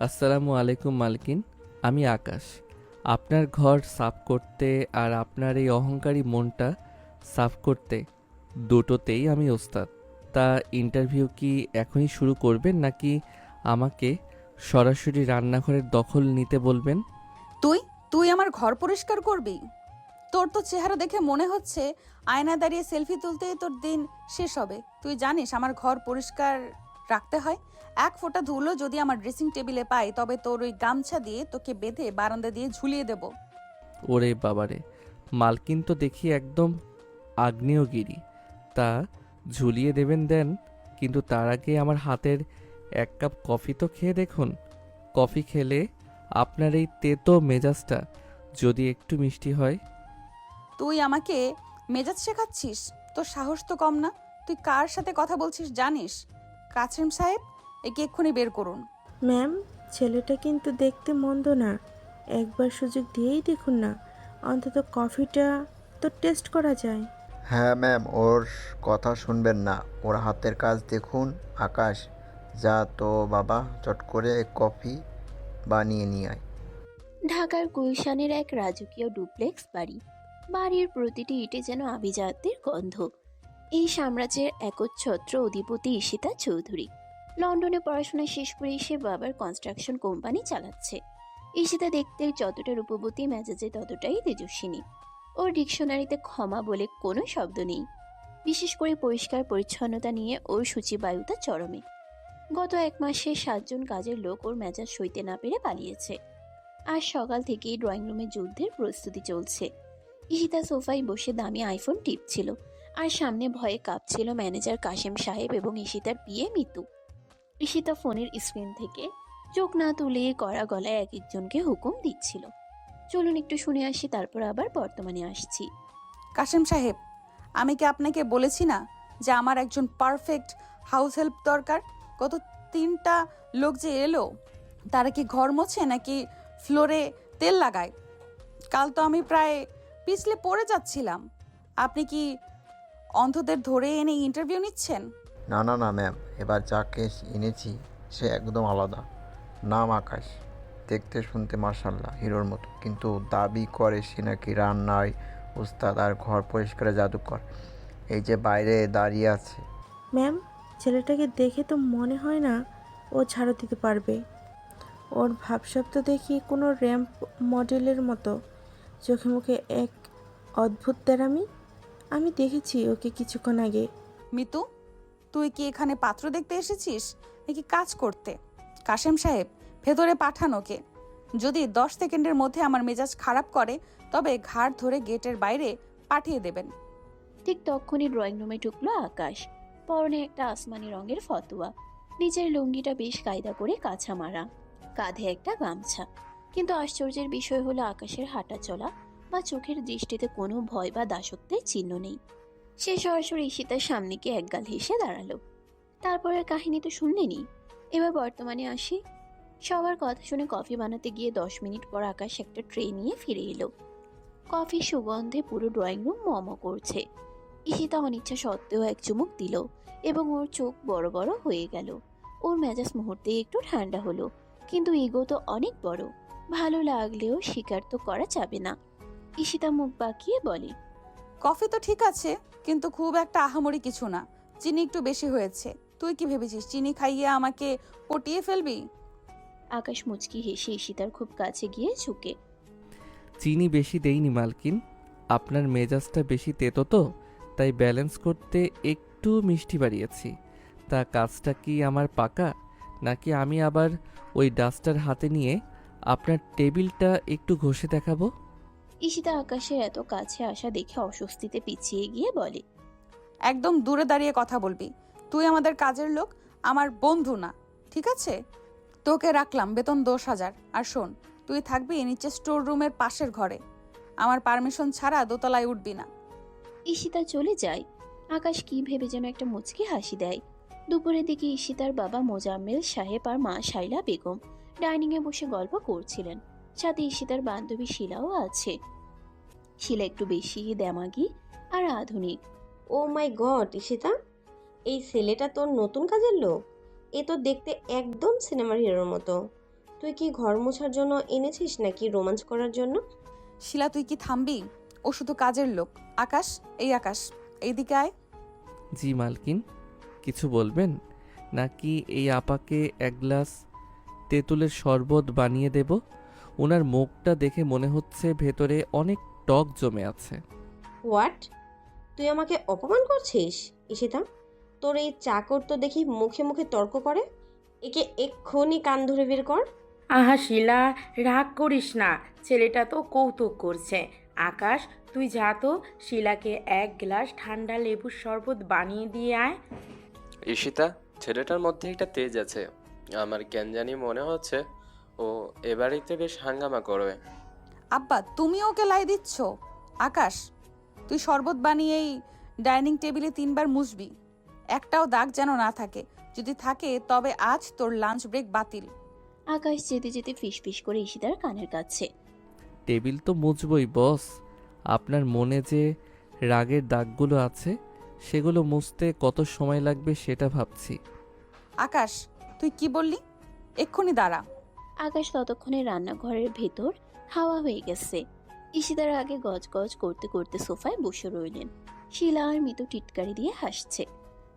আসসালামু আলাইকুম মালকিন। আমি আকাশ। আপনার ঘর সাফ করতে আর আপনার এই অহংকারী মনটা সাফ করতে দুটোতেই আমি ওস্তাদ। তা ইন্টারভিউ কি এখনই শুরু করবেন নাকি আমাকে সরাসরি রান্নাঘরের দখল নিতে বলবেন? তুই তুই আমার ঘর পরিষ্কার করবি? তোর তো চেহারা দেখে মনে হচ্ছে আয়নায় দাঁড়িয়ে সেলফি তুলতেই তোর দিন শেষ হবে। তুই জানিস আমার ঘর পরিষ্কার রাখতে হয়। এক ফোঁটা ধুলো যদি আমার ড্রেসিং টেবিলে পাই তবে তোর ওই গামছা দিয়ে তোকে বেঁধে বারান্দা দিয়ে ঝুলিয়ে দেব। ওরে বাবারে, মালকিন তো দেখি একদম আগ্নেয়গিরি। তা ঝুলিয়ে দেবেন দেন, কিন্তু তার আগে আমার হাতের এক কাপ কফি তো খেয়ে দেখুন। কফি খেলে আপনার এই তেতো মেজাজটা যদি একটু মিষ্টি হয়। তুই আমাকে মেজাজ শেখাচ্ছিস? তোর সাহস তো কম না। তুই কার সাথে কথা বলছিস জানিস? কাসেম সাহেব, একে এক্ষুনি বের করুন। ম্যাম, ছেলেটা কিন্তু দেখতে মন্দ না। একবার সুযোগ দিয়েই দেখুন না, অন্তত কফিটা তো টেস্ট করা যায়। হ্যাঁ ম্যাম, ওর কথা শুনবেন না, ওর হাতের কাজ দেখুন। আকাশ, যা তো বাবা, চট করে কফি বানিয়ে নিয়ে আয়। ঢাকার গুলশানের এক রাজকীয় ডুপ্লেক্স বাড়ি। বাড়ির প্রতিটি ইটে যেন আভিজাত্যের গন্ধ। এই সাম্রাজ্যের একচ্ছত্র অধিপতি ঈশিতা চৌধুরী। লন্ডনে পড়াশোনা শেষ করে এসে বাবার কনস্ট্রাকশন কোম্পানি চালাচ্ছে। ঈশিতা দেখতে যতটা রূপবতী, মেজাজে ততটাই তেজস্বিনী। ওর ডিকশনারিতে ক্ষমা বলে কোনো শব্দ নেই। বিশেষ করে পরিষ্কার পরিচ্ছন্নতা নিয়ে ওর সূচিবায়ুতা চরমে। গত 1 মাসে 7 জন কাজের লোক ওর মেজাজ সইতে না পেরে পালিয়েছে। আজ সকাল থেকেই ড্রয়িং রুমে যুদ্ধের প্রস্তুতি চলছে। ঈশিতা সোফায় বসে দামি আইফোন টিপছিল, আর সামনে ভয়ে কাঁপছিল ম্যানেজার কাশেম সাহেব এবং ঈশিতার বিয়ে মিতু। ঈশিতা ফোনের স্ক্রিন থেকে চোখ না তুলে কড়া গলায় এক একজনকে হুকুম দিচ্ছিল। চলুন একটু শুনে আসি, তারপর আবার বর্তমানে আসছি। কাসেম সাহেব, আমি কি আপনাকে বলেছি না যে আমার একজন পারফেক্ট হাউস হেল্প দরকার? গত 3টা লোক যে এলো, তারা কি ঘর মোছে নাকি ফ্লোরে তেল লাগায়? কাল তো আমি প্রায় পিছলে পড়ে যাচ্ছিলাম। আপনি কি অন্ধদের ধরে এনে ইন্টারভিউ নিচ্ছেন? না না না ম্যাম, এবার যাকে এনেছি সে একদম আলাদা। নাম আকাশ, দেখতে শুনতে মার্শাল্লাহ হিরোর মতো, কিন্তু দাবি করে সে নাকি রান্নায় উস্তাদ আর ঘর পরিষ্কারে জাদুকর। এই যে বাইরে দাঁড়িয়ে আছে। ম্যাম, ছেলেটাকে দেখে তো মনে হয় না ও ঝাড়ু দিতে পারবে। ওর ভাবসাব তো দেখি কোনো র্যাম্প মডেলের মতো, চোখে মুখে এক অদ্ভুত তেরামি। আমি দেখেছি ওকে কিছুক্ষণ আগে। মিতু, তুই কি এখানে পাত্র দেখতে এসেছিস নাকি কাজ করতে? কাশেম সাহেব, ভেতরে পাঠান ওকে। যদি 10 সেকেন্ডের মধ্যে আমার মেজাজ খারাপ করে তবে ঘাড় ধরে গেটের বাইরে পাঠিয়ে দেবেন। ঠিক তখনই ড্রয়িং রুমে ঢুকলো আকাশ। পরনে একটা আসমানি রঙের ফতুয়া, নিচের লুঙ্গিটা বেশ কায়দা করে কাছা মারা, কাঁধে একটা গামছা। কিন্তু আশ্চর্যের বিষয় হলো আকাশের হাঁটা চলা বা চোখের দৃষ্টিতে কোনো ভয় বা দাসত্বের চিহ্ন নেই। সে সরাসরি ঈশিতার সামনে গিয়ে একগাল হেসে দাঁড়ালো। তারপরের কাহিনী তো শুনলেনি, এবার বর্তমানে আসি। সবার কথা শুনে কফি বানাতে গিয়ে 10 মিনিট পর আকাশ একটা ট্রে নিয়ে ফিরে এলো। কফি সুগন্ধে পুরো ড্রয়িং রুম মম করছে। ঈশিতা অনিচ্ছা সত্ত্বেও এক চুমুক দিল এবং ওর চোখ বড় বড় হয়ে গেল। ওর মেজাজ মুহূর্তে একটু ঠান্ডা হলো, কিন্তু ইগো তো অনেক বড়। ভালো লাগলেও স্বীকার তো করা যাবে না। ঈশিতা মুখ বাঁকিয়ে বলে, কফি তো ঠিক আছে, কিন্তু খুব একটা আহামরি কিছু না। চিনি একটু বেশি হয়েছে। তুই কি ভেবেছিস চিনি খাইয়ে আমাকে পটিয়ে ফেলবি? আকাশ মুচকি হেসে ঈশিতার খুব কাছে গিয়ে ঝুঁকে। চিনি বেশি দেইনি মালকিন, আপনার মেজাজটা বেশি তেতো তো, তাই ব্যালেন্স করতে একটু মিষ্টি বাড়িয়েছি। তা কাজটা কি আমার পাকা, নাকি আমি আবার ওই ডাস্টার হাতে নিয়ে আপনার টেবিলটা একটু ঘষে দেখাবো? ঈশিতা আকাশের এত কাছে আসা দেখে অস্বস্তিতে পিছিয়ে গিয়ে বলে, একদম দূরে দাঁড়িয়ে কথা বলবি। তুই আমাদের কাজের লোক, আমার বন্ধু না, ঠিক আছে? তোকে রাখলাম বেতন 10,000। আর শোন, তুই থাকবি নিচে স্টোর রুমের পাশের ঘরে। আমার পারমিশন ছাড়া দোতলায় উঠবি না। ঈশিতা চলে যায়। আকাশ কি ভেবে যেন একটা মুচকি হাসি দেয়। দুপুরের দিকে ঈশিতার বাবা মোজাম্মেল সাহেব আর মা শাইলা বেগম ডাইনিংয়ে বসে গল্প করছিলেন। সাথে ঈশিতার বান্ধবী শিলাও আছে। শিলা একটু বেশি দেমাগি আর আধুনিক। ও মাই গড ঈশিতা, এই ছেলেটা তোর নতুন কাজের লোক? এ তো দেখতে একদম সিনেমার হিরোর মতো। তুই কি ঘর মোছার জন্য এনেছিস নাকি রোমাঞ্চ করার জন্য? শিলা, তুই কি থামবি? ও শুধু কাজের লোক। আকাশ, এই আকাশ, এইদিকে আয়। জি মালকিন, কিছু বলবেন নাকি এই আপাকে এক গ্লাস তেঁতুলের শরবত বানিয়ে দেব? ওনার মুখটা দেখে মনে হচ্ছে ভেতরে অনেক টক জমে আছে। হোয়াট? তুই আমাকে অপমান করছিস ঈশিতা? তোর এই চাকর তো দেখি মুখে মুখে তর্ক করে। একে এক্ষুনি কান ধরে বের কর। আহা শিলা, রাগ করিস না, ছেলেটা তো কৌতুক করছে। আকাশ, তুই যা তো শিলাকে এক গ্লাস ঠান্ডা লেবুর শরবত বানিয়ে দিয়ে আয়। ঈশিতা, ছেলেটার মধ্যে একটা তেজ আছে। আমার কেন জানি মনে হচ্ছে ও এ বাড়িতে বেশ হাঙ্গামা করবে। আব্বা, তুমি ওকে লাই দিচ্ছ? আকাশ, তুই শরবত বানিয়ে এই ডাইনিং টেবিলে 3বার মুছবি। একটাও দাগ যেন না থাকে। যদি থাকে তবে আজ তোর লাঞ্চ ব্রেক বাতিল। আকাশ যেতে যেতে ফিসফিস করে ঈশিতার কানের কাছে। টেবিল তো মুছবই বস, আপনার মনে যে রাগের দাগগুলো আছে সেগুলো মুছতে কত সময় লাগবে সেটা ভাবছি। আকাশ, তুই কি বললি? এক্ষুনি দাঁড়া। আকাশ ততক্ষণে রান্নাঘরের ভেতর হাওয়া হয়ে গেছে। ঈশিতার আগে গজগজ করতে করতে সোফায় বসে রইলেন। শিলা আর মিতু টিটকারি দিয়ে হাসছে।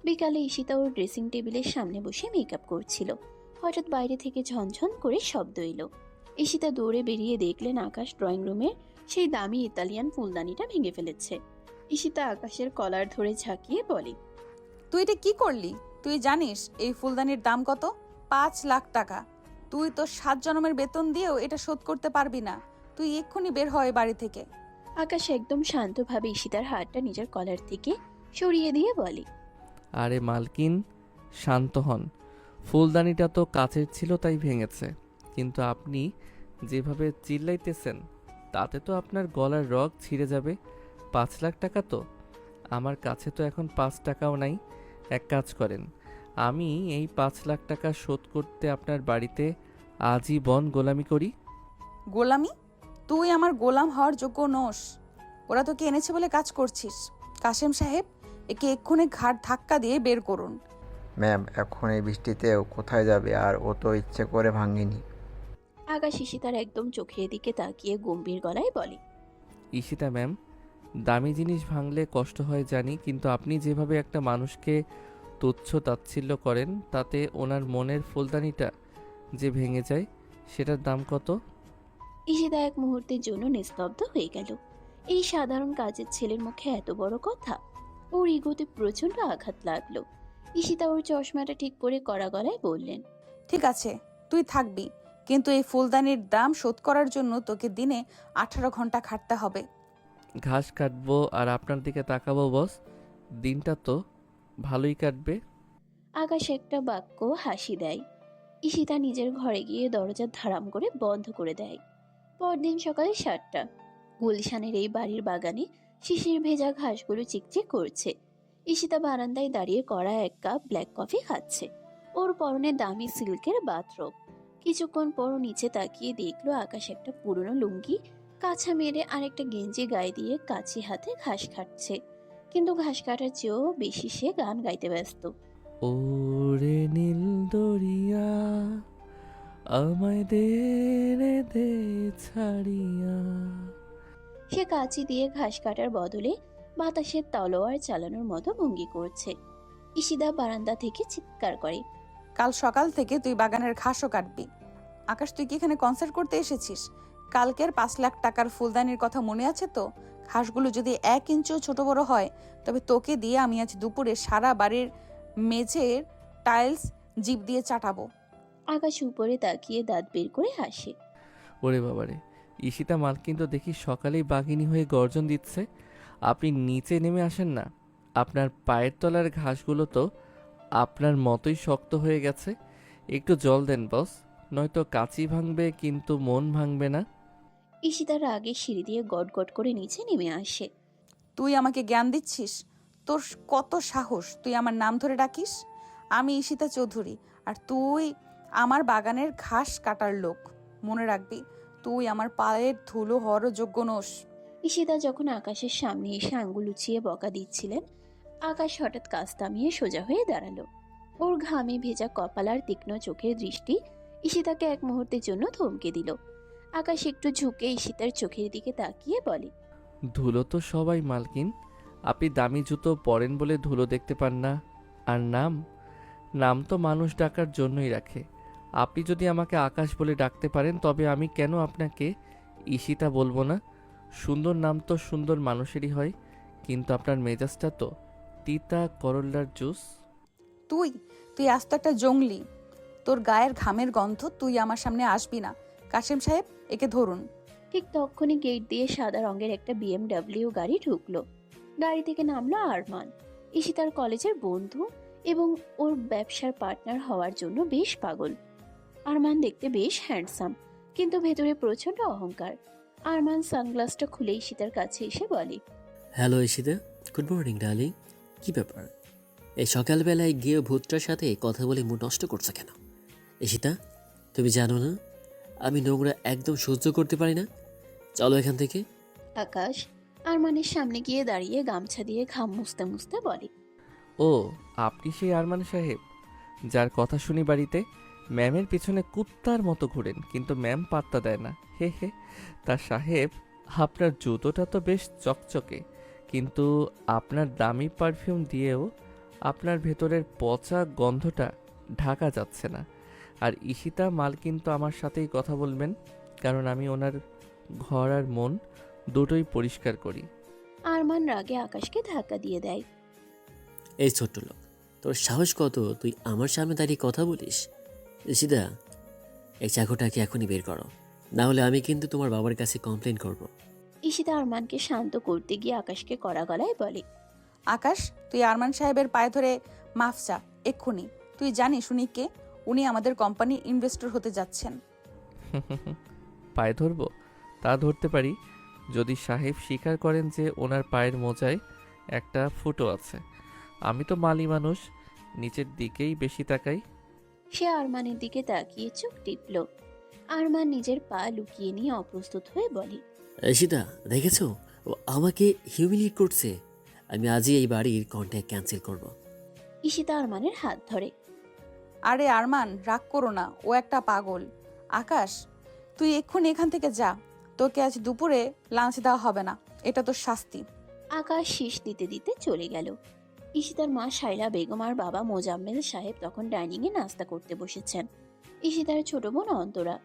বিকালে ঈশিতা ওর ড্রেসিং টেবিলের সামনে বসে মেকআপ করছিল। হঠাৎ বাইরে থেকে ঝনঝন করে শব্দ এলো। ঈশিতা দৌড়ে বেরিয়ে দেখলেন আকাশ ড্রয়িং রুমের সেই দামি ইতালিয়ান ফুলদানিটা ভেঙে ফেলেছে। ঈশিতা আকাশের কলার ধরে ঝাঁকিয়ে বলে, তুই এটা কি করলি? তুই জানিস এই ফুলদানির দাম কত? 5 লাখ টাকা। তুই তো 7 জন্মের বেতন দিয়েও এটা শোধ করতে পারবি না। তুই এক্ষুনি বের হয় বাড়ি থেকে। আকাশ একদম শান্তভাবে ঈশিতার হাতটা নিজের কলার থেকে সরিয়ে দিয়ে বলে, আরে মালকিন, শান্ত হন। ফুলদানিটা তো কাচের ছিল তাই ভেঙেছে, কিন্তু আপনি যেভাবে চিল্লাইতেছেন তাতে তো আপনার গলার রগ ছিঁড়ে যাবে। 5 লাখ টাকা তো আমার কাছে তো এখন 5 টাকাও নাই। এক কাজ করেন, আমি এই 5 লাখ টাকা শোধ করতে আপনার বাড়িতে আজীবন গোলামি করি। গোলামি? তুই আমার গোলাম হওয়ার যোগ্য নোস। ওরা তোকে এনেছে বলে কাজ করছিস। কাশেম সাহেব, একে এক্ষুনি ঘাট ধাক্কা দিয়ে বের করুন। ম্যাম, এখন এই বৃষ্টিতেও কোথায় যাবে? আর ও তো ইচ্ছে করে ভাঙেনি। আকাশ ঈশিতার একদম চোখের দিকে তাকিয়ে গম্ভীর গলায় বলে, ঈশিতা ম্যাম, দামি জিনিস ভাঙলে কষ্ট হয় জানি, কিন্তু আপনি যেভাবে একটা মানুষকে তুচ্ছ তাচ্ছিল্য করেন তাতে ওনার মনের ফুলদানিটা যে ভেঙে যায় সেটার দাম কত? ঈশিতা এক মুহূর্তের জন্য নিস্তব্ধ হয়ে গেল। এই সাধারণ কাজের ছেলের মুখে এত বড় কথা! ওর ইগোতে প্রচন্ড আঘাত লাগলো। ঈশিতা ওর চশমাটা ঠিক করে কড়া গলায় বললেন, ঠিক আছে, তুই থাকবি, কিন্তু এই ফুলদানির দাম শোধ করার জন্য তোকে দিনে 18 ঘন্টা খাটতে হবে। ঘাস কাটবো আর আপনার দিকে তাকাবো বস, দিনটা তো ভালোই কাটবে। আকাশ একটা বাক্য হাসি দেয়। ঈশিতা নিজের ঘরে গিয়ে দরজা ধারাম করে বন্ধ করে দেয়। পরদিন সকালে 7টা। গুলশানের এই বাড়ির বাগানে শিশির ভেজা ঘাসগুলো চিকচিক করছে। ঈশিতা বারান্দায় দাঁড়িয়ে কড়া 1 কাপ ব্ল্যাক কফি খাচ্ছে। ওর পরনে দামি সিল্কের বাথরোব। কিছুক্ষণ পর নিচে তাকিয়ে দেখলো আকাশ একটা পুরনো লুঙ্গি কাছা মেরে আরেকটা গেঞ্জি গায়ে দিয়ে কাছি হাতে ঘাস কাটছে। কিন্তু ঘাস কাটার চেয়েও বেশি সে গান গাইতে ব্যস্ত। ওরে নীল দরিয়া, আমায় দে রে দে ছাড়িয়া। সে কাঁচি দিয়ে ঘাস কাটার বদলে বাতাসের তলোয়ার চালানোর মতো ভঙ্গি করছে। ঈশিতা বারান্দা থেকে চিৎকার করে, কাল সকাল থেকে তুই বাগানের ঘাসও কাটবি। আকাশ, তুই কি এখানে কনসার্ট করতে এসেছিস? কালকের 5 লাখ টাকার ফুলদানির কথা মনে আছে তো? ঘাসগুলো যদি 1 ইঞ্চিও ছোট বড় হয় তবে তোকে দিয়ে আমি আজ দুপুরে সারা বাড়ির মেঝের টাইলস জিভ দিয়ে চাটাবো। আকাশ উপরে তাকিয়ে দাঁত বের করে হাসে। ওরে বাবারে, ঈশিতা মালকিন তো দেখি সকালেই বাঘিনী হয়ে গর্জন দিচ্ছে। আপনি নিচে নেমে আসেন না, আপনার পায়ের তলার ঘাসগুলো তো আপনার মতোই শক্ত হয়ে গেছে। একটু জল দেন বস, নয়তো কাঁচি ভাঙবে কিন্তু মন ভাঙবে না। ঈশিতা রাগে সিঁড়ি দিয়ে গট গট করে নিচে নেমে আসে। তুই আমাকে জ্ঞান দিচ্ছিস? তোর কত সাহস তুই আমার নাম ধরে ডাকিস? আমি ঈশিতা চৌধুরী, আর তুই আমার বাগানের ঘাস কাটার লোক। মনে রাখবি, তুই আমার পায়ের ধুলো হওয়ারও যোগ্য নোস। ঈশিতা যখন আকাশের সামনে এসে আঙ্গুল উঁচিয়ে বকা দিচ্ছিলেন, আকাশ হঠাৎ কাজ থামিয়ে সোজা হয়ে দাঁড়ালো। ওর ঘামে ভেজা কপাল আর তীক্ষ্ণ চোখের দৃষ্টি ঈশিতাকে এক মুহূর্তের জন্য থমকে দিল। আকাশ একটু ঝুঁকে ঈশিতার চোখের দিকে তাকিয়ে বলে, ধুলো তো সবাই মালকিন, আপনি দামি জুতো পরেন বলে ধুলো দেখতে পান না। আর নাম নাম তো মানুষ ডাকার জন্যই রাখে। আপনি যদি আমাকে আকাশ বলে ডাকতে পারেন তবে আমি কেন আপনাকে ঈশিতা বলবো না? সুন্দর নাম তো সুন্দর মানুষেরই হয়, কিন্তু আপনার মেজাজটা তো তিতা করল্লার জুস। তুই তুই আস্ত একটা জঙ্গলি। তোর গায়ের ঘামের গন্ধ, তুই আমার সামনে আসবি না। কাশেম সাহেব, একে ধরুন। ঠিক তখনই গেট দিয়ে সাদা রঙের একটা বিএমডব্লিউ গাড়ি ঢুকলো। গাড়ি থেকে নামলো আরমান। ঈশিতার কলেজের বন্ধু এবং ওর ব্যবসার পার্টনার হওয়ার জন্য বেশ পাগল। আরমান দেখতে বেশ হ্যান্ডসাম, কিন্তু ভেতরে প্রচণ্ড অহংকার। আরমান সানগ্লাসটা খুলে ঈশিতার কাছে এসে বলে, hello Ishita, good morning darling. কি ব্যাপার, এই সকালবেলায় গিয়ে ভূতটার সাথে কথা বলে মুড নষ্ট করছে কেন? ঈশিতা, তুমি জানো না আমি নোংরা একদম সহ্য করতে পারি না। চলো এখান থেকে। আকাশ আরমানের সামনে গিয়ে দাঁড়িয়ে গামছা দিয়ে ঘাম মুছতে মুছতে বলে, ও, আপনি সেই আরমান সাহেব যার কথা শুনি বাড়িতে ম্যামের পিছনে কুত্তার মতো ঘুরেন, কিন্তু ম্যাম পাত্তা দেয় না। হে হে। তা সাহেব, আপনার জুতোটা তো বেশ চকচকে, কিন্তু আপনার দামি পারফিউম দিয়েও আপনার ভেতরের পচা গন্ধটা ঢাকা যাচ্ছে না। আর ঈশিতা মাল কিন্তু আমার সাথেই কথা বলবেন, কারণ আমি ওনার ঘর আর মন দুটোই পরিষ্কার করি। আরমান রাগে আকাশকে ধাক্কা দিয়ে দেয়। এই ছোট্ট লোক, তোর সাহস কত তুই আমার সামনে দাঁড়িয়ে কথা বলিস? ঈশিতা, এই চাকুটাকে এখনই বের করো, না হলে আমি কিন্তু তোমার বাবার কাছে কমপ্লেন করব। ঈশিতা আরমানকে শান্ত করতে গিয়ে আকাশকে কড়া গলায় বলে, আকাশ, তুই আরমান সাহেবের পায়ে ধরে মাফ চা এক্ষুনি। তুই জানিস উনি কে? উনি আমাদের কোম্পানির ইনভেস্টর হতে যাচ্ছেন। পায়ে ধরবো? তা ধরতে পারি, যদি সাহেব স্বীকার করেন যে ওনার পায়ের মোজায় একটা ফুটো আছে। আমি তো মালি মানুষ, নিচের দিকেই বেশি তাকাই। সে আরমানের দিকে তাকিয়ে চোখ টিপল। আরমান নিজের পা লুকিয়ে নিয়ে অপ্রস্তুত হয়ে বলে, ঈশিতা, দেখেছো ও আমাকে হিউমিলিয়েট করছে। আমি আজই এই বাড়ির কন্ট্যাক্ট ক্যান্সেল করব। ঈশিতা আরমানের হাত ধরে। আরে আরমান, রাগ করো না, ও একটা পাগল। আকাশ, তুই এক্ষুনি এখান থেকে যা। তোকে আজ দুপুরে লাঞ্চ দেওয়া হবে না, এটা তোর শাস্তি। আকাশ শীষ দিতে দিতে চলে গেল। ঈশিতার মা শাইলা বেগম আর বাবা মোজাম্মেল সাহেব তখন ডাইনিংয়ে নাস্তা করতে বসেছেন। ঈশিতার ছোট বোন অন্তরা,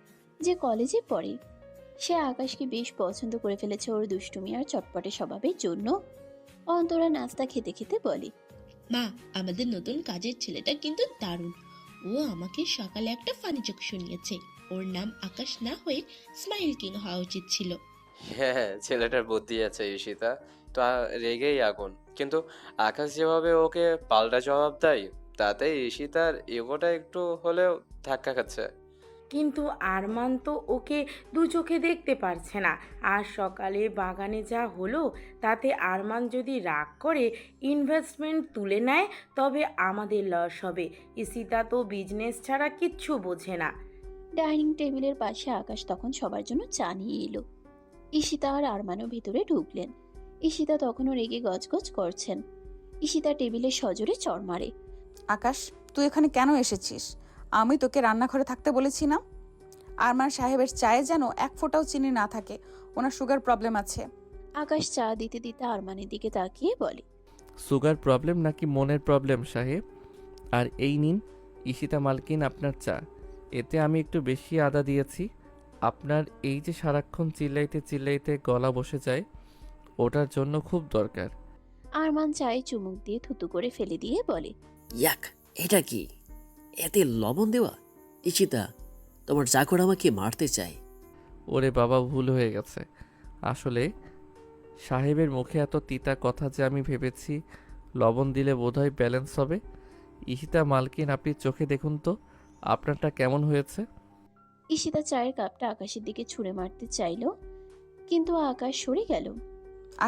যে কলেজে পড়ে, সে আকাশকে বেশ পছন্দ করে ফেলেছে ওর দুষ্টুমি আর চটপটে স্বভাবের জন্য। অন্তরা নাস্তা খেতে খেতে বলে, মা, আমাদের নতুন কাজের ছেলেটা কিন্তু দারুণ। ও আমাকে সকালে একটা ফানি জোক শুনিয়েছে। ওর নাম আকাশ না হয়ে স্মাইল কিং হওয়া উচিত ছিল। হ্যাঁ, ছেলেটার বুদ্ধি আছে ঈশিতা, তো রেগেই আগুন। কিন্তু আকাশ যেভাবে ওকে পাল্টা জবাব দেয়, তাতে ঈশিতার ইগোটা একটু হলেও ধাক্কা খাচ্ছে। কিন্তু আরমান তো ওকে দু চোখে দেখতে পারছে না। আর সকালে বাগানে যা হলো, তাতে আরমান যদি রাগ করে ইনভেস্টমেন্ট তুলে নেয় তবে আমাদের লস হবে। ঈশিতা তো বিজনেস ছাড়া কিচ্ছু বোঝে না। ডাইনিং টেবিলের পাশে আকাশ তখন সবার জন্য চা নিয়ে এলো। ঈশিতা আর আরমানও ভিতরে ঢুকলেন। ঈশিতা তখনও রেগে গজগজ করছেন। ঈশিতা টেবিলে সজোরে চড় মারে। আকাশ, তুই এখানে কেন এসেছিস? আমি তোকে রান্নাঘরে থাকতে বলেছি না? আরমান সাহেবের চায়ে যেন এক ফোঁটাও চিনি না থাকে, ওনার সুগার প্রবলেম আছে। আকাশ চা দিতে দিতে আরমানের দিকে তাকিয়ে বলে, সুগার প্রবলেম নাকি মনের প্রবলেম সাহেব? আর এই নিন ঈশিতা মালকিন আপনার চা। এতে আমি একটু বেশি আদা দিয়েছি। আপনার এই যে সারাক্ষণ চিল্লাইতে চিল্লাইতে গলা বসে যায়, ওটার জন্য খুব দরকার। আরমান চায়ে চুমুক দিয়ে থুতু করে ফেলে দিয়ে বলে, ইয়াক, এটা কি? এতে লবণ দেওয়া? ঈশিতা, তোমার চাকর আমাকে মারতে চায়। ওরে বাবা, ভুল হয়ে গেছে। আসলে সাহেবের মুখে এত তিতা কথা যে আমি ভেবেছি লবণ দিলে বোধহয় ব্যালেন্স হবে। ঈশিতা মালকিন, আপনি চোখে দেখুন তো আপনারটা কেমন হয়েছে। ঈশিতা চায়ের কাপটা আকাশের দিকে ছুঁড়ে মারতে চাইল, কিন্তু আকাশ সরে গেল।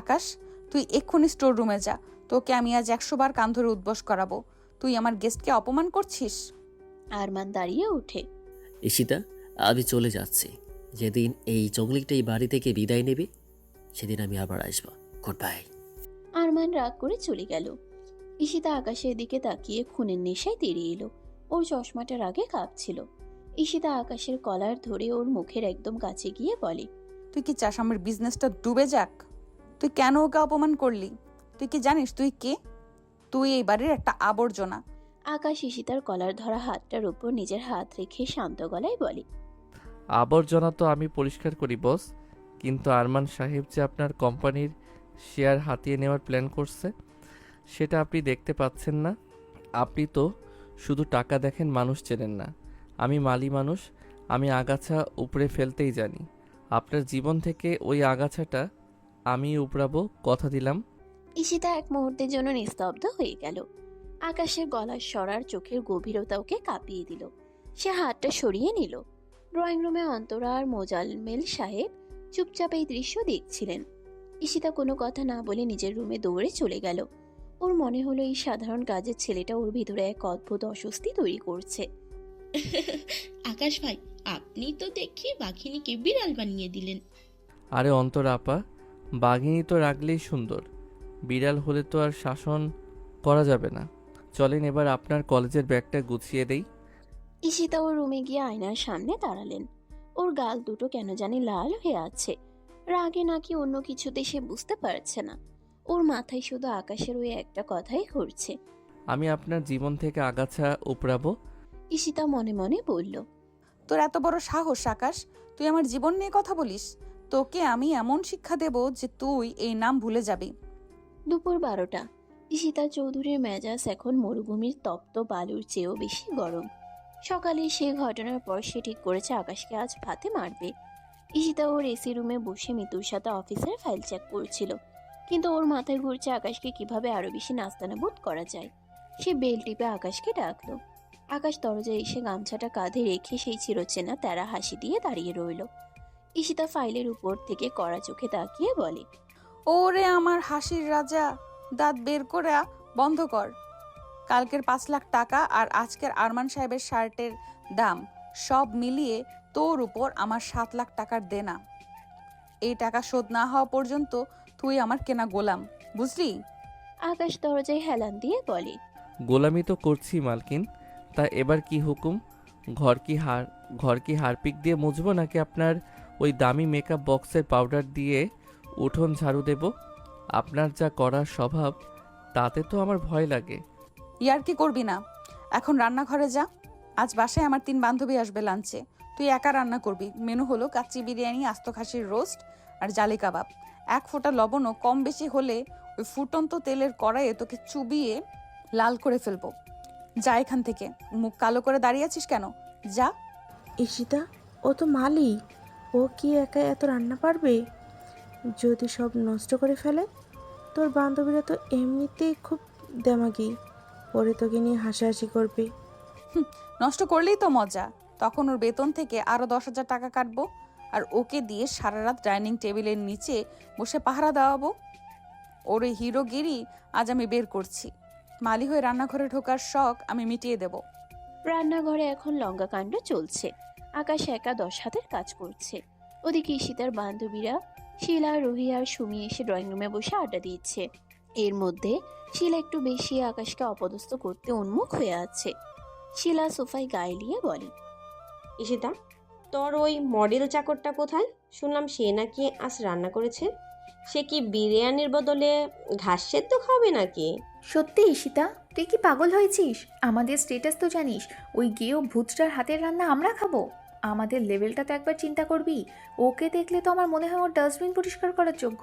আকাশ, তুই এক্ষুনি স্টোর রুমে যা। তোকে আমি আজ 100 বার কান ধরে উদ্বস করাবো। তুই আমার গেস্টকে অপমান করছিস। আরমান দাঁড়িয়ে ওঠে। ঈশিতা, আমি চলে যাচ্ছি। যেদিন এই জঙ্গলিটা এই বাড়ি থেকে বিদায় নেবে সেদিন আমি আবার আসবো। Good bye. আরমান রাগ করে চলে গেল। ঈশিতা আকাশের দিকে তাকিয়ে খুনের নেশায় তেড়ে এলো। ওর চশমাটার আগে কাঁপছিল। ঈশিতা আকাশের কলার ধরে ওর মুখের একদম কাছে গিয়ে বলে, তুই কি চাস আমার বিজনেসটা ডুবে যাক? তুই কেন ওকে অপমান করলি? তুই কি জানিস তুই কে? তুই এই বাড়ির একটা আবর্জনা। আকাশ ঈশিতার কলার ধরা হাতটার উপর নিজের হাত রেখে শান্ত গলায় বলে, আবর্জনা তো আমি পরিষ্কার করি বস, কিন্তু আরমান সাহেব যে আপনার কোম্পানির শেয়ার হাতিয়ে নেওয়ার প্ল্যান করছে সেটা আপনি দেখতে পাচ্ছেন না। আপনি তো শুধু টাকা দেখেন, মানুষ চেনেন না। আমি মালি মানুষ, আমি আগাছা উপড়ে ফেলতেই জানি। আপনার জীবন থেকে ওই আগাছাটা আমি উপড়াবো, কথা দিলাম। ঈশিতা এক মুহূর্তের জন্য নিস্তব্ধ হয়ে গেল। আকাশের গলার স্বর আর চোখের গভীরতা ওকে কাঁপিয়ে দিল। সে হাতটা সরিয়ে নিল। ড্রয়িং রুমে অন্তরা আর মোজাম্মেল সাহেব চুপচাপ এই দৃশ্য দেখছিলেন। ঈশিতা কোনো কথা না বলে নিজের রুমে দৌড়ে চলে গেল। ওর মনে হলো এই সাধারণ কাজের ছেলেটা ওর ভিতরে এক অদ্ভুত অস্বস্তি তৈরি করছে। আকাশ ভাই, আপনি তো দেখি বাঘিনীকে বিড়াল বানিয়ে দিলেন। আরে অন্তরা আপা, বাঘিনী তো রাখলেই সুন্দর, বিড়াল হলে তো আর শাসন করা যাবে না। চলেন এবার আপনার কলেজের ব্যাগটা গুছিয়ে দেই। ঈশিতা ওর রুমে গিয়ে আয়নার সামনে দাঁড়ালেন। ওর গাল দুটো কেন জানি লাল হয়ে আছে। রাগে নাকি অন্য কিছুতে সে বুঝতে পারছে না। ওর মাথায় শুধু আকাশের ওই একটা কথাই ঘুরছে। আমি আপনার জীবন থেকে আগাছা উপড়াবো। ঈশিতা মনে মনে বলল, তোর এত বড় সাহস আকাশ, তুই আমার জীবন নিয়ে কথা বলিস? তোকে আমি এমন শিক্ষা দেব যে তুই এই নাম ভুলে যাবি। দুপুর 12টা। ঈশিতা চৌধুরীর মেজাজ এখন মরুভূমির তপ্ত বালুর চেয়েও বেশি গরম। সকালে সে ঘটনার পর সে ঠিক করেছে আকাশকে আজ ভাতে মারবে। ঈশিতা ওর এসি রুমে বসে মিতুর সাথে অফিসের ফাইল চেক করছিল, কিন্তু ওর মাথায় ঘুরছে আকাশকে কিভাবে আরো বেশি নাস্তানাবুদ করা যায়। সে বেল টিপে আকাশকে ডাকলো। আকাশ দরজায় এসে গামছাটা কাঁধে রেখে সেই চিরচেনা তেরা হাসি দিয়ে দাঁড়িয়ে রইল। ঈশিতা ফাইলের উপর থেকে কড়া চোখে তাকিয়ে বলে, ওরে আমার হাসির রাজা, দাঁত বের করে বন্ধ কর। কালকের 5 লাখ টাকা আর আজকের আরমান সাহেবের শার্টের দাম সব মিলিয়ে তোর উপর আমার 7 লাখ টাকার দেনা। এই টাকা শোধ না হওয়া পর্যন্ত তুই আমার কেনা গোলাম, বুঝলি? আকাশ দরজায় হেলান দিয়ে বলে, গোলামি তো করছি মালকিন, তা এবার কি হুকুম? ঘর কি হারপিক দিয়ে মুছবো, নাকি আপনার ওই দামি মেকআপ বক্সের পাউডার দিয়ে উঠোন ঝাড়ু দেব? আপনার যা করার স্বভাব তাতে তো আমার ভয় লাগে। ইয়ার কি করবি না? এখন রান্নাঘরে যা। আজ বাসায় আমার 3 বান্ধবী আসবে লাঞ্চে। তুই একা রান্না করবি। মেনু হলো কাচ্চি বিরিয়ানি, আস্ত খাসির রোস্ট আর জালি কাবাব। 1 ফোঁটা লবণও কম বেশি হলে ওই ফুটন্ত তেলের কড়াইয়ে তোকে চুবিয়ে লাল করে ফেলবো। যা এখান থেকে। মুখ কালো করে দাঁড়িয়ে আছিস কেন? যা। ঈশিতা, ও তো মালি, ও কি একা এত রান্না পারবে? যদি সব নষ্ট করে ফেলে? তোর বান্ধবীরা তো এমনিতেই খুব দেমাগি, পরে তোকে নিয়ে হাসাহাসি করবে। নষ্ট করলেই তো মজা। তখন ওর বেতন থেকে আরো 10,000 টাকা কাটবো, আর ওকে দিয়ে সারা রাত ডাইনিং টেবিলের নিচে বসে পাহারা দেওয়াবো। ওর ওই হিরোগিরি আজ আমি বের করছি। মালি হয়ে রান্নাঘরে ঢোকার শখ আমি মিটিয়ে দেব। রান্নাঘরে এখন লঙ্কাকাণ্ড চলছে। আকাশ একা 10 হাতের কাজ করছে। ওদিকে ঈশিতার বান্ধবীরা শিলা, রুহি আর সুমি এসে ড্রয়িং রুমে বসে আড্ডা দিচ্ছে। এর মধ্যে শিলা একটু বেশি আকাশকে অপদস্থ করতে উন্মুখ হয়ে আছে। শিলা সোফায় গায়ে দিয়ে বলে, ঈশিতা, তোর ওই মডেল চাকরটা কোথায়? শুনলাম সে নাকি আজ রান্না করেছে। সে কি বিরিয়ানির বদলে ঘাস সেদ্ধ খাবে নাকি? সত্যি ঈশিতা, তুই কি পাগল হয়েছিস? আমাদের স্টেটাস তো জানিস, ওই গেও ভূতটার হাতের রান্না আমরা খাবো? আমাদের লেভেলটা তো একবার চিন্তা করবি। ওকে দেখলে তো আমার মনে হয় ওর ডাস্টবিন পরিষ্কার করার যোগ্য।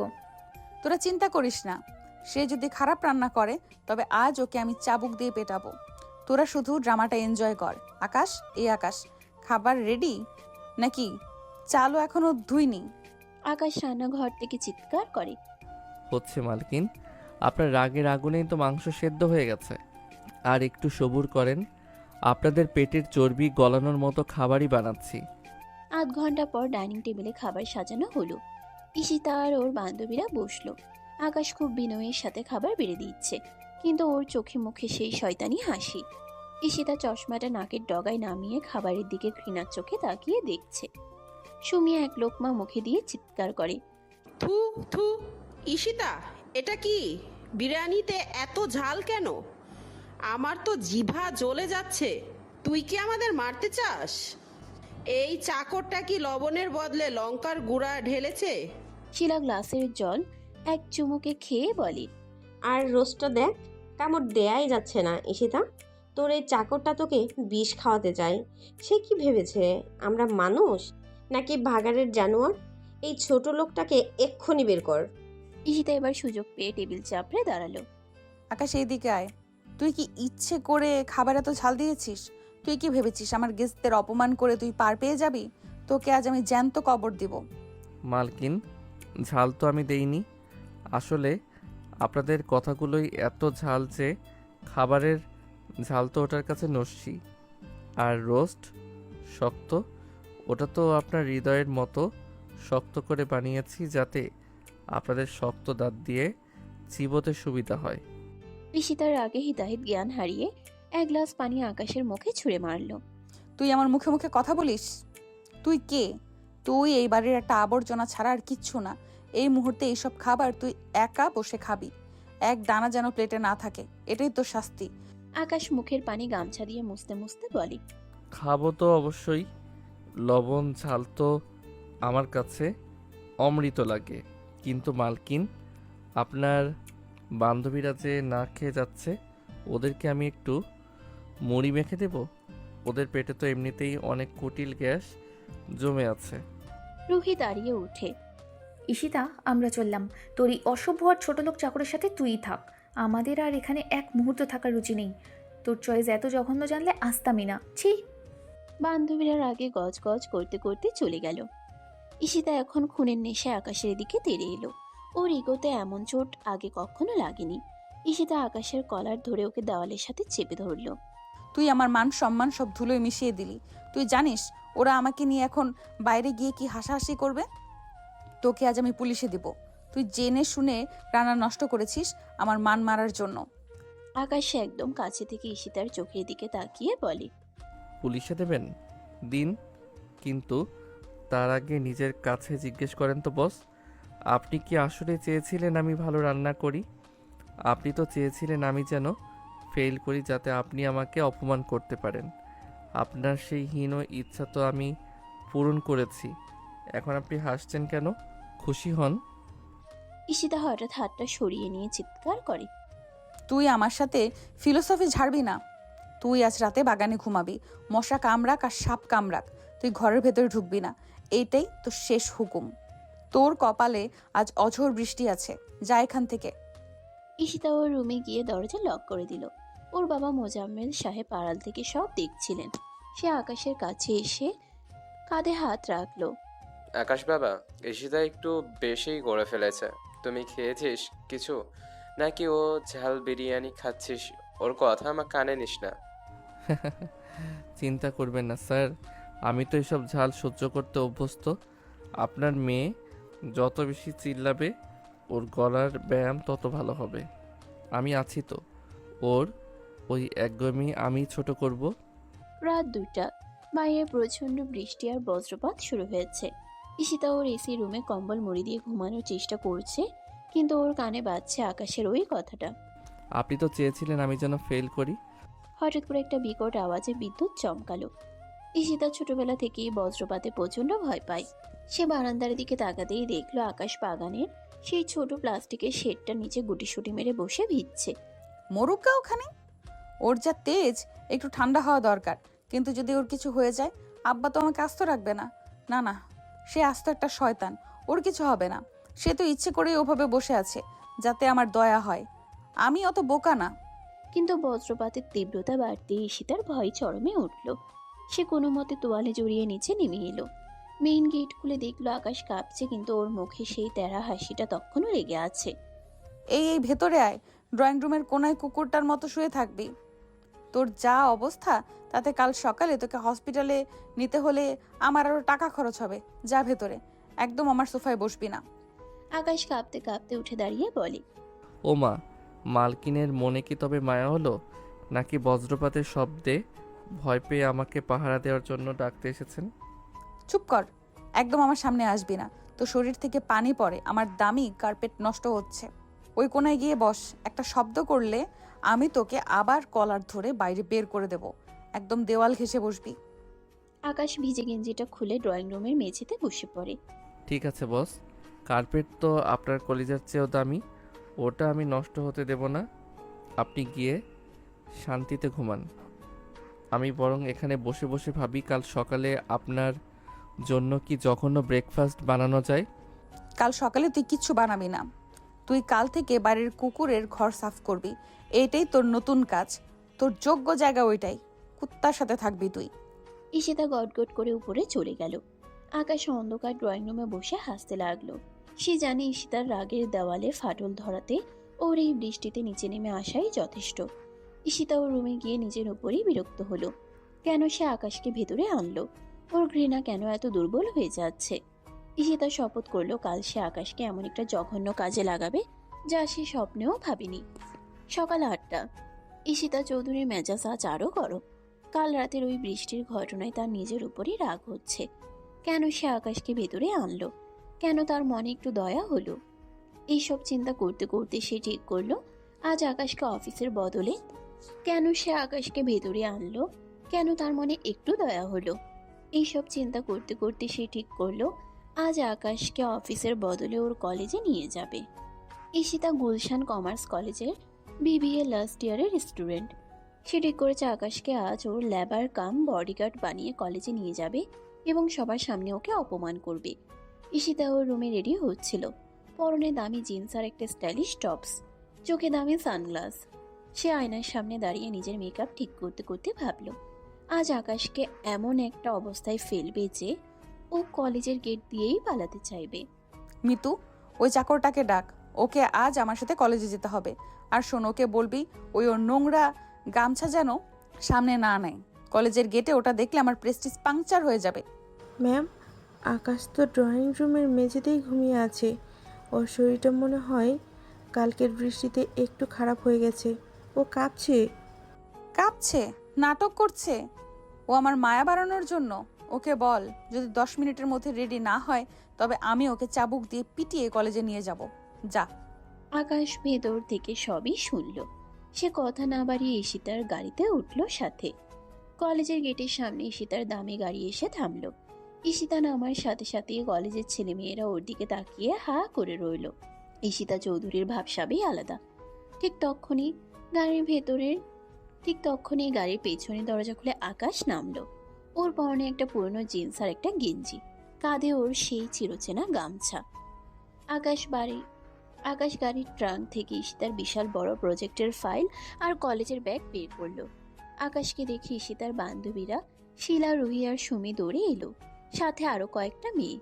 তোরা চিন্তা করিস না, সে যদি খারাপ রান্না করে তবে আজ ওকে আমি চাবুক দিয়ে পেটাবো। তোরা শুধু ড্রামাটা এনজয় কর। আকাশ, আকাশ, খাবার রেডি নাকি? চালও এখনো ধুইনি। আকাশ রান্নাঘর থেকে চিৎকার করে, হচ্ছে মালকিন, আপনার রাগের আগুনেই তো মাংস সেদ্ধ হয়ে গেছে। আর একটু সবুর করেন, আপনাদের পেটের চর্বি গলানোর মতো খাবারই বানাচ্ছি। 8 ঘন্টা পর ডাইনিং টেবিলে খাবার সাজানো হলো। ঈশিতা আর ওর বান্ধবীরা বসলো। আকাশ খুব বিনয়ের সাথে খাবার বেড়ে দিচ্ছে, কিন্তু ওর চোখে মুখে সেই শয়তানি হাসি। ঈশিতা চশমাটা নাকের ডগায় নামিয়ে খাবারের দিকে ঘৃণার চোখে তাকিয়ে দেখছে। সুমি এক লোকমা মুখে দিয়ে চিৎকার করে, থু থু, ঈশিতা, এটা কি? বিরিয়ানিতে এত ঝাল কেন? আমার তো জিভা জ্বলে যাচ্ছে। তুই কি আমাদের মারতে চাস? এই চাকরটা কি লবণের বদলে লঙ্কার গুঁড়া ঢেলেছে? শিলা গ্লাসের জল এক চুমুকে খেয়ে বলে, আর রোস্টটা দেখ, কামড় দেয়াই যাচ্ছে না ঈশিতা। তোর এই চাকরটা তোকে বিষ খাওয়াতে চায়। সে কি ভেবেছে আমরা মানুষ নাকি ভাগাড়ের জানোয়ার? এই ছোট লোকটাকে এক্ষুনি বের কর। ঈশিতা এবার সুযোগ পেয়ে টেবিল চাপড়ে দাঁড়ালো। আকাশ এইদিকে আয়। তুই কি ইচ্ছে করে খাবার এত ঝাল দিয়েছিস? তুই কি ভেবেছিস আমার গেস্টদের অপমান করে তুই পার পেয়ে যাবি? তোকে আজ আমি জ্যান্ত কবর দিব। মালকিন, ঝাল তো আমি দেইনি। আসলে আপনাদের কথাগুলোই এত ঝাল যে খাবারের ঝাল তো ওটার কাছে নস্যি। আর রোস্ট শক্ত, ওটা তো আপনার হৃদয়ের মতো শক্ত করে বানিয়েছি যাতে আপনাদের শক্ত দাঁত দিয়ে চিবোতে সুবিধা হয়। ঈশিতার আগে হিতাহিত জ্ঞান হারিয়ে এক গ্লাস পানি আকাশের মুখে ছুঁড়ে মারল। তুই আমার মুখে মুখে কথা বলিস? তুই কে? তুই এই বাড়ির একটা আবর্জনা ছাড়া আর কিচ্ছু না। এই মুহূর্তে এইসব খাবার তুই একা বসে খাবি। এক দানা যেন প্লেটে না থাকে, এটাই তো শাস্তি। আকাশ মুখের পানি গামছা দিয়ে মুছতে মুছতে বলে, খাবো তো অবশ্যই। লবণ ঝাল তো আমার কাছে অমৃত লাগে। কিন্তু মালকিন, আপনার বান্ধবীরা যে না খেয়ে যাচ্ছে, ওদেরকে আমি একটু মুড়ি মেখে দেব? ওদের পেটে তো এমনিতেই অনেক কুটিল গ্যাস জমে আছে। রুহি দাঁড়িয়ে উঠে, ঈশিতা, আমরা চললাম। তোর এই অসভ্য আর ছোট লোক চাকরের সাথে তুই থাক। আমাদের আর এখানে এক মুহূর্ত থাকার রুচি নেই। তোর চয়েস এত জঘন্য জানলে আসতামই না। ছি। বান্ধবীরা আগে গজ গজ করতে করতে চলে গেল। ঈশিতা এখন খুনের নেশায় আকাশের দিকে তেড়ে এলো। ওর ইগোতে এমন চোট আগে কখনো লাগেনি। ঈশিতা আকাশের কলার ধরে ওকে দেওয়ালের সাথে চেপে ধরল। তুই আমার মান সম্মান সব ধুলোয় মিশিয়ে দিলি। তুই জানিস ওরা আমাকে নিয়ে এখন বাইরে গিয়ে কি হাসাহাসি করবে? তোকে আজ আমি পুলিশে দিব। তুই জেনে শুনে রান্না নষ্ট করেছিস আমার মান মারার জন্য। আকাশ একদম কাছে থেকে ঈশিতার চোখের দিকে তাকিয়ে বলে, পুলিশে দেবেন? দিন, কিন্তু তার আগে নিজের কাছে জিজ্ঞেস করেন তো বস, আপনি কি আসলে চেয়েছিলেন আমি ভালো রান্না করি? আপনি তো চেয়েছিলেন আমি যেন ফেল করি যাতে আপনি আমাকে অপমান করতে পারেন। আপনার সেই হীন ইচ্ছা তো আমি পূরণ করেছি। এখন আপনি হাসছেন কেন? খুশি হন। ঈশিতা হঠাৎ হাতটা সরিয়ে নিয়ে চিৎকার করে, তুই আমার সাথে ফিলোসফি ঝাড়বি না। তুই আজ রাতে বাগানে ঘুমাবি। মশা কামড়াক আর সাপ কামড়াক, তুই ঘরের ভেতরে ঢুকবি না। এইটাই তো শেষ হুকুম। তোর কপালে আজ অঝোর বৃষ্টি আছে। যা এখান থেকে। ঈশিতা ওর রুমে গিয়ে দরজা লক করে দিল। ওর বাবা মোজাম্মেল সাহেব আড়াল থেকে সব দেখছিলেন। সে আকাশের কাছে এসে কাঁধে হাত রাখলো। আকাশ বাবা, ঈশিতা একটু বেশিই করে ফেলেছে। তুমি খেয়েছিস কিছু, নাকি ও ঝাল বিরিয়ানি খাচ্ছিস? ওর কথা আমার কানে নিস না। চিন্তা করবেন না স্যার, আমি তো এসব ঝাল সহ্য করতে অভ্যস্ত। আপনার মেয়ে যত বেশি চিল্লাবে ওর গলার ব্যায়াম তত ভালো হবে। আমি আছি তো, ওর ওই একদমই আমি ছোট করব। রাত 2টা, বাইরে প্রচণ্ড বৃষ্টি আর বজ্রপাত শুরু হয়েছে। ঈশিতা ওর এসি রুমে কম্বল মুড়ি দিয়ে ঘুমানোর চেষ্টা করছে, কিন্তু ওর কানে বাজছে আকাশের ওই কথাটা। আপনি তো চেয়েছিলেন আমি যেন ফেল করি। হঠাৎ করে একটা বিকট আওয়াজে বিদ্যুৎ চমকালো। ঈশিতা ছোটবেলা থেকেই বজ্রপাতে প্রচণ্ড ভয় পায়। সে বারান্দার দিকে তাকাতেই দেখলো আকাশ বাগানের সেই ছোট প্লাস্টিকের শেডটার নিচে গুটিসুটি মেরে বসে ভিজছে। মরুকা ওখানে। ওর যা তেজ, একটু ঠান্ডা হওয়া দরকার। কিন্তু যদি ওর কিছু হয়ে যায়, আব্বা তো আমাকে আস্ত রাখবে না। না না, সে আস্ত একটা শয়তান। ওর কিছু হবে না। সে তো ইচ্ছে করেই ওভাবে বসে আছে যাতে আমার দয়া হয়। আমি অত বোকা না। কিন্তু বজ্রপাতের তীব্রতা বাড়তে ঈশিতার ভয় চরমে উঠল। সে কোনো মতে তোয়ালে জড়িয়ে নিচে নেমে এলো। মেইন গেট খুলে দেখলো আকাশ কাঁপছে, কিন্তু ওর মুখে সেই তেরা হাসিটা তখনও লেগে আছে। এই এই ভেতরে আয়। ড্রয়িং রুমের কোনায় কুকুরটার মতো শুয়ে থাকবি। তোর যা অবস্থা তাতে কাল সকালে তোকে হসপিটালে নিতে হলে আমার আরও টাকা খরচ হবে। যা ভেতরে, একদম আমার সোফায় বসবি না। আকাশ কাঁপতে কাঁপতে উঠে দাঁড়িয়ে বলে, ও মা, মালকিনের মনে কি তবে মায়া হলো, নাকি বজ্রপাতের শব্দে ভয় পেয়ে আমাকে পাহারা দেওয়ার জন্য ডাকতে এসেছেন? চুপ কর, একদম আমার সামনে আসবি না। তো শরীর থেকে পানি পড়ে, আমার দামি কার্পেট নষ্ট হচ্ছে। ওই কোনায় গিয়ে বস। একটা শব্দ করলে আমি তোকে আবার কলার ধরে বাইরে বের করে দেব। একদম দেওয়াল ঘেঁষে বসবি। আকাশ ভিজে গেঞ্জিটা খুলে ড্রয়িং রুমের মেঝেতে বসে পড়ে। ঠিক আছে বস, কার্পেট তো আপনার কলিজার চেয়েও দামি, ওটা আমি নষ্ট হতে দেব না। আপনি গিয়ে শান্তিতে ঘুমান। আমি বরং এখানে বসে বসে ভাবি কাল সকালে আপনার জন্য কি জঘন্য ব্রেকফাস্ট বানানো যায়। কাল সকালে তুই কিচ্ছু বানাবি না। তুই কাল থেকে বাড়ির কুকুরের ঘর সাফ করবি। এইটাই তোর নতুন কাজ। তোর যোগ্য জায়গা ওইটাই। কুত্তার সাথে থাকবি তুই। ঈশিতা গটগট করে উপরে চলে গেল। আকাশ অন্ধকার ড্রয়িং রুমে বসে হাসতে লাগলো। সে জানে ঈশিতার রাগের দেওয়ালে ফাটল ধরাতে ওর এই বৃষ্টিতে নিচে নেমে আসাই যথেষ্ট। ঈশিতা ওর রুমে গিয়ে নিজের উপরই বিরক্ত হলো। কেন সে আকাশকে ভেতরে আনলো? ওর ঘৃণা কেন এত দুর্বল হয়ে যাচ্ছে? ঈশিতা শপথ করলো কাল সে আকাশকে এমন একটা জঘন্য কাজে লাগাবে যা সে স্বপ্নেও ভাবেনি। সকাল 8টা। ঈশিতা চৌধুরীর মেজাজ আজ আরও গরম। কাল রাতের ওই বৃষ্টির ঘটনায় তার নিজের উপরই রাগ হচ্ছে। কেন সে আকাশকে ভেতরে আনলো? কেন তার মনে একটু দয়া হলো? এইসব চিন্তা করতে করতে সে ঠিক করলো আজ আকাশকে অফিসের বদলে কেন সে আকাশকে ভেতরে আনলো? কেন তার মনে একটু দয়া হলো? এইসব চিন্তা করতে করতে সে ঠিক করলো আজ আকাশকে অফিসের বদলে ওর কলেজে নিয়ে যাবে। ঈশিতা গুলশান কমার্স কলেজের বিবিএ লাস্ট ইয়ারের স্টুডেন্ট। সে ঠিক করেছে আকাশকে আজ ওর ল্যাবার কাম বডিগার্ড বানিয়ে কলেজে নিয়ে যাবে এবং সবার সামনে ওকে অপমান করবে। ঈশিতা ওর রুমে রেডি হচ্ছিল। পরনে দামি জিন্স আর একটা স্টাইলিশ টপস, চোখে দামি সানগ্লাস। সে আয়নার সামনে দাঁড়িয়ে নিজের মেকআপ ঠিক করতে করতে ভাবল আজ আকাশকে এমন একটা অবস্থায় ফেলবে যে ও কলেজের গেট দিয়েই পালাতে চাইবে। মিতু, ওই চাকরটাকে ডাক। ওকে আজ আমার সাথে কলেজে যেতে হবে। আর শোন, ওকে বলবি ওই ওর নোংরা গামছা যেন সামনে না নেয়। কলেজের গেটে ওটা দেখলে আমার প্রেস্টিজ পাংচার হয়ে যাবে। ম্যাম, আকাশ তো ড্রয়িং রুমের মেঝেতেই ঘুমিয়ে আছে। ওর শরীরটা মনে হয় কালকের বৃষ্টিতে একটু খারাপ হয়ে গেছে। ও কাঁপছে। কাঁপছে? নাটক করছে? ও আমার মায়া বাড়ানোর জন্য? ওকে বল যদি 10 মিনিটের মধ্যে রেডি না হয় তবে আমি ওকে চাবুক দিয়ে পিটিয়ে কলেজে নিয়ে যাব। যা। আকাশ ভেতর থেকে সবই শুনল। সে কথা না বাড়িয়ে ঈশিতার গাড়িতে উঠল সাথে। কলেজের গেটের সামনে ঈশিতার দামি গাড়ি এসে থামল। ঈশিতা নামার সাথে সাথে কলেজের ছেলেমেয়েরা ওর দিকে তাকিয়ে হা করে রইল। ঈশিতা চৌধুরীর ভাবসাবেই আলাদা। ঠিক তখনই গাড়ির পেছনে দরজা খুলে আকাশ নামলো। ওর পরনে একটা পুরনো জিন্স আর একটা গেঞ্জি, কাঁধে ওর সেই চিরচেনা গামছা। আকাশ গাড়ির ট্রাঙ্ক থেকে ঈশিতার বিশাল বড় প্রজেক্টের ফাইল আর কলেজের ব্যাগ বের করলো। আকাশকে দেখে ঈশিতার বান্ধবীরা শিলা, রুহি আর সুমি দৌড়ে এলো, সাথে আরো কয়েকটা মেয়ে।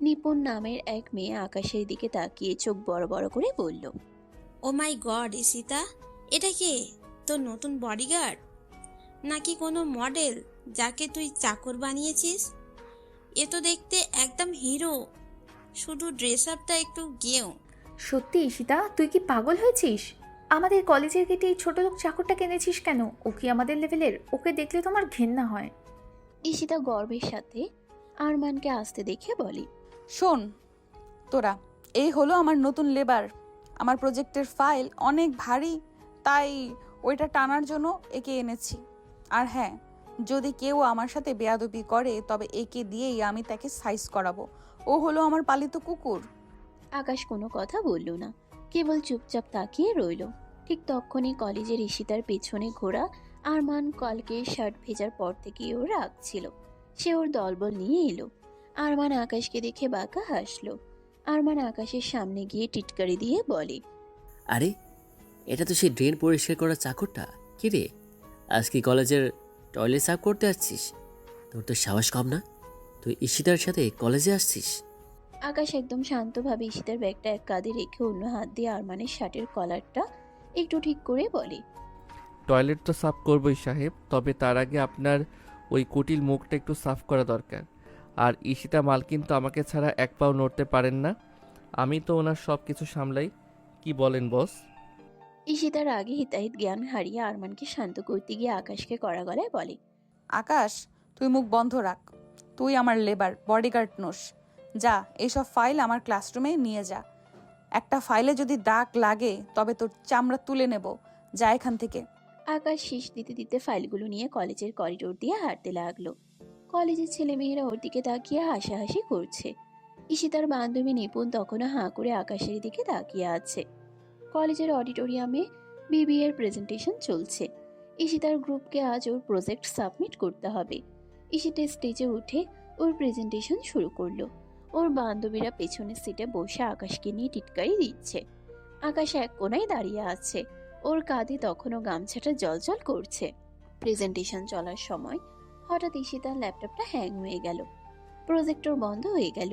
নিপুণ নামের এক মেয়ে আকাশের দিকে তাকিয়ে চোখ বড় বড় করে বলল, ও মাই গড ঈশিতা, এটা কে? তোর নতুন বডিগার্ড নাকি কোনো মডেল যাকে তুই চাকর বানিয়েছিস? এ তো দেখতে একদম হিরো, শুধু ড্রেস আপটা একটু গেও। সত্যি ঈশিতা, তুই কি পাগল হয়েছিস? আমাদের কলেজের গেটে এই ছোট লোক চাকরটা কিনেছিস কেন? ও কি আমাদের লেভেলের? ওকে দেখলে তোমার ঘেন্না হয়। ঈশিতা গর্বের সাথে আরমানকে আসতে দেখে বলে, শোন তোরা, এই হলো আমার নতুন লেবার। আমার প্রজেক্টের ফাইল অনেক ভারী, তাই ওইটা টানার জন্য একে এনেছি। আর হ্যাঁ, যদি কেউ আমার সাথে বেয়াদবি করে তবে একে দিয়েই আমি তাকে সাইজ করাবো। ও হলো আমার পালিত কুকুর। আকাশ কোনো কথা বলল না, কেবল চুপচাপ তাকিয়ে রইল। ঠিক তখনই কলেজের ঈশিতার পেছনে ঘোরা আরমান কালকে শার্ট ভেজার পর থেকে ওর রাগ ছিল। সে ওর দলবল নিয়ে এলো। আরমান আকাশকে দেখে বাঁকা হাসলো। আরমান আকাশের সামনে গিয়ে টিটকারি দিয়ে বলে, আরে, এটা তো সেই ড্রেন পরিষ্কার করা চাকরটা। কি রে, আজ কি কলেজের টয়লেট সাফ করতে আসছিস? তোর তো সাহস কম না, তুই ঈশিতার সাথে কলেজে আসছিস? আকাশ একদম শান্তভাবে ঈশিতার ব্যাগটা এক কাঁধে রেখে অন্য হাত দিয়ে আরমানের শার্টের কলারটা একটু ঠিক করে বলে, টয়লেট তো সাফ করবই সাহেব, তবে তার আগে আপনার ওই কুটিল মুখটা একটু সাফ করা দরকার। আর ঈশিতা মালকিন তো আমাকে ছাড়া এক পাও নড়তে পারেন না। আমি তো ওনার সব কিছু সামলাই। কি বলেন বস? ঈশিতার আগে হিতাহিত জ্ঞান হারিয়ে আরমানকে শান্ত করতে গিয়ে আকাশকে কড়া গলায় বলে, আকাশ, তুই মুখ বন্ধ রাখ। তুই আমার লেবার, বডিগার্ড নোস। যা, এইসব ফাইল আমার ক্লাসরুমে নিয়ে যা। একটা ফাইলে যদি দাগ লাগে তবে তোর চামড়া তুলে নেব। যা এখান থেকে। আকাশ শীষ দিতে দিতে ফাইলগুলো নিয়ে কলেজের করিডোর দিয়ে হাঁটতে লাগলো। কলেজের ছেলেমেয়েরা ওর দিকে তাকিয়ে হাসাহাসি করছে। ঈশিতার বান্ধবী নিপুণ তখনও হাঁ করে আকাশের দিকে তাকিয়ে আছে। কলেজের অডিটোরিয়ামে বিবিএর প্রেজেন্টেশন চলছে। ঈশিতার গ্রুপকে আজ ওর প্রজেক্ট সাবমিট করতে হবে। ঈশিতা স্টেজে উঠে ওর প্রেজেন্টেশন শুরু করলো। ওর বান্ধবীরা পেছনের সিটে বসে আকাশকে নিয়ে টিটকারি দিচ্ছে। আকাশ এক কোনায় দাঁড়িয়ে আছে। ওর কাঁধে তখনও গামছাটা জলজল করছে। প্রেজেন্টেশন চলার সময় হঠাৎ ঈশিতার ল্যাপটপটা হ্যাং হয়ে গেল। প্রজেক্টর বন্ধ হয়ে গেল।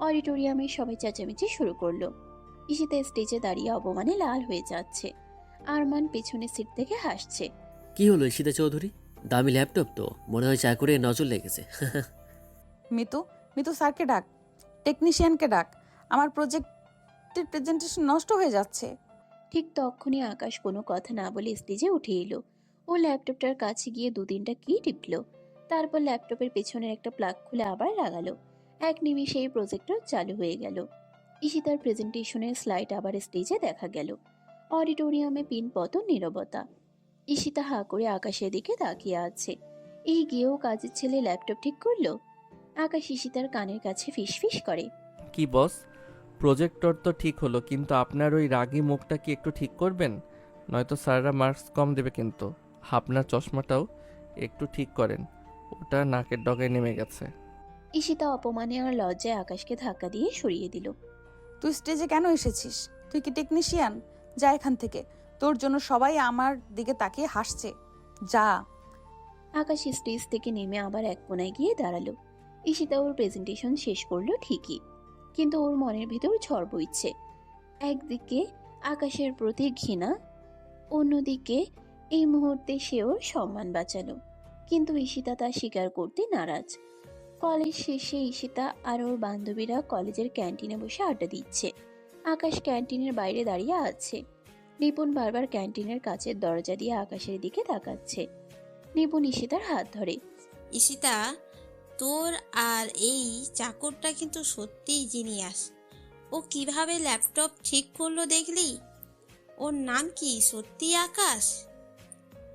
অডিটোরিয়ামে সবাই চেঁচামেচি শুরু করলো। ঈশিতা স্টেজে দাঁড়িয়ে অপমানে লাল হয়ে যাচ্ছে। আরমান পেছনের সিট থেকে হাসছে। কি হলো ঈশিতা চৌধুরী? দামি ল্যাপটপ তো, মনে হয় চাকরে নজর লেগেছে। মিতু, মিতু স্যারকে ডাক, টেকনিশিয়ানকে ডাক। আমার প্রজেক্টের প্রেজেন্টেশন নষ্ট হয়ে যাচ্ছে। ঠিক তখনই আকাশ কোনো কথা না বলে স্টেজে উঠে এলো। ও ল্যাপটপটার কাছে গিয়ে 2-3টা কি টিপলো। তারপর ল্যাপটপের পেছনের একটা প্লাগ খুলে আবার লাগালো। এক নিমিষেই প্রজেক্টর চালু হয়ে গেল। ঈশিতার প্রেজেন্টেশনের স্লাইড আবার স্টেজে দেখা গেল। অডিটোরিয়ামে পিনপতন নীরবতা। ঈশিতা হাঁ করে আকাশের দিকে তাকিয়ে আছে। এই গিয়েও কাজের ছেলে ল্যাপটপ ঠিক করলো। আকাশ ঈশিতার কানের কাছে ফিসফিস করে। কি বস, প্রজেক্টর তো ঠিক হলো, কিন্তু আপনার ওই রাগী মুখটা কি একটু ঠিক করবেন? নয়তো স্যাররা মার্কস কম দেবে কিন্তু। আপনার চশমাটাও একটু ঠিক করেন, ওটা নাকের ডগায় নেমে গেছে। ঈশিতা অপমানে আর লজ্জায় আকাশকে ধাক্কা দিয়ে সরিয়ে দিল। তুই স্টেজে কেন এসেছিস? তুই কি টেকনিশিয়ান? যা এখান থেকে। তোর জন্য সবাই আমার দিকে তাকিয়ে হাসছে। যা। আকাশ স্টেজ থেকে নেমে আবার এক কোনায় গিয়ে দাঁড়ালো। ঈশিতা ওর প্রেজেন্টেশন শেষ করলো ঠিকই, কিন্তু ওর মনের ভিতর ঝড় বইছে। একদিকে আকাশের প্রতি ঘৃণা, অন্যদিকে এই মুহূর্তে সে ওর সম্মান বাঁচালো। কিন্তু ঈশিতা তা স্বীকার করতে নারাজ। কলেজ শেষে ঈশিতা আর ওর বান্ধবীরা কলেজের ক্যান্টিনে বসে আড্ডা দিচ্ছে। আকাশ ক্যান্টিনের বাইরে দাঁড়িয়ে আছে। নিপুণ বারবার ক্যান্টিনের কাছের দরজা দিয়ে আকাশের দিকে তাকাচ্ছে। নিপুণ ঈশিতার হাত ধরে। ঈশিতা, তোর আর এই চাকরটা কিন্তু সত্যিই জিনিয়াস। ও কিভাবে ল্যাপটপ ঠিক করলো দেখলি? ওর নাম কি সত্যি আকাশ?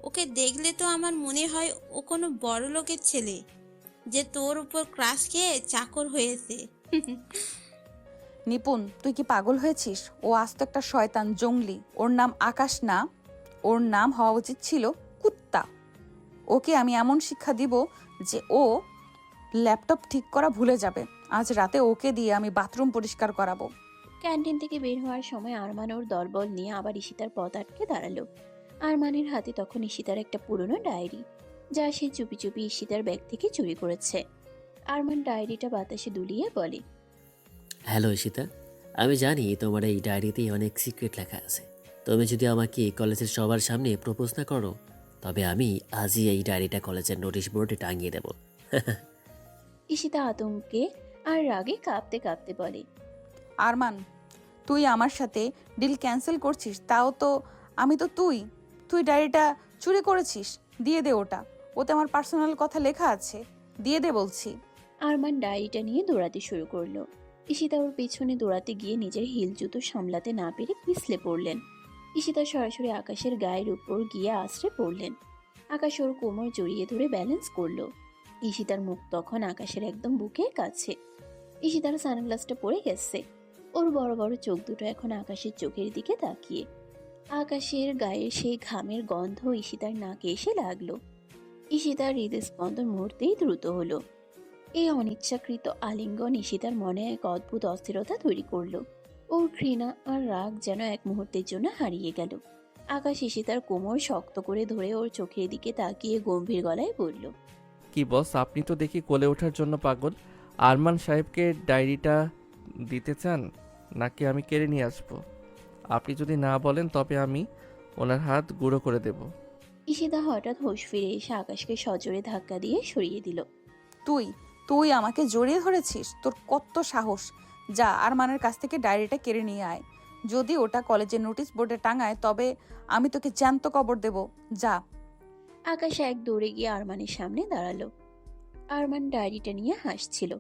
ওকে দেখলে তো আমার মনে হয় ও কোনো বড় লোকের ছেলে, যে তোর উপর ক্রাশ খেয়ে চাকর হয়েছে। নিপুণ, তুই কি পাগল হয়েছিস? ও আস্ত একটা শয়তান, জঙ্গলি। ওর নাম আকাশ না, ওর নাম হওয়া উচিত ছিল কুত্তা। ওকে আমি এমন শিক্ষা দিব যে ও ল্যাপটপ ঠিক করা ভুলে যাবে। আজ রাতে ওকে দিয়ে আমি বাথরুম পরিষ্কার করাবো। ক্যান্টিন থেকে বের হওয়ার সময় আরমান ওর দলবল নিয়ে আবার ঈশিতার পথ আটকে দাঁড়ালো। আরমানের হাতে তখন ঈশিতার একটা পুরনো ডায়েরি, যা সে চুপি চুপি ঈশিতার ব্যাগ থেকে চুরি করেছে। আরমান ডায়েরিটা বাতাসে দুলিয়ে বলে, হ্যালো ঈশিতা, আমি জানি তোমার এই ডায়েরিতে অনেক সিক্রেট লেখা আছে। তুমি যদি আমাকে কলেজের সবার সামনে প্রপোজ না করো, তবে আমি আজই এই ডায়েরিটা কলেজের নোটিশ বোর্ডে টাঙিয়ে দেব। ঈশিতা আতঙ্কে আর রাগে কাঁপতে কাঁপতে বলে, আরমান, তুই আমার সাথে ডিল ক্যান্সেল করছিস? তাও তো আমি তো তুই ডায়েরিটা চুরি করেছিস। দিয়ে দে ওটা, ওতে আমার পার্সোনাল কথা লেখা আছে। দিয়ে দে বলছি। আরমান ডায়েরিটা নিয়ে দৌড়াতে শুরু করলো। ঈশিতা ওর পেছনে দৌড়াতে গিয়ে নিজের হিল জুতো সামলাতে না পেরে পিছলে পড়লেন। ঈশিতা সরাসরি আকাশের গায়ের উপর গিয়ে আছড়ে পড়লেন। আকাশ ওর কোমর জড়িয়ে ধরে ব্যালেন্স করলো। ঈশিতার মুখ তখন আকাশের একদম বুকের কাছে। ঈশিতার সানগ্লাসটা পড়ে গেছে। ওর বড় বড় চোখ দুটো এখন আকাশের চোখের দিকে তাকিয়ে। আকাশের গায়ে সেই ঘামের গন্ধ ঈশিতার নাকে এসে লাগলো। ঈশিতার হৃদস্পন্দন মুহূর্তেই দ্রুত হলো। এই অনিচ্ছাকৃত আলিঙ্গন ঈশিতার মনে এক অদ্ভুত অস্থিরতা তৈরি করলো। ওর ঘৃণা আর রাগ যেন এক মুহূর্তের জন্য হারিয়ে গেল। আকাশ ঈশিতার কোমর শক্ত করে ধরে ওর চোখের দিকে তাকিয়ে গম্ভীর গলায় বলল, কি বস, আপনি তো দেখি কোলে ওঠার জন্য পাগল। আরমান সাহেবকে ডায়েরিটা দিতে চান নাকি আমি কেড়ে নিয়ে আসবো? আপনি যদি না বলেন তবে আমি ওনার হাত গুঁড়ো করে দেব। ঈশিতা হঠাৎ হোশ ফিরে এসে আকাশকে সজোরে ধাক্কা দিয়ে সরিয়ে দিল। তুই আমাকে জড়িয়ে ধরেছিস? তোর কত সাহস! যা, আরমানের কাছ থেকে ডায়েরিটা কেড়ে নিয়ে আয়। যদি ওটা কলেজের নোটিশ বোর্ডে টাঙায় তবে আমি তোকে জ্যান্ত কবর দেব। যা। আকাশ এক দৌড়ে গিয়ে আরমানের সামনে দাঁড়ালো। আরমান ডায়েরিটা নিয়ে হাসছিল।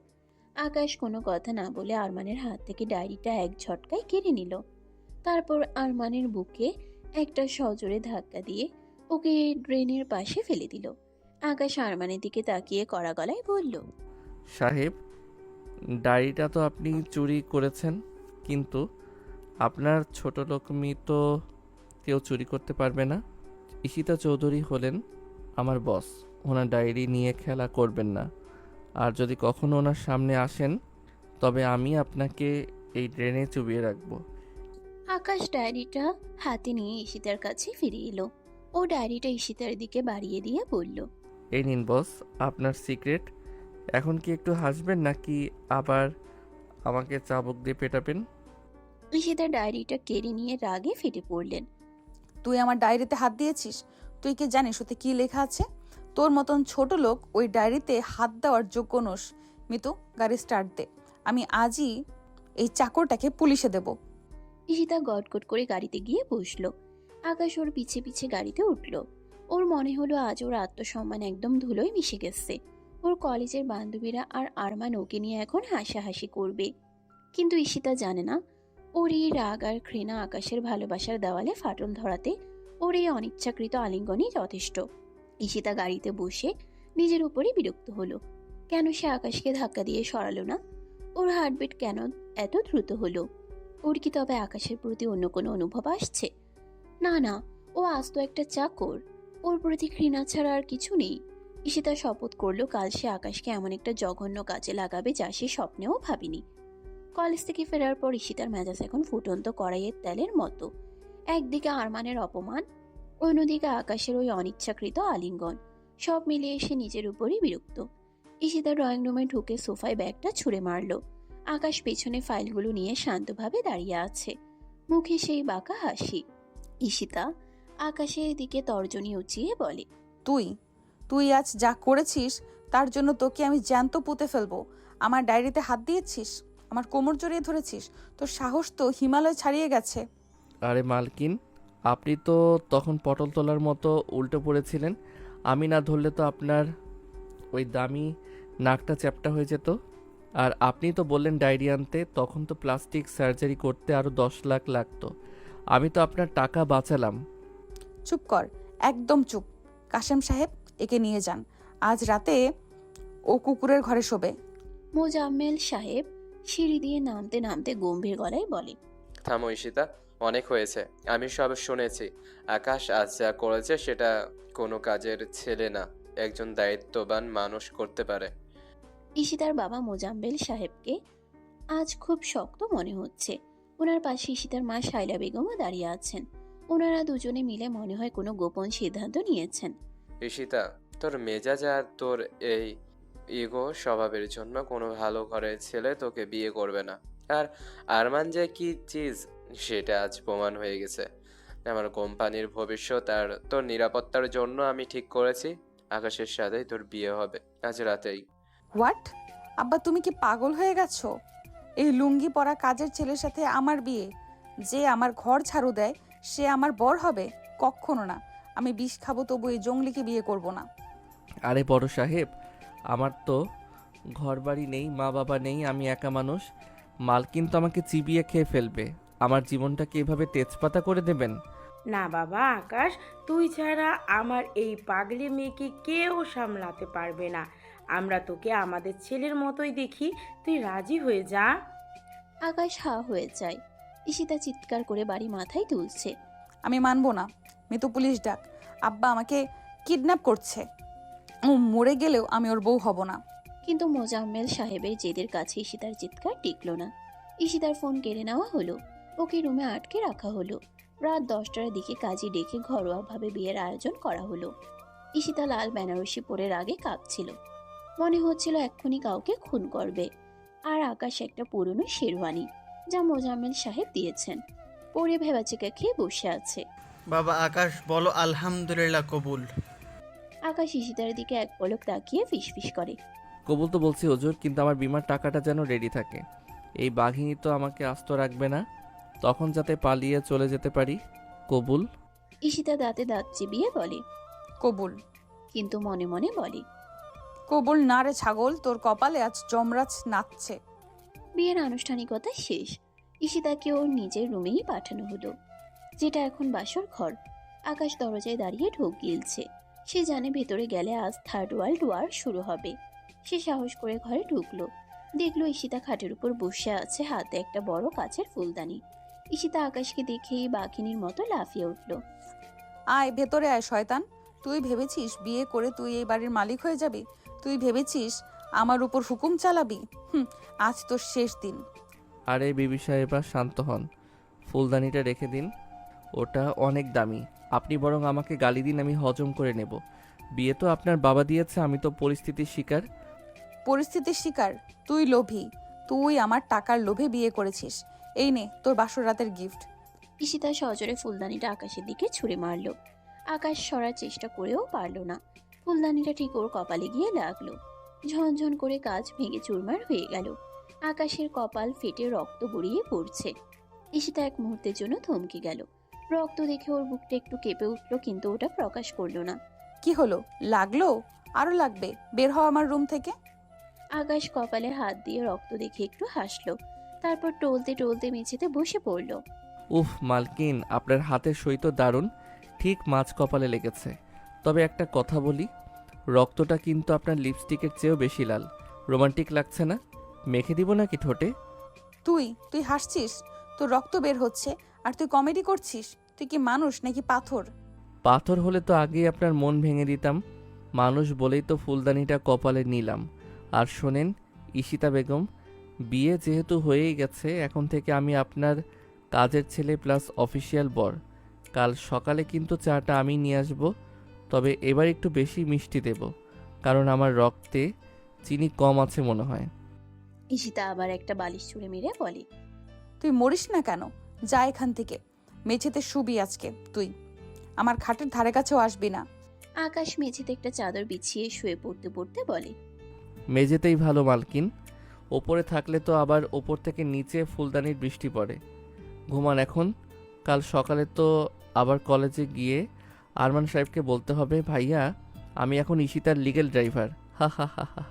আকাশ কোনো কথা না বলে আরমানের হাত থেকে ডায়েরিটা এক ঝটকায় কেড়ে নিল। তারপর আরমানের বুকে একটা সজোরে ধাক্কা দিয়ে ওকে ড্রেনের পাশে ফেলে দিল। আকাশ আরমানের দিকে তাকিয়ে কড়া গলায় বলল, সাহেব, ডায়েরিটা তো আপনি চুরি করেছেন, কিন্তু আপনার ছোট লোক মেয়ে তো কেউ চুরি করতে পারবে না। ঈশিতা চৌধুরী হলেন আমার বস, ওনার ডায়েরি নিয়ে খেলা করবেন না। আর যদি কখনো ওনার সামনে আসেন তবে আমি আপনাকে এই ড্রেনে চুবিয়ে রাখবো। আকাশ ডায়েরিটা হাতে নিয়ে ঈশিতার কাছে ফিরে এলো। ও ডায়েরিটা ঈশিতার দিকে বাড়িয়ে দিয়ে বলল, এই নিন বস, আপনার সিক্রেট। এখন কি একটু হাসবেন নাকি আবার আমাকে চাবুক দিয়ে পেটাবেন? ঈশিতা ডায়েরিটা কেড়ে নিয়ে রাগে ফেটে পড়লেন। তুই আমার ডায়েরিতে হাত দিয়েছিস? তুই কি জানিস ওতে কি লেখা আছে? তোর মতন ছোট লোক ওই ডায়েরিতে হাত দেওয়ার যোগ্য নোস। মিতু, গাড়ি স্টার্ট দে। আমি আজই এই চাকরটাকে পুলিশে দেব। ঈশিতা গটগট করে গাড়িতে গিয়ে বসলো। আকাশ ওর পিছে পিছে গাড়িতে উঠল। ওর মনে হলো আজ ওর আত্মসম্মান একদম ধুলোয় মিশে গেছে। ওর কলেজের বান্ধবীরা আর আরমান ওকে নিয়ে এখন হাসাহাসি করবে। কিন্তু ঈশিতা জানে না, ওর এই রাগ আর ঘৃণা আকাশের ভালোবাসার দেওয়ালে ফাটল ধরাতে ওর এই অনিচ্ছাকৃত আলিঙ্গনই যথেষ্ট। ঈশিতা গাড়িতে বসে নিজের উপরই বিরক্ত হলো। কেন সে আকাশকে ধাক্কা দিয়ে সরালো না? ওর হার্টবিট কেন এত দ্রুত হলো? ওর কি তবে আকাশের প্রতি অন্য কোনো অনুভব আসছে? না না, ও আজ তো একটা চাকর। ওর প্রতি ঘৃণা ছাড়া আর কিছু নেই। ঈশিতা শপথ করলো কাল সে আকাশকে এমন একটা জঘন্য কাজে লাগাবে যা সে স্বপ্নেও ভাবেনি। কলেজ থেকে ফেরার পর ঈশিতার মেজাজ এখন ফুটন্ত কড়াইয়ের তেলের মতো। একদিকে আরমানের অপমান, অন্যদিকে আকাশের ওই অনিচ্ছাকৃত আলিঙ্গন, সব মিলিয়ে সে নিজের উপরই বিরক্ত। ঈশিতা ড্রয়িং রুমে ঢুকে সোফায় ব্যাগটা ছুঁড়ে মারল। আকাশ পেছনে ফাইলগুলো নিয়ে শান্তভাবে দাঁড়িয়ে আছে, মুখে সেই বাঁকা হাসি। ঈশিতা আকাশের দিকে তর্জনী উঁচিয়ে বলে, তুই আজ যা করেছিস তার জন্য তোকে আমি জ্যান্ত পুঁতে ফেলবো। আমার ডায়েরিতে হাত দিয়েছিস, আমার কোমর জড়িয়ে ধরেছিস, তোর সাহস তো হিমালয় ছাড়িয়ে গেছে। আরে মালকিন, আপনি তো তখন পটল তোলার মতো উল্টো পড়েছিলেন। আমি না ধরলে তো আপনার ওই দামি নাকটা চ্যাপটা হয়ে যেত। আর আপনি তো বললেন ডায়েরি আনতে, তখন তো প্লাস্টিক সার্জারি করতে আরও 10 লাখ লাগতো। আমি তো আপনার টাকা বাঁচালাম। চুপ কর, একদম চুপ। কাশেম সাহেব, একে নিয়ে যান। আজ রাতে ও কুকুরের ঘরে শোবে। মোজাম্মেল সাহেব সিঁড়ি দিয়ে নামতে নামতে গম্ভীর গলায় বলে, থামো ঈশিতা, অনেক হয়েছে। আমি সব শুনেছি। আকাশ আজ যা করেছে সেটা কোনো কাজের ছেলে না, একজন দায়িত্ববান মানুষ করতে পারে। ঈশিতার বাবা মোজাম্মেল সাহেবকে আজ খুব শক্ত মনে হচ্ছে। ওনার পাশে ঈশিতার মা শাইলা বেগমও দাঁড়িয়ে আছেন। ওনারা দুজনে মিলে মনে হয় কোনো গোপন সিদ্ধান্ত নিয়েছেন। ঈশিতা, তোর মেজাজ আর তোর এই ইগো স্বভাবের জন্য কোনো ভালো ঘরের ছেলে তোকে বিয়ে করবে না। আর আরমান যে কি চিজ সেটা আজ প্রমাণ হয়ে গেছে। আমার কোম্পানির ভবিষ্যৎ আর তোর নিরাপত্তার জন্য আমি ঠিক করেছি আকাশের সাথেই তোর বিয়ে হবে আজ রাতেই। হোয়াট? আব্বা, তুমি কি পাগল হয়ে গেছো? এই লুঙ্গি পরা কাজের ছেলের সাথে আমার বিয়ে? যে আমার ঘর ঝাড়ু দেয় সে আমার বর হবে? কখনো না। আমি বিষ খাবো তবু এই জঙ্গলিকে বিয়ে করব না। আরে বড় সাহেব, আমার তো ঘরবাড়ি নেই, মা বাবা নেই, আমি একা মানুষ। মালকিন তো আমাকে চিবিয়ে খেয়ে ফেলবে। আমার জীবনটাকে এভাবে তেজপাতা করে দেবেন? না বাবা আকাশ, তুই ছাড়া আমার এই পাগলি মেয়েকে কেউ সামলাতে পারবে না। আমরা তোকে আমাদের ছেলের মতোই দেখি, তুই রাজি হয়ে যা। আকাশ হা হয়ে যায়। ঈশিতা চিৎকার করে বাড়ি মাথায় তুলছে। আমি মানবো না। মৃত পুলিশ ডাক। আব্বা আমাকে কিডন্যাপ করছে। ও মরে গেলেও আমি ওর বউ হব না। কিন্তু মোজাম্মেল সাহেবের জেদের কাছে ঈশিতার চিৎকার টিকল না। ঈশিতার ফোন কেড়ে নেওয়া হলো, ওকে রুমে আটকে রাখা হলো। রাত 10টার দিকে কাজী ডেকে ঘরোয়াভাবে বিয়ের আয়োজন করা হলো। ঈশিতা লাল বেনারসি পরে রাগে কাঁপছিল। মনে হচ্ছিল এক্ষুনি কাউকে খুন করবে। আর আকাশ একটা পুরনো শেরওয়ানি, যা মোজাম্মেল সাহেব দিয়েছেন, পরে ভেবাচিকা খেয়ে বসে আছে। বাবা আকাশ, বলো আলহামদুলিল্লাহ কবুল। আকাশ ঈশিতার দিকে এক পলক তাকিয়ে ফিসফিস করে, কবুল তো বলছি হুজুর, কিন্তু আমার বিমার টাকাটা যেন রেডি থাকে। এই বাঘিনী তো আমাকে আস্ত রাখবে না, তখন যাতে পালিয়ে চলে যেতে পারি। কবুল। ঈশিতা দাঁতে দাঁত চিবিয়ে বলে, কবুল। কিন্তু মনে মনে বলে, কবুল না রে ছাগল, তোর কপালে আজ যমরাজ নাচছে। বিয়ের আনুষ্ঠানিকতা শেষ। ঈশিতাকে ওর নিজের রুমেই পাঠানো হলো, যেটা এখন বাসর ঘর। আকাশ দরজায় দাঁড়িয়ে ঢোক গিলছে। সে জানে ভেতরে গেলে আজ থার্ড ওয়ার্ল্ড ওয়ার শুরু হবে। সে সাহস করে ঘরে ঢুকলো। দেখলো ঈশিতা খাটের উপর বসে আছে, হাতে একটা বড় কাচের ফুলদানি। ঈশিতা আকাশকে দেখেই বাঘিনীর মতো লাফিয়ে উঠল। আয় ভেতরে আয় শয়তান। তুই ভেবেছিস বিয়ে করে তুই এই বাড়ির মালিক হয়ে যাবি? তুই ভেবেছিস আমার উপর হুকুম চালাবি? আজ তোর শেষ দিন। আরে বিবি সাহেবা শান্ত হন, ফুলদানিটা রেখে দিন, ওটা অনেক দামি। আপনি বরং আমাকে গালি দিন, আমি হজম করে নেব। বিয়ে তো আপনার বাবা দিয়েছে, আমি তো পরিস্থিতির শিকার। পরিস্থিতির শিকার? তুই লোভী। তুই আমার টাকার লোভে বিয়ে করেছিস। এই নে তোর বাসর রাতের গিফট। ঈশিতা সজোরে ফুলদানিটা আকাশের দিকে ছুঁড়ে মারল। আকাশ সরার চেষ্টা করেও পারল না। ফুলদানিটা ঠিক ওর কপালে গিয়ে লাগলো। ঝনঝন করে কাঁচ ভেঙে চুরমার হয়ে গেল। আকাশের কপাল ফেটে রক্ত গড়িয়ে পড়ছে। ঈশিতা এক মুহূর্তের জন্য থমকে গেল। রক্ত দেখে ওর বুকটা একটু কেঁপে উঠল, কিন্তু ওটা প্রকাশ করলো না। কি হলো? লাগলো? আরো লাগবে? বের হও আমার রুম থেকে। আকাশ কপালে হাত দিয়ে রক্ত দেখে একটু হাসলো, তারপর টলতে টলতে মেঝেতে বসে পড়ল। উফ মালকিন, আপনার হাতের সই তো দারুণ, ঠিক মাছ কপালে লেগেছে। তবে একটা কথা বলি, রক্তটা কিন্তু আপনার লিপস্টিকের চেয়েও বেশি লাল। রোমান্টিক লাগছে না? মেখে দিব নাকি ঠোঁটে? তুই হাসছিস? তোর রক্ত বের হচ্ছে আর তুই কমেডি করছিস? তুই কি মানুষ নাকি পাথর? পাথর হলে তো আগেই আপনার মন ভেঙে দিতাম। মানুষ বলেই তো ফুলদানিটা কপালে নিলাম। আর শোনেন ঈশিতা বেগম, বিয়ে যেহেতু হয়েই গেছে, এখন থেকে আমি আপনার কাজের ছেলে প্লাস অফিসিয়াল বর। কাল সকালে কিন্তু চাটা আমি নিয়ে আসবো, তবে এবার একটু বেশি মিষ্টি দেব, কারণ আমার রক্তে চিনি কম আছে মনে হয়। ঈশিতা আবার একটা বালিশ ছুঁড়ে মেরে বলে, তুই মরিস না কেন? যা এখান থেকে। মেঝেতে শুবি আজকে তুই। আমার খাটের ধারে কাছেও আসবি না। আকাশ মেঝেতে একটা চাদর বিছিয়ে শুয়ে পড়তে পড়তে বলে, মেঝেতেই ভালো মালকিন, ওপরে থাকলে তো আবার ওপর থেকে নিচে ফুলদানির বৃষ্টি পড়ে। ঘুমান এখন, কাল সকালে তো আবার কলেজে গিয়ে আরমান সাহেবকে বলতে হবে, ভাইয়া আমি এখন ঈশিতার লিগেল ড্রাইভার। হা হা হা হা।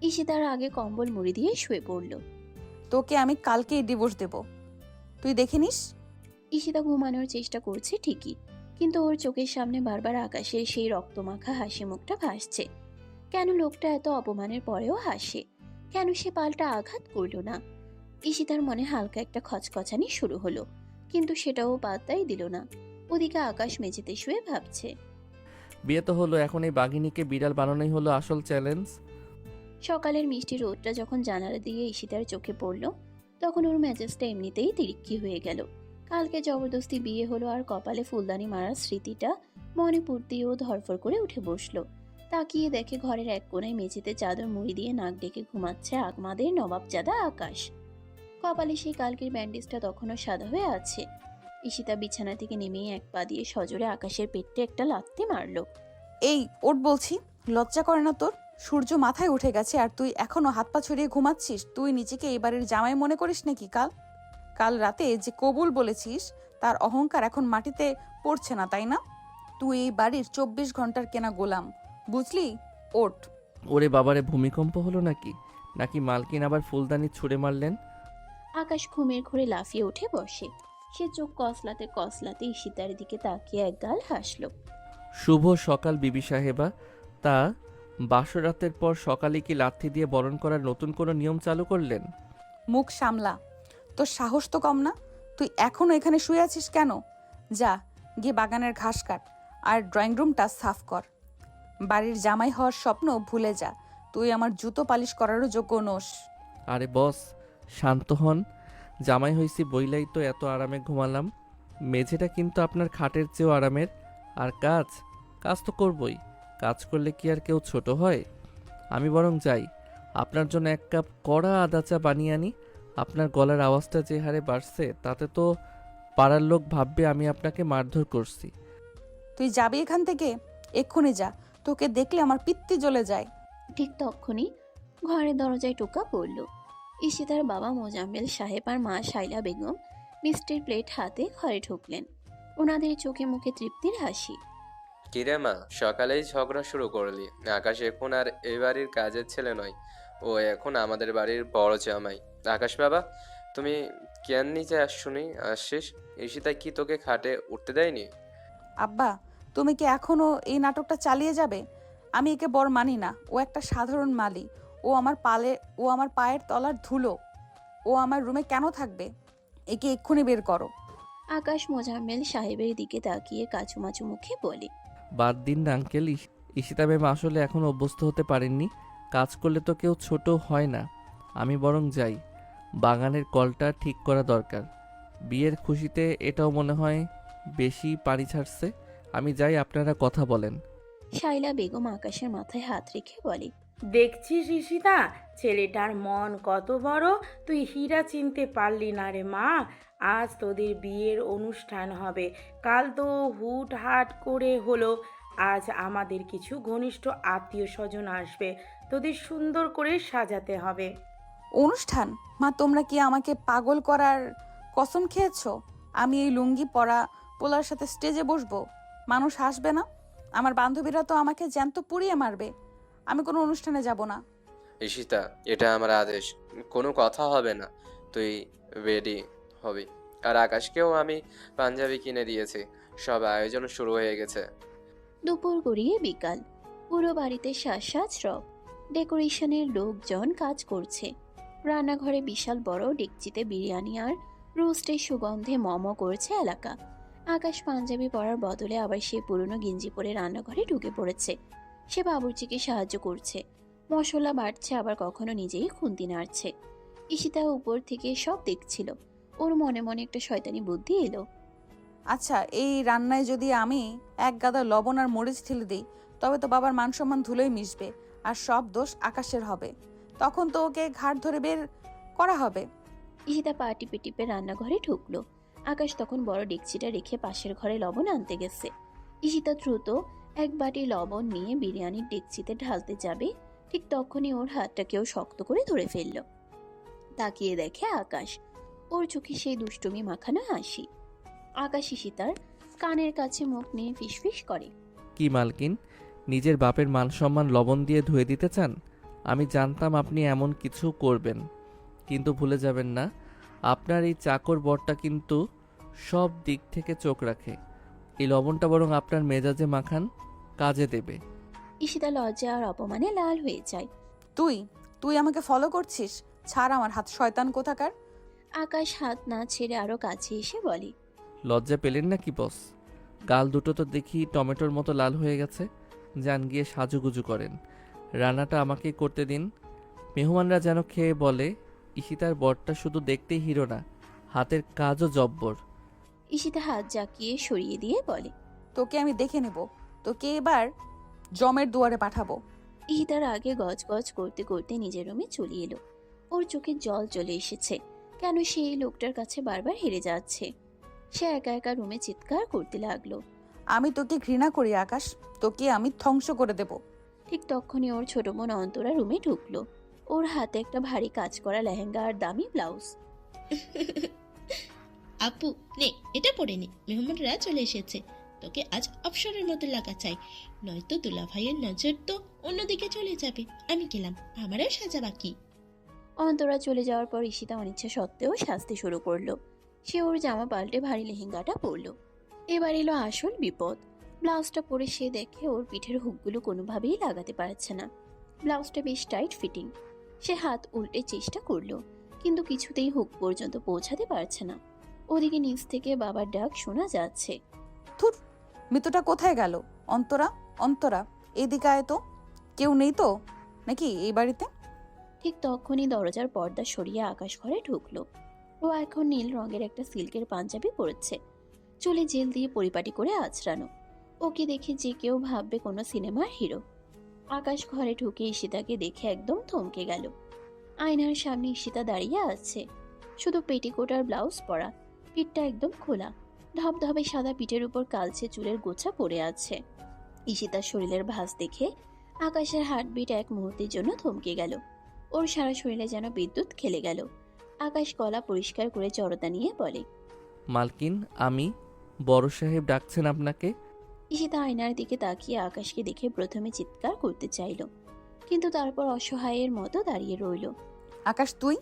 ঈশিতার আগে কম্বল মুড়ি দিয়ে শুয়ে পড়ল। তোকে আমি কালকেই ডিভোর্স দেব, তুই দেখে নিস। ঈশিতা ঘুমানোর চেষ্টা করছে ঠিকই, কিন্তু ওর চোখের সামনে বারবার আকাশের সেই রক্তমাখা হাসি মুখটা ভাসছে। কেন লোকটা এত অপমানের পরেও হাসে? কেন সে পাল্টা আঘাত করল না? ঈশিতার মনে হালকা একটা খচখচানি শুরু হলো, কিন্তু সেটাও পাত্তাই দিল না। ওদিকে আকাশ মেঝেতে শুয়ে ভাবছে, বিয়ে তো হলো, এখন এই বাঘিনীকে বিড়াল বানানোই হলো আসল চ্যালেঞ্জ। সকালের মিষ্টি রোদটা যখন জানালা দিয়ে ঈশিতার চোখে পড়ল, তখন ওর মেজাজটা এমনিতেই তিরিক্ষি হয়ে গেল। কালকে জবরদস্তি বিয়ে হলো আর কপালে ফুলদানি মারার স্মৃতিটা মনে পড়তেই ও ধরফর করে উঠে বসলো। তাকিয়ে দেখে ঘরের এক কোণায় মেঝেতে চাদর মুড়ি দিয়ে নাক ডেকে ঘুমাচ্ছে আগমাদের নবাবজাদা আকাশ। কপালে সেই কালকের ব্যান্ডেজটা তখনও সাদা হয়ে আছে। ঈশিতা বিছানা থেকে নেমেই এক পা দিয়ে সজোরে আকাশের পেটে একটা লাথি মারলো। এই ওঠ বলছি, লজ্জা করে না তোর? সূর্য মাথায় উঠে গেছে আর তুই এখনো হাত পা ছড়িয়ে ঘুমাচ্ছিস। তুই নিজেকে এবারের জামাই মনে করিস নাকি? কাল রাতে যে কবুল বলেছিস, তার অহংকার এখন মাটিতে পড়ছে না, তাই না? তুই এই বাড়ির 24 ঘন্টার কেনা গোলাম, বুঝলি? ওঠ। ওরে বাবারে, ভূমিকম্প হলো নাকি? নাকি মালকিন আবার ফুলদানি ছুঁড়ে মারলেন? আকাশ ঘুমের ঘোরে লাফিয়ে উঠে বসে। সে চোখ কসলাতে কসলাতে ঈশিতার দিকে তাকিয়ে একগাল হাসল। শুভ সকাল বিবি সাহেবা। তা বাসরাতের পর সকালে কি লাথি দিয়ে বরণ করার নতুন কোনো নিয়ম চালু করলেন? মুখ সামলা, তোর সাহস তো কম না। তুই এখনো এখানে শুয়ে আছিস কেন? যা গিয়ে বাগানের ঘাস কাট আর ড্রয়িং রুমটা সাফ কর। বাড়ির জামাই হওয়ার স্বপ্ন ভুলে যা। তুই আমার জুতো পালিশ করারও যোগ্য নোস। আরে বস শান্ত হন, জামাই হইছি বইলাই তো এত আরামে ঘুমালাম। মেঝেটা কিন্তু আপনার খাটের চেয়েও আরামের। আর কাজ তো করবই, কাজ করলে কি আর কেউ ছোট হয়? আমি বরং যাই, আপনার জন্য এক কাপ কড়া আদা চা বানিয়ে আনি। আপনার গলার আওয়াজটা যে হারে বাড়ছে, তাতে তো পাড়ার লোক ভাববে আমি আপনাকে মারধর করছি। তুই যাবি এখান থেকে? এক্ষুনি যা, তোকে দেখলে আমার পিত্তি জ্বলে যায়। ঠিক তখনই ঘরের দরজায় টোকা পড়ল। ঈশিতার বাবা মোজাম্মেল সাহেব আর মা শাইলা বেগম মিষ্টির প্লেট হাতে ঘরে ঢুকলেন। ওনাদের চোখে মুখে তৃপ্তির হাসি। কিরে মা, সকালেই ঝগড়া শুরু করলি? আকাশ এখন আর এই বাড়ির কাজের ছেলে নয়, ও এখন আমাদের বাড়ির বড় জামাই। আকাশ বাবা, তুমি কেন নিচে আসছিস? ঈশিতা কি তোকে খাটে উঠতে দেয়নি? আব্বা, তুমি কি এখনো এই নাটকটা চালিয়ে যাবে? আমি একে বর মানি না। ও একটা সাধারণ মালি। ও আমার পায়ের তলার ধুলো। ও আমার রুমে কেন থাকবে? একে এক্ষুনি বের করো। আকাশ মোজাম্মেল সাহেবের দিকে তাকিয়ে কাচুমাচু মুখে বলে। বাদ দিন না আঙ্কেল, ঈশিতা ম্যাম আসলে এখন অভ্যস্ত হতে পারেননি। কাজ করলে তো কেউ ছোট হয় না। আমি বরং যাই, বাগানের কলটা ঠিক করা দরকার। বিয়ের খুশিতে এটাও মনে হয় বেশি পানি ছাড়ছে। আমি যাই, আপনারা কথা বলেন। শাইলা বেগম আকাশের মাথায় হাত রেখে বলে। দেখছিস ঈশিতা, ছেলেটার মন কত বড়। তুই হীরা চিনতে পারলি না রে মা। আজ তোদের বিয়ের অনুষ্ঠান হবে, কাল তো হুট হাট করে হলো। আজ আমাদের কিছু ঘনিষ্ঠ আত্মীয় স্বজন আসবে, তোদের সুন্দর করে সাজাতে হবে। অনুষ্ঠান? মা, তোমরা কি আমাকে পাগল করার কসম খেয়েছো? আমি এই লুঙ্গি পরা পোলার সাথে স্টেজে বসবো? মানুষ হাসবে না? আমার বান্ধবীরা তো আমাকে জ্যান্ত পুড়িয়ে মারবে। আমি কোনো অনুষ্ঠানে যাব না। ঈশিতা, এটা আমার আদেশ, কোনো কথা হবে না। তুই রেডি হবি। আর আকাশকেও আমি পাঞ্জাবি কিনে দিয়েছি। সব আয়োজন শুরু হয়ে গেছে। দুপুর গড়িয়ে বিকাল, পুরো বাড়িতে সাজ রব। ডেকোরেশনের লোকজন কাজ করছে। রান্নাঘরে বিশাল বড় ডেকচিতে বিরিয়ানি আর রোস্টের সুগন্ধে মমো করছে এলাকা। আকাশ পাঞ্জাবি পরার বদলে আবার সে পুরনো গেঞ্জি পরে রান্নাঘরে ঢুকে পড়েছে। সে বাবুর্চিকে সাহায্য করছে, মশলা বাটছে, আবার কখনো নিজেই খুন্তি নাড়ছে। ঈশিতা উপর থেকে সব দেখছিল। ওর মনে মনে একটা শয়তানি বুদ্ধি এলো। আচ্ছা, এই রান্নায় যদি আমি এক গাদা লবণ আর মরিচ ঢেলে দিই, তবে তো বাবার মান সম্মান ধুলোয় মিশবে, আর সব দোষ আকাশের হবে। তখন তো ওকে ঘাট ধরে বের করা হবে। ঈশিতা পা টিপে টিপে রান্নাঘরে ঢুকলো। আকাশ তখন বড় ডেকচিটা রেখে পাশের ঘরে লবণ আনতে গেছে। ঈশিতা দ্রুত এক বাটি লবণ নিয়ে বিরিয়ানির ডেকচিতে ঢালতে যাবে, ঠিক তখনই ওর হাতটা কেউ শক্ত করে ধরে ফেলল। তাকিয়ে দেখে আকাশ, ওর চোখে সেই দুষ্টুমি মাখানো হাসি। আকাশ ঈশিতার কানের কাছে মুখ নিয়ে ফিসফিস করে। কি মালকিন, নিজের বাপের মান সম্মান লবণ দিয়ে ধুয়ে দিতে চান? আমি জানতাম আপনি এমন কিছু করবেন, কিন্তু ভুলে যাবেন না আপনার এই চাকর বরটা কিন্তু সব দিক থেকে চোখ রাখে। এই লবণটা বরং আপনার মেজাজে মাখান, কাজে দেবে। ঈশিতা লজ্জা আর অপমানে লাল হয়ে যায়। তুই তুই আমাকে ফলো করছিস? ছাড় আমার হাত, শয়তান কোথাকার। আকাশ হাত না ছেড়ে আরো কাছে এসে বলে। লজ্জা পেলেন না কি বস? গাল দুটো তো দেখি টমেটোর মতো লাল হয়ে গেছে। যান গিয়ে সাজুগুজু করেন, রান্নাটা আমাকেই করতে দিন। মেহমানরা যেন খেয়ে বলে ঈশিতার বরটা শুধু দেখতেই হিরো না, হাতের কাজও জব্বর। ঈশিতা হাত জাকিয়ে সরিয়ে দিয়ে বলে। তোকে আমি দেখে নেব, তোকে এবার জমের দুয়ারে পাঠাবো। ঈশিতার আগে গজগজ করতে করতে নিজের রুমে চলে এলো। ওর চোখে জল চলে এসেছে। কেন সে এই লোকটার কাছে বারবার হেরে যাচ্ছে? সে একা একা রুমে চিৎকার করতে লাগলো। আমি তোকে ঘৃণা করি আকাশ, তোকে আমি ধ্বংস করে দেব। ঠিক তখনই ওর ছোট বোন অন্তরা রুমে ঢুকলো। ওর হাতে একটা ভারী কাজ করা লেহেঙ্গা আর দামি ব্লাউজ। আপু নে, এটা পরে নে, মেহমানরা চলে এসেছে। তোকে আজ অপসরের মতো লাগা চাই, নয়তো দুলা ভাইয়ের নজর তো অন্যদিকে চলে যাবে। আমি গেলাম, আমারও সাজা বাকি। অন্তরা চলে যাওয়ার পর ঈশিতা অনিচ্ছা সত্ত্বেও সাজতে শুরু করলো। সে ওর জামা পাল্টে ভারী লেহেঙ্গাটা পরলো। এবার এলো আসল বিপদ। ব্লাউজটা পরে সে দেখে ওর পিঠের হুকগুলো কোনোভাবেই লাগাতে পারছে না। ব্লাউজটা বেশ টাইট ফিটিং। সে হাত উল্টে চেষ্টা করলো, কিন্তু কিছুতেই হুক পর্যন্ত পৌঁছাতে পারছে না। ওদিকে নিচ থেকে বাবার ডাক শোনা যাচ্ছে। ধুর, মৃতটা কোথায় গেল? অন্তরা, অন্তরা, এদিকে আয় তো। কেউ নেই তো নাকি এই বাড়িতে? ঠিক তখনই দরজার পর্দা সরিয়ে আকাশ ঘরে ঢুকলো। ও এখন নীল রঙের একটা সিল্কের পাঞ্জাবি পরেছে, চুলে জেল দিয়ে পরিপাটি করে আঁচড়ানো। ওকে দেখে যে কেউ ভাববে কোনো সিনেমার হিরো। আকাশ ঘরে ঢুকে ঈশিতাকে দেখে একদম থমকে গেল। আয়নার সামনে ঈশিতা দাঁড়িয়ে আছে, শুধু পেটিকোট আর ব্লাউজ পরা, পিঠটা একদম খোলা। ধবধবে সাদা পিঠের উপর কালচে চুলের গোছা পড়ে আছে। ঈশিতার শরীরের ভাঁজ দেখে আকাশের হার্টবিট এক মুহূর্তের জন্য থমকে গেল। ওর সারা শরীরে যেন বিদ্যুৎ খেলে গেল। আকাশ গলা পরিষ্কার করে জড়তা নিয়ে বলে। মালকিন, আমি বড় সাহেব ডাকছেন আপনাকে। ঈশিতা আয়নার দিকে তাকিয়ে আকাশকে দেখে প্রথমে চিৎকার করতে চাইল, কিন্তু তারপর অসহায়ের মতো দাঁড়িয়ে রইল। আকাশ তুই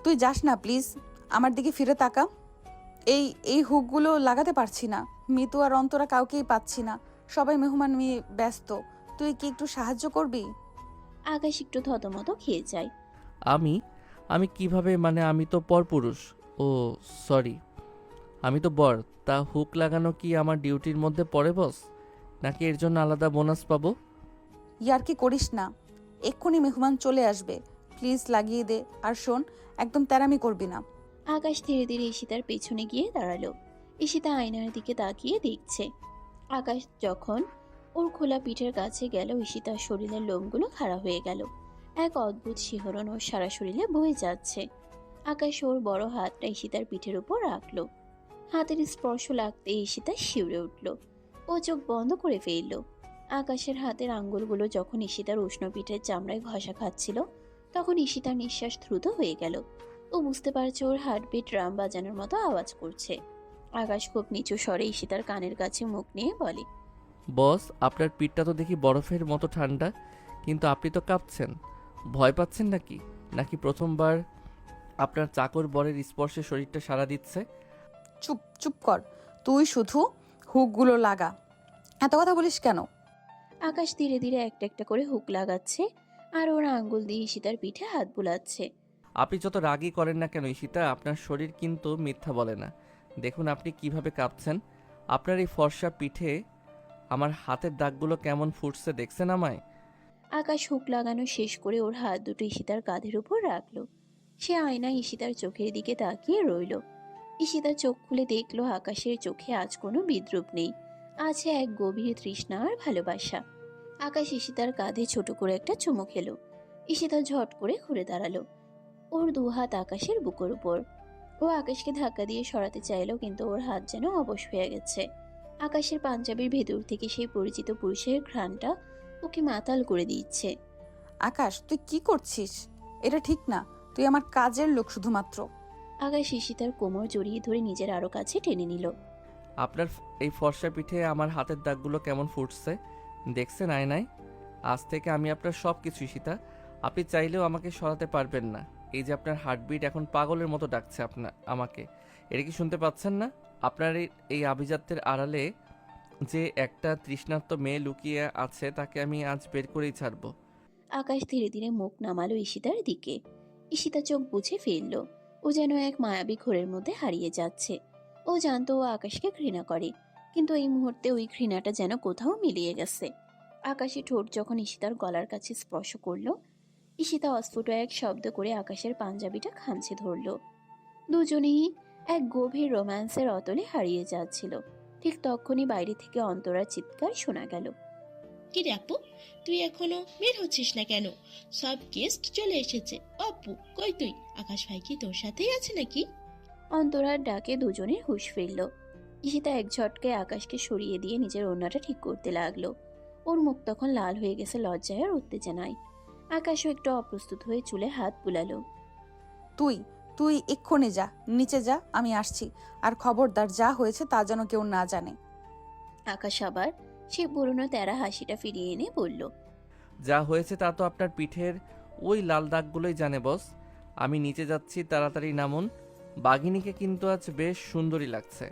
তুই যাস না প্লিজ, আমার দিকে ফিরে তাকা। এই এই হুকগুলো লাগাতে পারছি না। মিতু আর অন্তরা কাউকেই পাচ্ছি না, সবাই মেহমান নিয়ে ব্যস্ত। তুই কি একটু সাহায্য করবি? আকাশ একটু থতমত খেয়ে যায়। আমি আমি কিভাবে, মানে আমি তো পরপুরুষ। ও সরি, আমি তো বর। তা হুক লাগানো কি আমার ডিউটির মধ্যে পড়ে বস, নাকি এর জন্য আলাদা বোনাস পাবো? ইয়ার কি করিস না, এক্ষুনি মেহমান চলে আসবে, প্লিজ লাগিয়ে দে। আর শোন, একদম তেরামি করবি না। আকাশ ধীরে ধীরে ঈশিতার পেছনে গিয়ে দাঁড়ালো। ঈশিতা আয়নার দিকে তাকিয়ে দেখছে। আকাশ যখন ওর খোলা পিঠের কাছে গেল, ঈশিতার শরীরের লোমগুলো খাড়া হয়ে গেল। এক অদ্ভুত শিহরণ ওর সারা শরীরে বয়ে যাচ্ছে। আকাশ ওর বড় হাতটা ঈশিতার পিঠের উপর রাখলো। হাতের স্পর্শ লাগতে ঈশিতা শিউরে উঠল। ও চোখ বন্ধ করে ফেলল। আকাশের হাতের আঙ্গুলগুলো যখন ঈশিতার উষ্ণ পিঠের চামড়ায় ঘষা খাচ্ছিল, তখন ঈশিতার নিঃশ্বাস দ্রুত হয়ে গেল। ও বুঝতে পারছে ওর হার্টবিট ড্রাম বাজানোর মতো আওয়াজ করছে। আকাশ খুব নিচু স্বরে ঈশিতার কানের কাছে মুখ নিয়ে বলে, বস, আপনার পিঠটা তো দেখি বরফের মতো ঠান্ডা, কিন্তু আপনি তো কাঁপছেন। ভয় পাচ্ছেন নাকি, নাকি প্রথমবার আপনার চাকর বরের স্পর্শে শরীরটা সাড়া দিচ্ছে? চুপ চুপ কর, তুই শুধু হুকগুলো লাগা। এত কথা বলিস কেন? আকাশ ধীরে ধীরে একটা একটা করে হুক লাগাচ্ছে আর ওর আঙ্গুল দিয়ে ঈশিতার পিঠে হাত বুলাচ্ছে। আপনি যত রাগই করেন না কেন ঈশিতা, আপনার শরীর কিন্তু মিথ্যা বলে না। দেখুন আপনি কিভাবে কাঁপছেন। আপনার এই ফর্সা পিঠে আমার হাতের দাগগুলো কেমন ফুটছে, দেখছেন আমায়? আকাশ হুক লাগানো শেষ করে ওর হাত দুটো ঈশিতার কাঁধের উপর রাখলো। সে আয়নায় ঈশিতার চোখের দিকে তাকিয়ে রইল। ঈশিতা চোখ খুলে দেখলো আকাশের চোখে আজ কোনো বিদ্রুপ নেই, আছে এক গভীর তৃষ্ণা আর ভালোবাসা। আকাশ ঈশিতার কাঁধে ছোট করে একটা চুমু খেলো। ঈশিতা ঝট করে ঘুরে দাঁড়ালো, ওর দু হাত আকাশের বুকের উপর। ও আকাশকে ধাক্কা দিয়ে সরাতে চাইলো, কিন্তু ওর হাত যেন অবশ হয়ে গেছে। আকাশের পাঞ্জাবির ভেতর থেকে সেই পরিচিত পুরুষের ঘ্রাণটা ওকে মাতাল করে দিচ্ছে। আকাশ তুই কি করছিস? এটা ঠিক না, তুই আমার কাজের লোক শুধুমাত্র। আকাশ ঈশিতার কোমর জড়িয়ে ধরে নিজের আরো কাছে টেনে নিল। আপনার এই ফর্সা পিঠে আমার হাতের দাগগুলো কেমন ফুটছে, দেখছেন আয়নায়? আজ থেকে আমি আপনার সব কিছু ঈশিতা। আপনি চাইলেও আমাকে সরাতে পারবেন না। এই যে আপনার হার্টবিট এখন পাগলের মতো ডাকছে আমাকে, এটা কি শুনতে পাচ্ছেন না? আপনার এই আভিজাত্যের আড়ালে যে একটা তৃষ্ণার্ত মেয়ে লুকিয়ে আছে, তাকে আমি আজ বের করেই ছাড়বো। আকাশ ধীরে ধীরে মুখ নামালো ঈশিতার দিকে। ঈশিতা চোখ বুঝে ফেলল, ও যেন এক মায়াবী ঘোরের মধ্যে হারিয়ে যাচ্ছে। ও জানতো ও আকাশকে ঘৃণা করে, কিন্তু এই মুহূর্তে ওই ঘৃণাটা যেন কোথাও মিলিয়ে গেছে। আকাশে ঠোঁট যখন ঈশিতার গলার কাছে স্পর্শ করলো, ঈশিতা অস্ফুট এক শব্দ করে আকাশের পাঞ্জাবিটা খামচে ধরল। দুজনেই এক গভীর রোম্যান্সের অতলে হারিয়ে যাচ্ছিল। ঠিক তখনই বাইরে থেকে অন্তরার চিৎকার শোনা গেল। কি রে আপু, তুই এখনো বের হচ্ছিস না কেন? সব গেস্ট চলে এসেছে। আপু কই তুই? আকাশ ভাই কি তোর সাথেই আছে নাকি? অন্তরার ডাকে দুজনের হুঁশ ফিরল। ঈশিতা এক ঝটকে আকাশকে সরিয়ে দিয়ে নিজের ওড়নাটা ঠিক করতে লাগলো। ওর মুখ তখন লাল হয়ে গেছে লজ্জায় আর উত্তেজনায়। আকাশও একটু অপ্রস্তুত হয়ে চুলে হাত বুলালো। তুই তুই এক্ষুনি যা, নিচে যা, আমি আসছি। আর খবরদার, যা হয়েছে তা যেন কেউ না জানে। আকাশ আবার সে পুরনো তেরা হাসিটা ফিরিয়ে এনে বলল, যা হয়েছে তা তো আপনার পিঠের ওই লাল দাগগুলোই জানে বস। আমি নিচে যাচ্ছি, তাড়াতাড়ি নামুন। বাঘিনীকে কিন্তু আজ বেশ সুন্দরী লাগছে।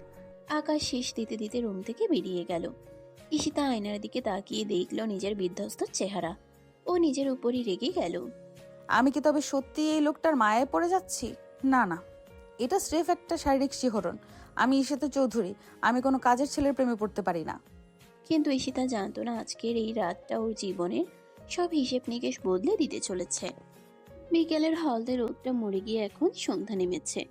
আকাশ শীষ দিতে দিতে রুম থেকে বেরিয়ে গেল। ঈশিতা আয়নার দিকে তাকিয়ে দেখল নিজের বিধ্বস্ত চেহারা। ও নিজের উপরই রেগে গেল। আমি কি তবে সত্যি এই লোকটার মায়ায় পড়ে যাচ্ছি? না না, এটা স্রেফ একটা শারীরিক শিহরণ। আমি ঈশিতা চৌধুরী, আমি কোনো কাজের ছেলের প্রেমে পড়তে পারি না। কিন্তু ঈশিতা জানতো না আজকের এই রাতটা ওর জীবনের সব হিসেব নিকেশ বদলে দিতে চলেছে। বিকেলের হলদে রোদটা মরে গিয়ে এখন সন্ধ্যা নেমেছে।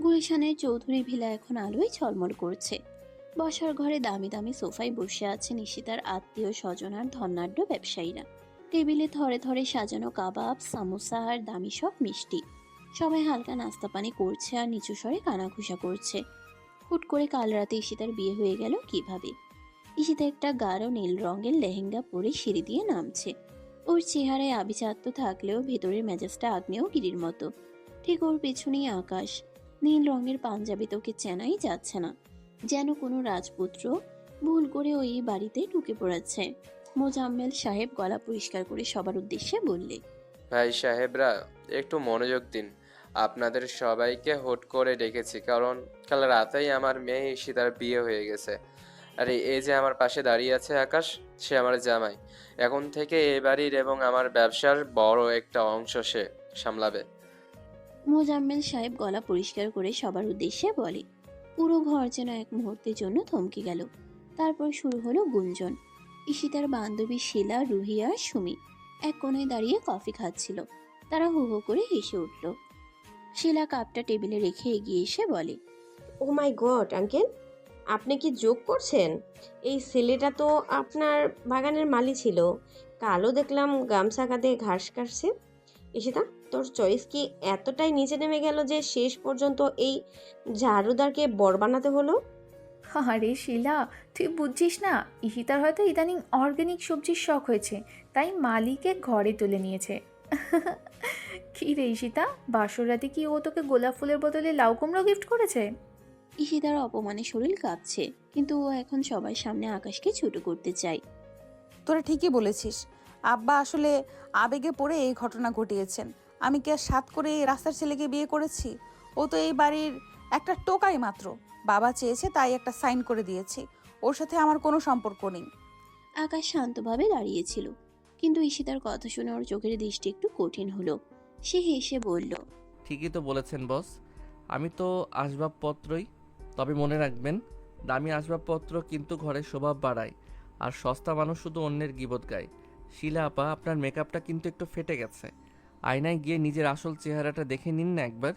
গুলশানের চৌধুরী ভিলা এখন আলোয় ঝলমল করছে। বসার ঘরে দামি দামি সোফায় বসে আছেন ঈশিতার আত্মীয় স্বজন আর ধনাঢ্য ব্যবসায়ীরা। টেবিলে থরে থরে সাজানো কাবাব, সামোসা আর দামি সব মিষ্টি। সবাই হালকা নাস্তা পানি করছে আর নিচু স্বরে কানাঘুষা করছে। হুট করে কাল রাতে ঈশিতার বিয়ে হয়ে গেল কিভাবে? ঈশিতা একটা গাঢ় নীল রঙের লেহেঙ্গা পরে সিঁড়ি দিয়ে নামছে। ওর চেহারায় আভিজাত্য থাকলেও ভেতরের মেজাজটা আগ্নেয়গিরির মতো। ঠিক ওর পেছনেই আকাশ। নীল রঙের পাঞ্জাবি তোকে চেনাই যাচ্ছে না, যেন কোনো রাজপুত্র ভুল করে ওই বাড়িতে ঢুকে পড়েছে। মোজাম্মেল সাহেব গলা পরিষ্কার করে সবার উদ্দেশ্যে বললে, ভাই সাহেবরা, একটু মনোযোগ দিন। আপনাদের সবাইকে হুট করে ডেকেছি কারণ কাল রাতেই আমার মেয়ে ঈশিতার বিয়ে হয়ে গেছে। আরে এই যে আমার পাশে দাঁড়িয়ে আছে আকাশ, সে আমার জামাই। এখন থেকে এই বাড়ির এবং আমার ব্যবসার বড় একটা অংশ সে সামলাবে। মোজাম্মেল সাহেব গলা পরিষ্কার করে সবার উদ্দেশ্যে বলে। পুরো ঘর যেন এক মুহূর্তের জন্য থমকে গেল। তারপর শুরু হলো গুঞ্জন। ঈশিতার বান্ধবী শিলা, রুহি আর সুমি এক কোণে দাঁড়িয়ে কফি খাচ্ছিল। তারা হু হু করে হেসে উঠল। শিলা কাপটা টেবিলে রেখে এগিয়ে এসে বলে, ও মাই গড আঙ্কেল, আপনি কি যোগ করছেন? এই ছেলেটা তো আপনার বাগানের মালি ছিল। কালও দেখলাম গামছা কাঁধে ঘাস কাটছে। ঈশিতা, তোর চয়েস কি এতটাই নিচে নেমে গেল যে শেষ পর্যন্ত এই ঝাড়ুদারকে বর বানাতে হলো? আরে শিলা, তুই বুঝছিস না, ঈশিতার হয়তো ইদানিং অর্গানিক সবজির শখ হয়েছে, তাই মালিকে ঘরে তুলে নিয়েছে। কি রে ঈশিতা, বাসর রাতে কি ও তোকে গোলাপ ফুলের বদলে লাউ কুমড়ো গিফট করেছে? ঈশিতার অপমানে শরীর কাঁপছে, কিন্তু ও এখন সবার সামনে আকাশকে ছোট করতে চায়। তোরা ঠিকই বলেছিস, আব্বা আসলে আবেগে পড়ে এই ঘটনা ঘটিয়েছেন। আমি কি আর সাত করে এই রাস্তার ছেলেকে বিয়ে করেছি? ও তো এই বাড়ির একটা টোকাই মাত্র। বাবা চেয়েছে তাই একটা সাইন করে দিয়েছি, ওর সাথে আমার কোনো সম্পর্ক নেই। আকাশ শান্তভাবে দাঁড়িয়েছিল, কিন্তু ঈশিতার কথা শুনে ওর চোখের দৃষ্টি একটু কঠিন হলো। সে হেসে বলল, ঠিকই তো বলেছেন বস, আমি তো আসবাবপত্রই। তবে মনে রাখবেন, দামি আসবাবপত্র কিন্তু ঘরের শোভা বাড়ায়, আর সস্তা মানুষ শুধু অন্যের গীবত গায়। শিলা আপা, আপনার মেকআপটা কিন্তু একটু ফেটে গেছে। আয়নায় গিয়ে নিজের আসল চেহারাটা দেখে নিন না একবার।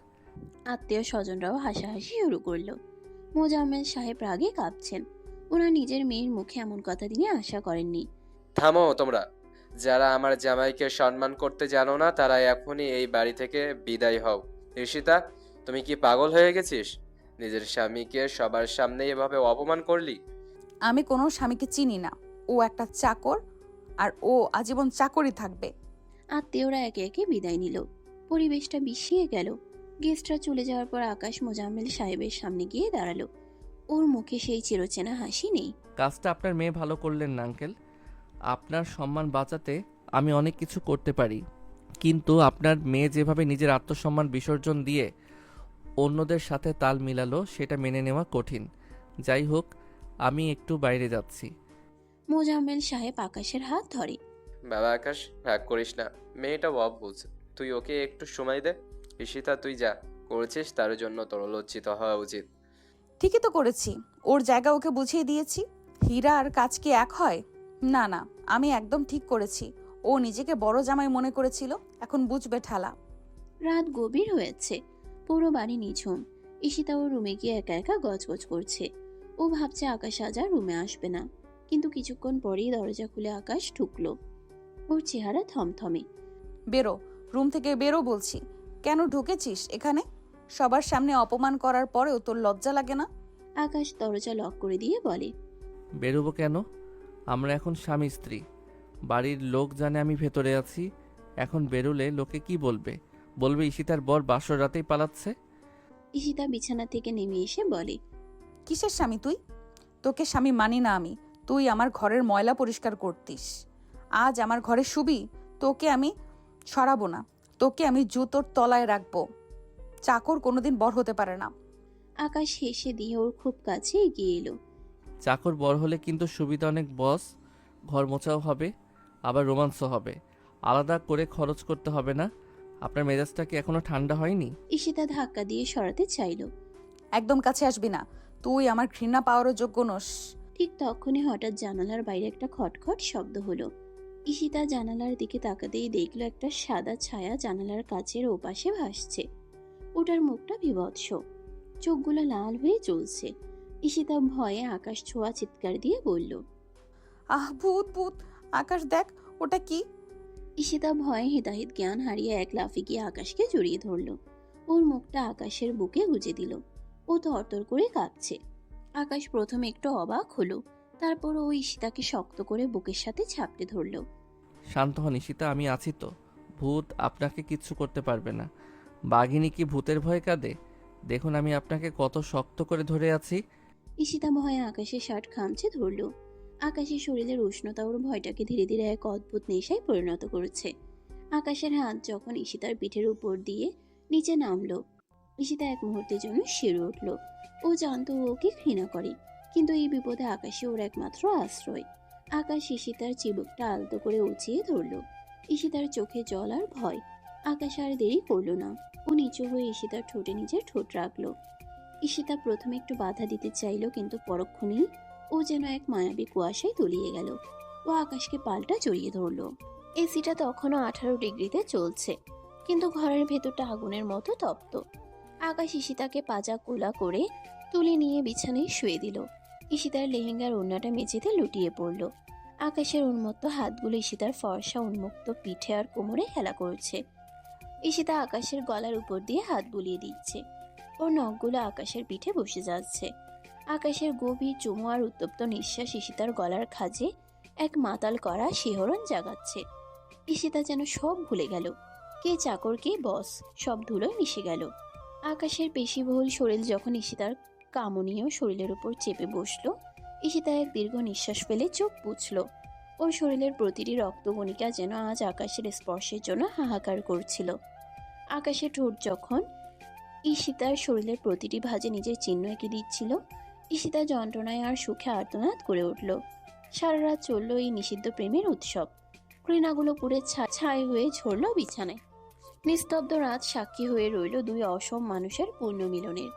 আত্মীয় স্বজনরাও হাসাহাসি শুরু করলো। মোজাম্মেল সাহেব রাগে কাঁপছেন। ওনার নিজের মেয়ের মুখে এমন কথা তিনি আশা করেননি। থামো তোমরা, যারা আমার জামাইকে সম্মান করতে জানো না তারা এখনই এই বাড়ি থেকে বিদায় হও। ঈশিতা, তুমি কি পাগল হয়ে গেছিস? নিজের স্বামীকে সবার সামনে এভাবে অপমান করলি? আমি কোনো স্বামীকে চিনি না, ও একটা চাকর, আর ও আজীবন চাকরই থাকবে। আত্মীয়রা একে একে বিদায় নিল। পরিবেশটা বিষিয়ে গেল। গেস্টরা চলে যাওয়ার পর আকাশ মোজাম্মেল সাহেবের সামনে গিয়ে দাঁড়ালো। ওর মুখে সেই চিরচেনা হাসি নেই। কাজটা আপনার মেয়ে ভালো করলেন না আঙ্কেল। আপনার সম্মান বাঁচাতে আমি অনেক কিছু করতে পারি, কিন্তু আপনার মেয়ে যেভাবে নিজের আত্মসম্মান বিসর্জন দিয়ে অন্যদের সাথে তাল মিলালো সেটা মেনে নেওয়া কঠিন। যাই হোক, আমি একটু বাইরে যাচ্ছি। মোজাম্মেল সাহেব আকাশের হাত ধরে। বাবা আকাশ, রাগ করিস না, মেয়েটা অবুঝ, তুই ওকে একটু সময় দে। ঈশিতা, তুই যা করেছিস তার জন্য তোর লজ্জিত হওয়া উচিত। ঠিকই তো করেছি, ওর জায়গা ওকে বুঝিয়ে দিয়েছি। হীরা আর কাজ কি এক হয়? না না, আমি একদম ঠিক করেছি। ও নিজেকে বড় জামাই মনে করেছিল, এখন বুঝবে ঠেলা। রাত গভীর হয়েছে, পুরো বাড়ি নিঝুম। ঈশিতা ওর রুমে গিয়ে একা একা গজগজ করছে। ও ভাবছে আকাশ আজ আর রুমে আসবে না, কিন্তু কিছুক্ষণ পরেই দরজা খুলে আকাশ ঢুকলো। ওর চেহারা থমথমে। বেরো, রুম থেকে বেরো বলছি। কেন ঢুকেছিস এখানে? সবার সামনে অপমান করার পরেও তোর লজ্জা লাগে না? আকাশ দরজা লক করে দিয়ে বলে, বেরোবো কেন? আমরা এখন স্বামী স্ত্রী। বাড়ির লোক জানে আমি ভেতরে আছি। এখন বেরোলে লোকে কি বলবে? বলবে ঈশিতার বর বাসর রাতেই পালাচ্ছে। ঈশিতা বিছানা থেকে নেমে এসে বলে, কিসের স্বামী তুই? তোকে স্বামী মানি না আমি। তুই আমার ঘরের ময়লা পরিষ্কার করতিস, আজ আমার ঘরে শুবি? তোকে আমি সরাবো না, তোকে আমি জুতোর তলায় রাখবো। চাকর কোনোদিন বর হতে পারে না। আকাশ হেসে দিয়ে ওর খুব কাছে এগিয়ে এলো। চাকর বড় হলে কিন্তু সুবিধা অনেক বস। ঘর মোছাও হবে, আবার রোমান্সও হবে। আলাদা করে খরচ করতে হবে না। আপনার মেজাজটা কি এখনো ঠান্ডা হয়নি? ঈশিতা ধাক্কা দিয়ে সরাতে চাইল। একদম কাছে আসবি না, তুই আমার ঘৃণা পাওয়ারও যোগ্য নস। ঠিক তখনই হঠাৎ জানালার বাইরে একটা খটখট শব্দ হলো। ঈশিতা জানালার দিকে তাকাতেই দেখলো একটা সাদা ছায়া জানালার কাচের ওপাশে ভাসছে। ওটার মুখটা বিভৎস, চোখগুলো লাল হয়ে জ্বলছে। ঈশিতা ভয়ে আকাশ ছোঁয়া চিৎকার দিয়ে বলল, আহ, ভূত ভূত! আকাশ দেখ, ওটা কি? ঈশিতা ভয়ে হিতাহিত জ্ঞান হারিয়ে এক লাফে গিয়ে আকাশকে জড়িয়ে ধরল। ওর মুখটা আকাশের বুকে গুজে দিল। ও তরতর করে কাঁপছে। আকাশ প্রথমে একটু অবাক হলো, তারপর ও ঈশিতাকে শক্ত করে বুকের সাথে ঝাপটে ধরল। শান্ত হন ঈশিতা, আমি আছি তো। ভূত আপনাকে কিচ্ছু করতে পারবে না। বাঘিনী কি ভূতের ভয় কাঁদে? দেখুন আমি আপনাকে কত শক্ত করে ধরে আছি। ঈশিতা ভয়ে আকাশের শার্ট খামচে ধরল। আকাশের শরীরের উষ্ণতা ওর ভয়টাকে ধীরে ধীরে এক অদ্ভুত নেশায় পরিণত করেছে। আকাশের হাত যখন ঈশিতার পিঠের উপর দিয়ে নিচে নামলো, ঈশিতা এক মুহূর্তের জন্য শিউরে উঠল। ও জানতো ও ওকে ঘৃণা করে, কিন্তু এই বিপদে আকাশে ওর একমাত্র আশ্রয়। আকাশ ঈশিতার চিবুকটা আলতো করে উঁচিয়ে ধরল। ঈশিতার চোখে জল আর ভয়। আকাশ আর দেরি করলো না, ও নিচু হয়ে ঈশিতার ঠোঁটে নিজের ঠোঁট রাখলো। ঈশিতা প্রথমে একটু বাধা দিতে চাইল, কিন্তু পরক্ষণেই ও যেন এক মায়াবী কুয়াশায় তলিয়ে গেল। ও আকাশকে পাল্টা জড়িয়ে ধরল। এসিটা তখনও 18 ডিগ্রিতে চলছে, কিন্তু ঘরের ভেতরটা আগুনের মতো তপ্ত। আকাশ ঈশিতাকে পাজা কোলা করে তুলে নিয়ে বিছানায় শুয়ে দিল। ঈশিতার লেহেঙ্গার ওড়নাটা মেঝেতে লুটিয়ে পড়ল। আকাশের উন্মত্ত হাতগুলো ঈশিতার ফর্সা উন্মুক্ত পিঠে আর কোমরে হেলা করছে। ঈশিতা আকাশের গলার উপর দিয়ে হাত বুলিয়ে দিচ্ছে। ওর নখগুলো আকাশের পিঠে বসে যাচ্ছে। আকাশের গভীর চুমু আর উত্তপ্ত নিঃশ্বাস ঈশিতার গলার খাজে এক মাতাল করা শিহরণ জাগাচ্ছে। ঈশিতা যেন সব ভুলে গেল, কে চাকর কে বস, সব ধুলোয় মিশে গেল। আকাশের পেশিবহুল শরীর যখন ঈশিতার কামনীয় শরীরের উপর চেপে বসলো, ঈশিতা এক দীর্ঘ নিঃশ্বাস ফেলে চোখ পুছল। ওর শরীরের প্রতিটি রক্তকণিকা যেন আজ আকাশের স্পর্শের জন্য হাহাকার করছিল। আকাশের ঠোঁট যখন ঈশিতার শরীরের প্রতিটি ভাঁজে নিজের চিহ্ন এঁকে দিচ্ছিল, ঈশিতা যন্ত্রণায় আর সুখে আর্তনাদ করে উঠল। সারা রাত চলল এই নিষিদ্ধ প্রেমের উৎসব। ঘৃণাগুলো পুড়ে ছাই হয়ে ঝরল বিছানায়। নিস্তব্ধ রাত সাক্ষী হয়ে রইল দুই অসম মানুষের পূর্ণ মিলনের।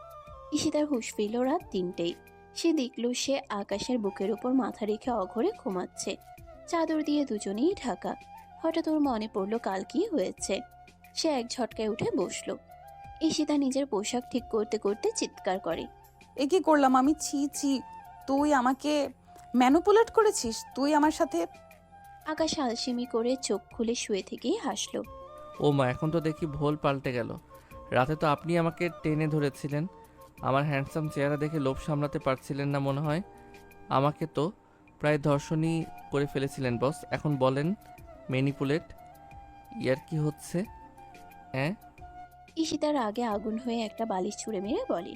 ঈশিতার হুঁশ ফিরল রাত 3টেই। সে দেখল সে আকাশের বুকের উপর মাথা রেখে অঘরে ঘুমাচ্ছে, চাদর দিয়ে দুজনেই ঢাকা। হঠাৎ ওর মনে পড়ল কাল কি হয়েছে। সে এক ঝটকায় উঠে বসলো। ঈশিতা নিজের পোশাক ঠিক করতে করতে চিৎকার করে, এ কি করলাম আমি? ছি ছি, তুই আমাকে ম্যানুপুলেট করেছিস, তুই আমার সাথে। আকাশ আলসেমি করে চোখ খুলে শুয়ে থেকেই হাসলো। ও মা, এখন তো দেখি ভোল পাল্টে গেল। রাতে তো আপনি আমাকে টেনে ধরেছিলেন, আমার হ্যান্ডসাম চেহারা দেখে লোভ সামলাতে পারছিলেন না মনে হয়। আমাকে তো প্রায় ধর্ষণই করে ফেলেছিলেন বস। এখন বলেন ম্যানিপুলেট? ইয়ার কি হচ্ছে? হ্যাঁ। ঈশিতার আগে আগুন হয়ে একটা বালিশ ছুঁড়ে মেরে বলে,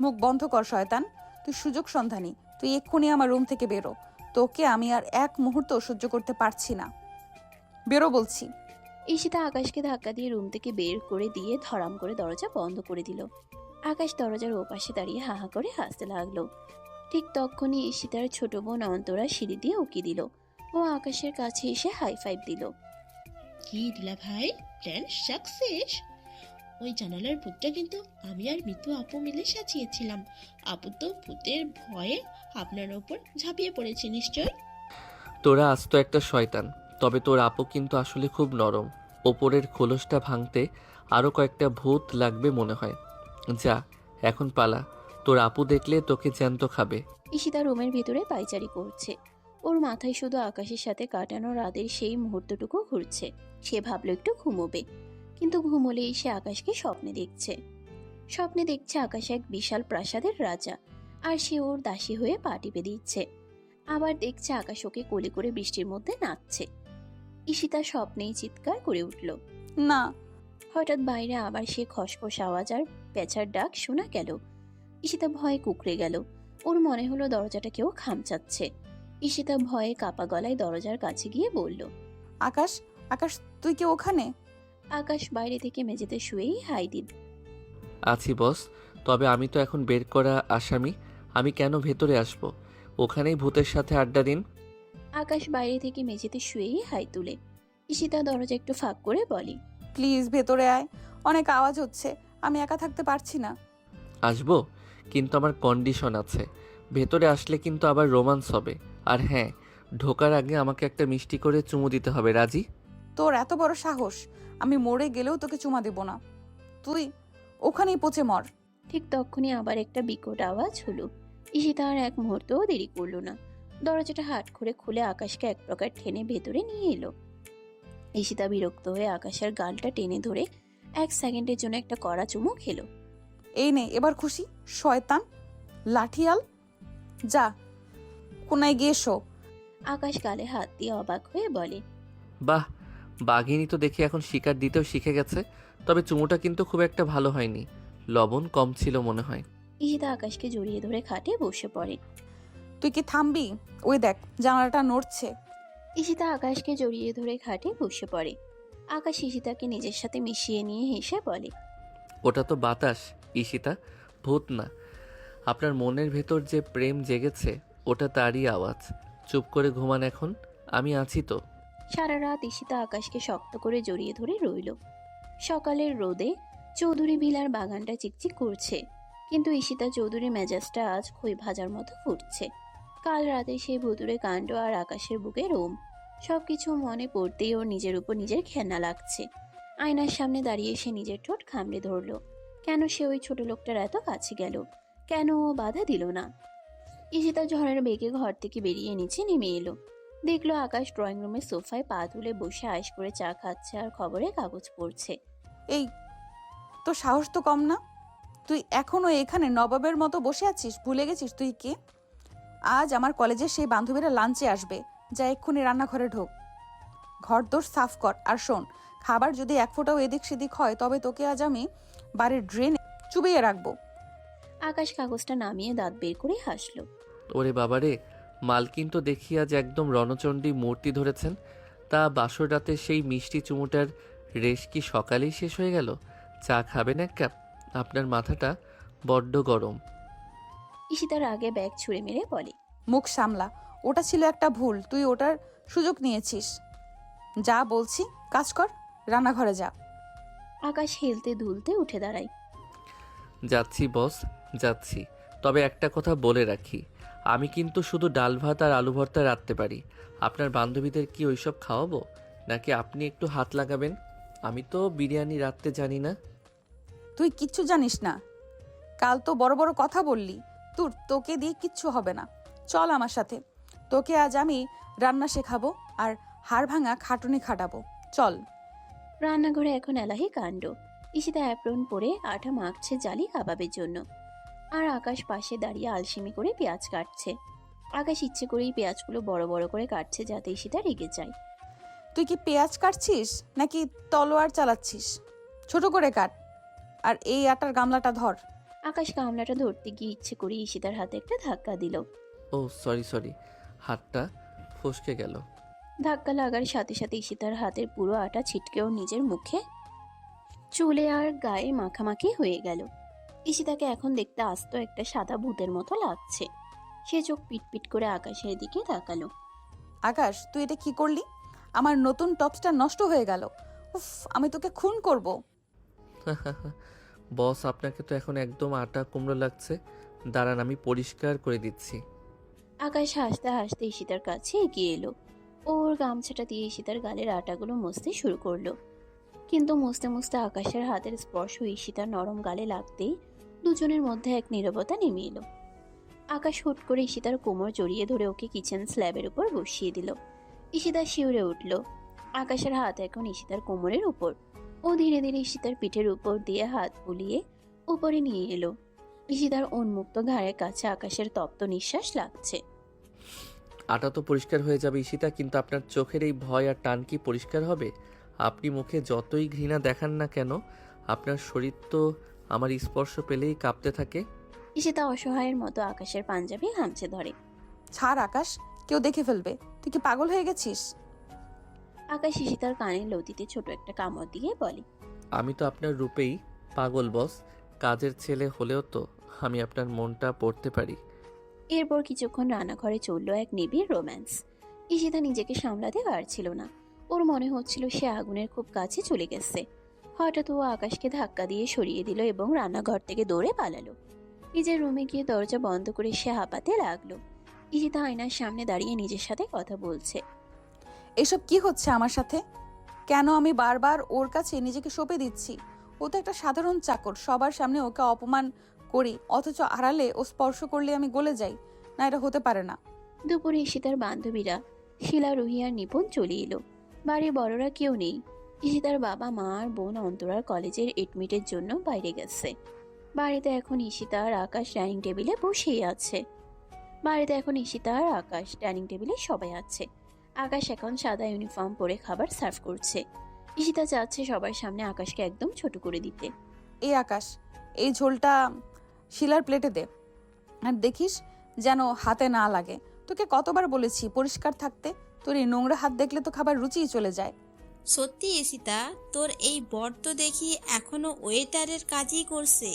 মুখ বন্ধ কর শয়তান, তুই সুযোগ সন্ধানী। তুই এক্ষুনি আমার রুম থেকে বেরো, তোকে আমি আর এক মুহূর্ত সহ্য করতে পারছি না। বেরো বলছি। ঈশিতা আকাশকে ধাক্কা দিয়ে রুম থেকে বের করে দিয়ে ধরাম করে দরজা বন্ধ করে দিল। আকাশ দরজার ওপাশে দাঁড়িয়ে হাহা করে হাসতে লাগলো। ঠিক তখনই ঈশিতার ছোট বোন অন্তরা সিঁড়ি দিয়ে উকি দিল। ও আকাশের কাছে এসে হাই ফাইভ দিল। কি দিলা ভাই, প্ল্যান সাকসেস। ওই জানালার ভূতটা কিন্তু আমি আর মিতু আপু মিলে সাজিয়েছিলাম। আপু তো ভূতের ভয়ে আপনার ওপর ঝাঁপিয়ে পড়েছে নিশ্চয়। তোরা আজ তো একটা শয়তান, তবে তোর আপু কিন্তু আসলে খুব নরম। ওপরের খোলসটা ভাঙতে আরও কয়েকটা ভূত লাগবে মনে হয়। যা এখন পালা, তোর আপু দেখলে তোকে জ্যান্ত খাবে। ঈশিতা রুমের ভিতরে পায়চারি করছে। ওর মাথায় শুধু আকাশের সাথে কাটানো রাতের সেই মুহূর্তটুকু ঘুরছে। সে ভাবলো একটু ঘুমোবে, কিন্তু ঘুমোলেই সে আকাশকে স্বপ্নে দেখছে আকাশ এক বিশাল প্রাসাদের রাজা, আর সে ওর দাসী হয়ে পা টিপে দিচ্ছে। আবার দেখছে আকাশ ওকে কোলে করে বৃষ্টির মধ্যে নাচছে। ঈশিতা স্বপ্নেই চিৎকার করে উঠল, না। হঠাৎ বাইরে আবার সে খসখস আওয়াজ আর পেঁচার ডাক শোনা গেল। ঈশিতা ভয়ে কুঁকড়ে গেল। ওর মনে হলো দরজাটা কেউ খামচাচ্ছে। ঈশিতা ভয়ে কাপা গলায় দরজার কাছে গিয়ে বলল, আকাশ, আকাশ, তুই কি ওখানে? আকাশ বাইরে থেকে মেঝেতে শুয়েই হাই দিল। আছি বস, তবে আমি তো এখন বের করা আসামি, আমি কেন ভেতরে আসব? ওখানেই ভূতের সাথে আড্ডা দিন। আকাশ বাইরে থেকে মেঝেতে শুয়েই হাই তুলে। ঈশিতা দরজা একটু ফাঁক করে বলে, প্লিজ ভেতরে আয়, অনেক আওয়াজ হচ্ছে, আমি একা থাকতে পারছি না। আসবো, কিন্তু আমার কন্ডিশন আছে। ভেতরে আসলে কিন্তু আবার রোমান্স হবে। আর হ্যাঁ, ঢোকার আগে আমাকে একটা মিষ্টি করে চুমু দিতে হবে। রাজি? তোর এত বড় সাহস, আমি মরে গেলেও তোকে চুমা দেব না। তুই ওখানেই পচে মর। ঠিক তখনই আবার একটা বিকট আওয়াজ হলো। ঈশিতা আর এক মুহূর্তও দেরি করলো না, দরজাটা হাট করে খুলে আকাশকে এক প্রকার টেনে ভেতরে নিয়ে এলো। ঈশিতা বিরক্ত হয়ে আকাশের গালটা টেনে ধরে 1 সেকেন্ডের জন্য একটা কড়া চুমু খেলো। এই নে, এবার খুশি? শয়তান লাঠিয়াল, যা কোনায় গিয়ে শো। আকাশ গালে হাত দিয়ে অবাক হয়ে বলে, বাহ, বাঘিনী তো দেখি এখন শিকার দিতেও শিখে গেছে। তবে চুমুটা কিন্তু খুব একটা ভালো হয়নি, লবণ কম ছিল মনে হয়। ঈশিতা আকাশকে জড়িয়ে ধরে খাটে বসে পড়ে। তুই কি থামবি? ওই দেখ জানালাটা নড়ছে। ঈশিতা আকাশকে জড়িয়ে ধরে খাটে বসে পড়ে। আকাশ ঈশিতাকে নিজের সাথে মিশিয়ে নিয়ে হেসে বলে, ওটা তো বাতাস ঈশিতা, ভূত না। আপনার মনের ভেতর যে প্রেম জেগেছে ওটা তারই আওয়াজ। চুপ করে ঘুমান এখন, আমি আছি তো। সারা রাত ঈশিতা আকাশকে শক্ত করে জড়িয়ে ধরে রইল। সকালের রোদে চৌধুরী ভিলার বাগানটা চিকচিক করছে, কিন্তু ঈশিতা চৌধুরী মেজাজটা আজ খই ভাজার মতো ফুটছে। কাল রাতে সেই ভুতুরে কাণ্ড আর আকাশের বুকে রোম, সবকিছু মনে পড়তেই ওর নিজের উপর নিজের ঘেন্না লাগছে। আয়নার সামনে দাঁড়িয়ে সে নিজের ঠোঁট খামড়ে ধরল। কেন সে ওই ছোট লোকটার এত কাছে গেল? কেন ও বাধা দিল না? ঈশিতা ঝড়ের বেগে ঘর থেকে বেরিয়ে নিচে নেমে এলো। দেখলো আকাশ ড্রয়িং রুমের সোফায় পা তুলে বসে আয়েশ করে চা খাচ্ছে আর খবরের কাগজ পড়ছে। এই, তোর সাহস তো কম না? তুই এখনো এখানে নবাবের মতো বসে আছিস? ভুলে গেছিস তুই কে? আজ আমার কলেজের সেই বান্ধবীরা লাঞ্চে আসবে। যা এক্ষুনি রান্নাঘরে ঢোক, ঘর দোর সাফ কর। আর শোন, খাবার যদি এক ফোঁটাও এদিক সেদিক হয় তবে তোকে আজ আমি বাড়ির ড্রেনে চুবিয়ে রাখবো। আকাশ কাগজটা নামিয়ে দাঁত বের করে হাসলো। ওরে বাবারে, মালকিন তো দেখি আজ একদম রণচণ্ডী মূর্তি ধরেছেন। তা বাসর রাতে সেই মিষ্টি চুমুটার রেশ কি সকালেই শেষ হয়ে গেল? চা খাবেন এক কাপ? আপনার মাথাটা বড্ড গরম। ঈশিতার আগে ব্যাগ ছুঁড়ে মেরে বলে, মুখ সামলা, ওটা ছিল একটা ভুল, তুই ওটার সুযোগ নিয়েছিস। যা বলছি কাজ কর, রান্নাঘরে যা। আকাশ হেলতে দুলতে উঠে দাঁড়ায়। যাচ্ছি বস, যাচ্ছি। তবে একটা কথা বলে রাখি, আমি কিন্তু শুধু ডাল ভাত আর আলু ভর্তা রাঁধতে পারি। আপনার বান্ধবীদের কি ওইসব খাওয়াবো, নাকি আপনি একটু হাত লাগাবেন? আমি তো বিরিয়ানি রাঁধতে জানি না। তুই কিচ্ছু জানিস না। কাল তো বড় বড় কথা বললি, তোকে দিয়ে কিচ্ছু হবে না। চল আমার সাথে, তোকে আজ আমি রান্না শেখাবো আর হাড় ভাঙা খাটুনি খাটাবো। চল। রান্নাঘরে এখন এলাহি কাণ্ড। ঈশিতা অ্যাপ্রন পরে আটা মাখছে জালি কাবাবের জন্য, আর আকাশ পাশে দাঁড়িয়ে আলসেমি করে পেঁয়াজ কাটছে। আকাশ ইচ্ছে করেই পেঁয়াজগুলো বড় বড় করে কাটছে যাতে ঈশিতা রেগে যায়। তুই কি পেঁয়াজ কাটছিস নাকি তলোয়ার চালাচ্ছিস? ছোট করে কাট, আর এই আটার গামলাটা ধর। আকাশ গামলাটা ধরতে গিয়ে ইচ্ছে করে ঈশিতার হাতে একটা ধাক্কা দিল। ও সরি, হাতটা ফসকে গেল। ধাক্কা লাগার সাথে সাথে ঈশিতার হাতের পুরো আটা ছিটকেও নিজের মুখে, চুলে আর গায়ে মাখামাখি হয়ে গেল। ঈশিতাকে এখন দেখতে আস্ত একটা সাদা ভূতের মতো লাগছে। সে চোখ পিটপিট করে আকাশের দিকে তাকালো। আকাশ, তুই এটা কি করলি? আমার নতুন টপসটা নষ্ট হয়ে গেল। উফ, আমি তোকে খুন করব। বস, আপনাকে তো এখন একদম আটা কুমড়ো লাগছে। দাঁড়ান, আমি পরিষ্কার করে দিচ্ছি। আকাশ হাসতে হাসতে ঈশিতার কাছে এগিয়ে এলো। ওর গামছাটা দিয়ে ঈশিতার গালের আটাগুলো মুছতে শুরু করলো। কিন্তু মুছতে মুছতে আকাশের হাতের স্পর্শ ঈশিতার নরম গালে লাগতেই দুজনের মধ্যে এক নীরবতা নেমে এলো। আকাশ হুট করে ঈশিতার কোমর জড়িয়ে ধরে ওকে কিচেন স্ল্যাবের উপর বসিয়ে দিল। ঈশিতা শিউরে উঠল। আকাশের হাত এখন ঈশিতার কোমরের উপর। ও ধীরে ধীরে ঈশিতার পিঠের উপর দিয়ে হাত বুলিয়ে উপরে নিয়ে এলো। ঈশিতার উন্মুক্ত ঘাড়ের কাছে আকাশের তপ্ত নিঃশ্বাস লাগছে। আটা তো পরিষ্কার হয়ে যাবে ঈশিতা, কিন্তু আপনার চোখের এই ভয় আর টান কি পরিষ্কার হবে? আপনি মুখে যতই ঘৃণা দেখান না কেন, আপনার শরীর তো আমার স্পর্শ পেলেই কাঁপতে থাকে। ঈশিতা অসহায়ের মতো আকাশের পাঞ্জাবি হামচে ধরে। ছাড় আকাশ, কেউ দেখে ফেলবে। তুই কি পাগল হয়ে গেছিস? আকাশ ঈশিতার কানের লতিতে ছোট একটা কামড় দিয়ে বলে, আমি তো আপনার রূপেই পাগল বস। কাজের ছেলে হলেও তো আমি আপনার মনটা পড়তে পারি। এরপর কিছুক্ষণ রান্নাঘরে চলল এক নিবিড় রোম্যান্স। ঈশিতা নিজেকে সামলাতে পারছিল না। ওর মনে হচ্ছিল সে আগুনের খুব কাছে চলে গেছে। হঠাৎ ও আকাশকে ধাক্কা দিয়ে সরিয়ে দিল এবং রান্নাঘর থেকে দৌড়ে পালালো। নিজের রুমে গিয়ে দরজা বন্ধ করে সে হাঁপাতে লাগলো। ঈশিতা আয়নার সামনে দাঁড়িয়ে নিজের সাথে কথা বলছে। এসব কি হচ্ছে আমার সাথে? কেন আমি বারবার ওর কাছে নিজেকে সঁপে দিচ্ছি? ও তো একটা সাধারণ চাকর, সবার সামনে ওকে অপমান করি, অথচ আড়ালে ও স্পর্শ করলে আমি গলে যাই। না, এটা হতে পারে না। দুপুরে ঈশিতার বান্ধবীরা শিলা, রুহি আর নিপুণ চলে এলো। বাড়ির বড়রা কেউ নেই। ঈশিতার বাবা মা আর বোন অন্তরার কলেজের এডমিটের জন্য বাইরে গেছে। বাড়িতে এখন ঈশিতা আর আকাশ ডাইনিং টেবিলে বসেই আছে। সবাই আছে। আকাশ এখন সাদা ইউনিফর্ম পরে খাবার সার্ভ করছে। ঈশিতা চাচ্ছে সবার সামনে আকাশকে একদম ছোট করে দিতে। এই আকাশ, এই ঝোলটা শিলার প্লেটে দে, আর দেখিস যেন হাতে না লাগে। তোকে কতবার বলেছি পরিষ্কার থাকতে, তোর এই নোংরা হাত দেখলে তো খাবার রুচিই চলে যায়। সত্যি ঈশিতা, তোর এই বর তো দেখি এখনো ওয়েটারের কাজই করছে।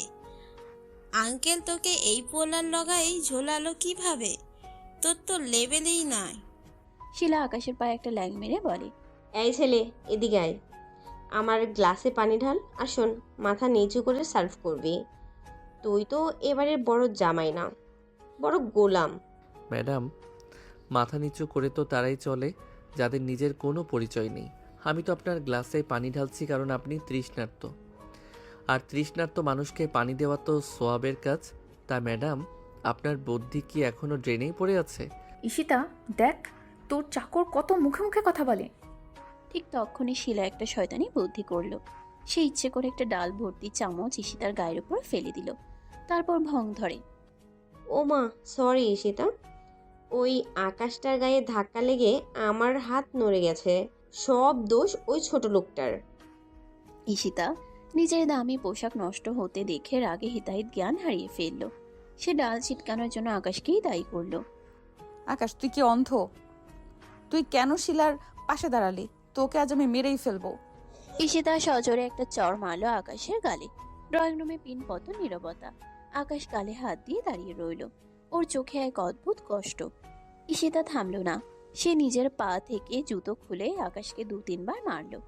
আঙ্কেল তোকে এই পোলার লগাই ঝোলালো কিভাবে? তোর তো লেভেলেই নয়। শিলা আকাশের পায়ে একটা ল্যাং মেরে বলে, এই ছেলে, এদিকে আয়। আমার গ্লাসে পানি ঢাল, আর শোন, মাথা নিচু করে সার্ভ করবি। তুই তো এবারের বড় জামাই না, বড় গোলাম। ম্যাডাম, মাথা নিচু করে তো তারাই চলে যাদের নিজের কোনো পরিচয় নেই। আমি তো আপনার গ্লাসে পানি ঢালছি কারণ আপনি তৃষ্ণার্ত, আর তৃষ্ণার্ত মানুষকে পানি দেওয়া তো সোয়াবের কাজ। তা ম্যাডাম, আপনার বুদ্ধি কি এখনো ড্রেনেই পড়ে আছে? ঈশিতা, দেখ তোর চাকর কত মুখে মুখে কথা বলে। ঠিক তখনই শিলা একটা শয়তানি বুদ্ধি করলো। সে ইচ্ছে করে একটা ডাল ভর্তি চামচ ঈশিতার গায়ের উপর ফেলে দিল, তারপর ভং ধরে। ও মা, সরি ঈশিতা, ওই আকাশটার গায়ে ধাক্কা লেগে আমার হাত নড়ে গেছে। সব দোষ ওই ছোট লোকটার। ঈশিতা নিজের দামি পোশাক নষ্ট হতে দেখে রাগে হিতাহিত জ্ঞান হারিয়ে ফেলল। সে ডাল ছিটকানোর জন্য আকাশকেই দায়ী করলো। আকাশ, তুই কি অন্ধ? তুই কেন শিলার পাশে দাঁড়ালি? তোকে আজ আমি মেরেই ফেলবো। ঈশিতা সজোরে একটা চড় মারলো আকাশের গালে। ড্রয়িং রুমে পিনপত নীরবতা। আকাশ গালে হাত দিয়ে দাঁড়িয়ে রইল, ওর চোখে এক অদ্ভুত কষ্ট। ঈশিতা থামলো না। সে নিজের পা থেকে জুতো খুলে আকাশকে 2-3 বার মারলো।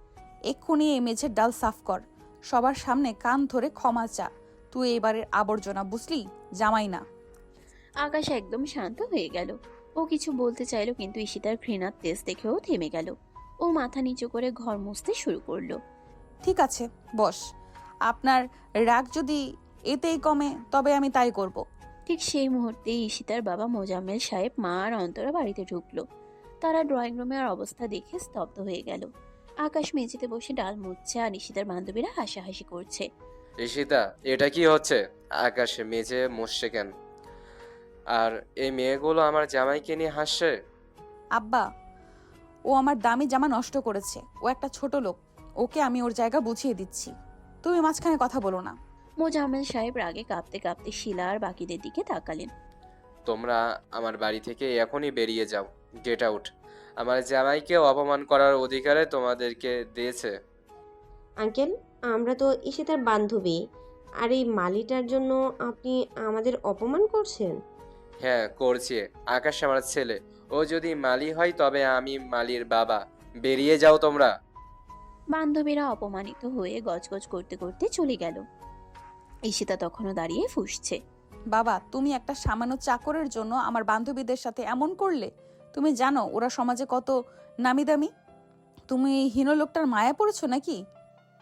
এক্ষুনি এই মেঝের ডাল সাফ কর, সবার সামনে কান ধরে ক্ষমা চা। তুই এবারের আবর্জনা, বুঝলি? জামাই না। আকাশ একদম শান্ত হয়ে গেল। ও কিছু বলতে চাইলো, কিন্তু ঈশিতার ঘৃণার তেজ দেখেও থেমে গেল। ও মাথা নিচু করে ঘর মুছতে শুরু করলো। ঠিক আছে, বস। আপনার রাগ যদি এতেই কমে তবে আমি তাই করব। ঠিক সেই মুহূর্তে ঈশিতার বাবা মোজাম্মেল সাহেব, মা আর অন্তরা বাড়িতে ঢুকলো। তারা ড্রয়িং রুমে আর অবস্থা দেখে স্তব্ধ হয়ে গেল। আকাশ মেঝেতে বসে ডাল মুছছে আর ঈশিতার বান্ধবীরা হাসাহাসি করছে। ঈশিতা, এটা কি হচ্ছে? আকাশ মেঝে মুছছে কেন? আর এই মেয়েগুলো আমার জামাইকে নিয়ে হাসছে। আব্বা, ও আমার দামি জামা নষ্ট করেছে। ও একটা ছোট লোক, ওকে আমি ওর জায়গা বুঝিয়ে দিচ্ছি। তুমি মাঝখানে কথা বলো না। মোজাম্মেল সাহেব রাগে কাঁপতে কাঁপতে শিলা আর বাকিদের দিকে তাকালেন। তোমরা আমার বাড়ি থেকে এখনই বেরিয়ে যাও। Get out. আমার জামাইকে অপমান করার অধিকারে তোমাদেরকে দিয়েছে। আঙ্কেল, আমরা তো ঈশিতার বান্ধবী, আর এই মালিটার জন্য আপনি আমাদের অপমান করছেন? হ্যাঁ, করছি। আকাশ আমার ছেলে। ও যদি মালি হয় তবে আমি মালির বাবা। বেরিয়ে যাও তোমরা। বান্ধবীরা অপমানিত হয়ে গজগজ করতে করতে চলে গেল। ঈশিতা তখনও দাঁড়িয়ে ফুঁসছে। বাবা, তুমি একটা সামান্য চাকরের জন্য আমার বান্ধবীদের সাথে এমন করলে? তুমি জানো ওরা সমাজে কত নামি দামি? তুমি এই হীন লোকটার মায়া পড়েছো নাকি?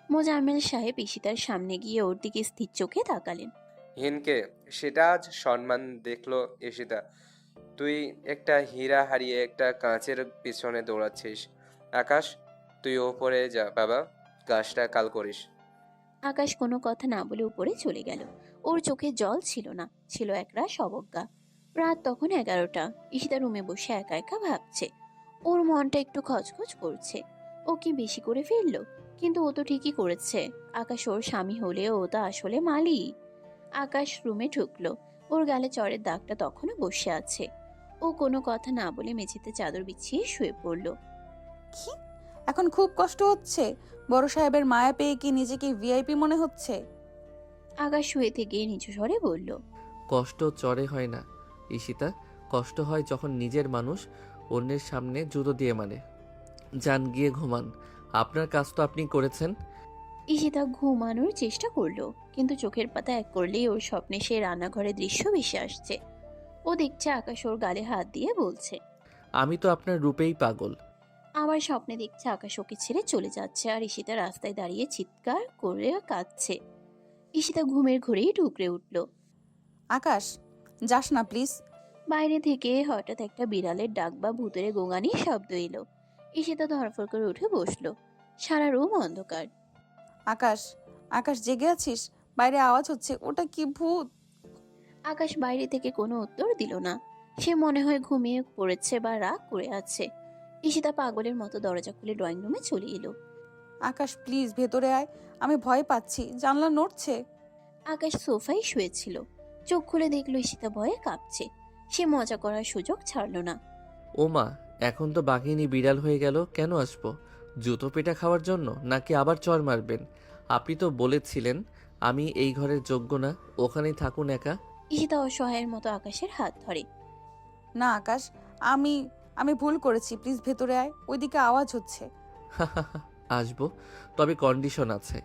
মোজাম্মেল সাহেব ঈশিতার সামনে গিয়ে ওর দিকে স্থির চোখে তাকালেন। হিনকে সেটা আজ সম্মান দেখলো ঈশিতা। তুই একটা হীরা হারিয়ে একটা কাঁচের পিছনে দৌড়াচ্ছিস। আকাশ, তুই ওপরে যা বাবা, কাজটা কাল করিস। আকাশ কোনো কথা না বলে উপরে চলে গেল। ওর চোখে জল ছিল না, ছিল একরাশ অবজ্ঞা। রাত তখন 11টা। ঈশিতা রুমে বসে একা একা ভাবছে। ওর মনটা একটু খচখচ করছে। ও কি বেশি করে ফেললো? কিন্তু ও তো ঠিকই করেছে। আকাশ ওর স্বামী হলেও ও তো আসলে মালি। আকাশ রুমে ঢুকলো। ওর গালে চড়ের দাগটা তখনও বসে আছে। ও কোনো কথা না বলে মেঝেতে চাদর বিছিয়ে শুয়ে পড়ল। কি? এখন খুব কষ্ট হচ্ছে? বড় সাহেবের মায়া পেয়ে কি নিজেকে ভিআইপি মনে হচ্ছে? আকাশ শুয়ে থেকে নিচু স্বরে বলল, কষ্ট চড়ে হয় না ঈশিতা, কষ্ট হয় যখন নিজের মানুষ অন্যের সামনে জুতো দিয়ে মারে। যান গিয়ে ঘুমান, আপনার কাজ তো আপনি করেছেন। ঈশিতা ঘুমানোর চেষ্টা করলো, কিন্তু চোখের পাতা এক করলেই ওর স্বপ্নে সে রান্নাঘরের দৃশ্য ভেসে আসছে। ও দেখছে আকাশ ওর গালে হাত দিয়ে বলছে, আমি তো আপনার রূপেই পাগল। আমার স্বপ্নে দেখছে আকাশ ওকে ছেড়ে চলে যাচ্ছে, আর ঈশিতা রাস্তায় দাঁড়িয়ে চিৎকার করে কাঁদছে। ঈশিতা ঘুমের ঘোরেই ঢুকরে উঠল। আকাশ, যাস না প্লিজ। বাইরে থেকে হঠাৎ একটা বিড়ালের ডাক বা ভূতের গোঙানি শব্দ এলো। ঈশিতা ধরফর করে উঠে বসলো। সারা রুম অন্ধকার। আকাশ, আকাশ জেগে আছিস? বাইরে আওয়াজ হচ্ছে, ওটা কি ভূত? আকাশ বাইরে থেকে কোনো উত্তর দিল না। সে মনে হয় ঘুমিয়ে পড়েছে বা রাগ করে আছে। ঈশিতা পাগলের মতো দরজা খুলে ড্রয়িং রুমে চলে এলো। আকাশ প্লিজ ভেতরে আয়, আমি ভয় পাচ্ছি, জানলা নড়ছে। আকাশ সোফায় শুয়েছিল। চোখ খুলে দেখলো ঈশিতা ভয়ে কাঁপছে। সে মজা করার সুযোগ ছাড়ল না। ও মা, এখন তো বাঘিনী বিড়াল হয়ে গেল, কেন আসবো? জুতো পেটা খাওয়ার জন্য নাকি আবার চর মারবেন? আপনি তো বলেছিলেন আমি এই ঘরের যোগ্য না, ওখানেই থাকুন একা। ঈশিতা অসহায়ের মতো আকাশের হাত ধরে। না আকাশ, আমি আমি ভুল করেছি, প্লিজ ভেতরে আয়, ওইদিকে আওয়াজ হচ্ছে। আসবো, তবে কন্ডিশন আছে।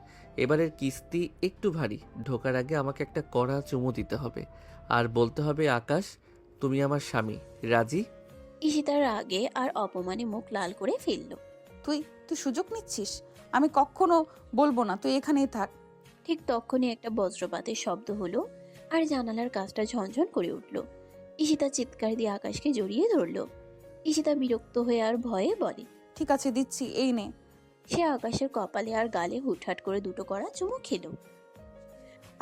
এবারের কিস্তি একটু ভারী, ঢোকার আগে আমাকে একটা কড়া চুমু দিতে হবে আর বলতে হবে আকাশ তুমি আমার স্বামী, রাজি? ঈশিতার রাগে আর অপমানে মুখ লাল করে ফেলল। তুই তুই সুযোগ নিচ্ছিস? আমি কখনো বলবো না, তুই এখানেই থাক। ঠিক তখনই একটা বজ্রপাতের শব্দ হলো আর জানালার কাজটা ঝনঝন করে উঠল। ঈশিতা চিৎকার দিয়ে আকাশকে জড়িয়ে ধরল। ঈশিতা বিরক্ত হয়ে আর ভয়ে বলে, ঠিক আছে দিচ্ছি, এই নে। সে আকাশের কপালে আর গালে হুটহাট করে দুটো কড়া চুমু খেলো।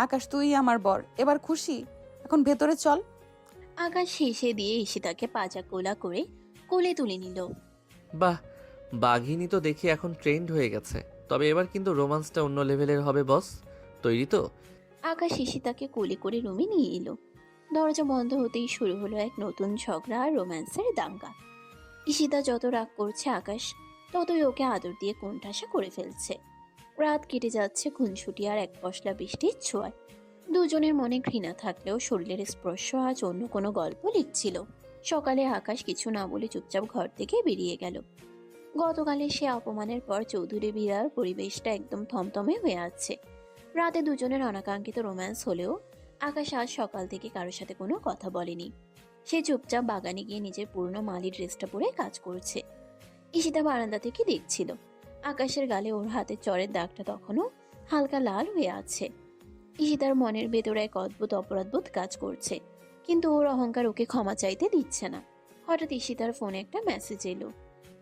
আকাশ তুই আমার বর, এবার খুশি? এখন ভেতরে চল। আকাশ হেসে দিয়ে ঈশিতাকে পাজা কোলা করে কোলে তুলে নিল। বাহ, বাঘিনী তো দেখি এখন ট্রেন্ড হয়ে গেছে। তবে এবার কিন্তু রোমান্সটা অন্য লেভেলের হবে বস, তৈরি তো? আকাশ ঈশিতাকে কোলে করে রুমে নিয়ে এলো। দরজা বন্ধ হতেই শুরু হলো এক নতুন ঝগড়া আর রোম্যান্সের দাঙ্গা। ঈশিতা যত রাগ করছে আকাশ ততই ওকে আদর দিয়ে কোণঠাসা করে ফেলছে। রাত কেটে যাচ্ছে খুনছুটি আর এক পশলা বৃষ্টির ছোঁয়ায়। দুজনের মনে ঘৃণা থাকলেও শরীরের স্পর্শ আজ অন্য কোনো গল্প লিখছিল। সকালে আকাশ কিছু না বলে চুপচাপ ঘর থেকে বেরিয়ে গেল। গতকালে সে অপমানের পর চৌধুরী বিরার পরিবেশটা একদম থমথমে হয়ে আছে। রাতে দুজনের অনাকাঙ্ক্ষিত রোম্যান্স হলেও আকাশ আজ সকাল থেকে কারোর সাথে কোনো কথা বলেনি। সে চুপচাপ বাগানে গিয়ে নিজের পুরনো মালি ড্রেসটা পরে কাজ করছে। ঈশিতা বারান্দা থেকে দেখছিল আকাশের গালে ওর হাতে চরের দাগটা তখনও হালকা লাল হয়ে আছে। ঈশিতার মনের ভেতরে এক অদ্ভুত অপরাধবোধ কাজ করছে, কিন্তু ওর অহংকার ওকে ক্ষমা চাইতে দিচ্ছে না। হঠাৎ ঈশিতার ফোনে একটা মেসেজ এলো।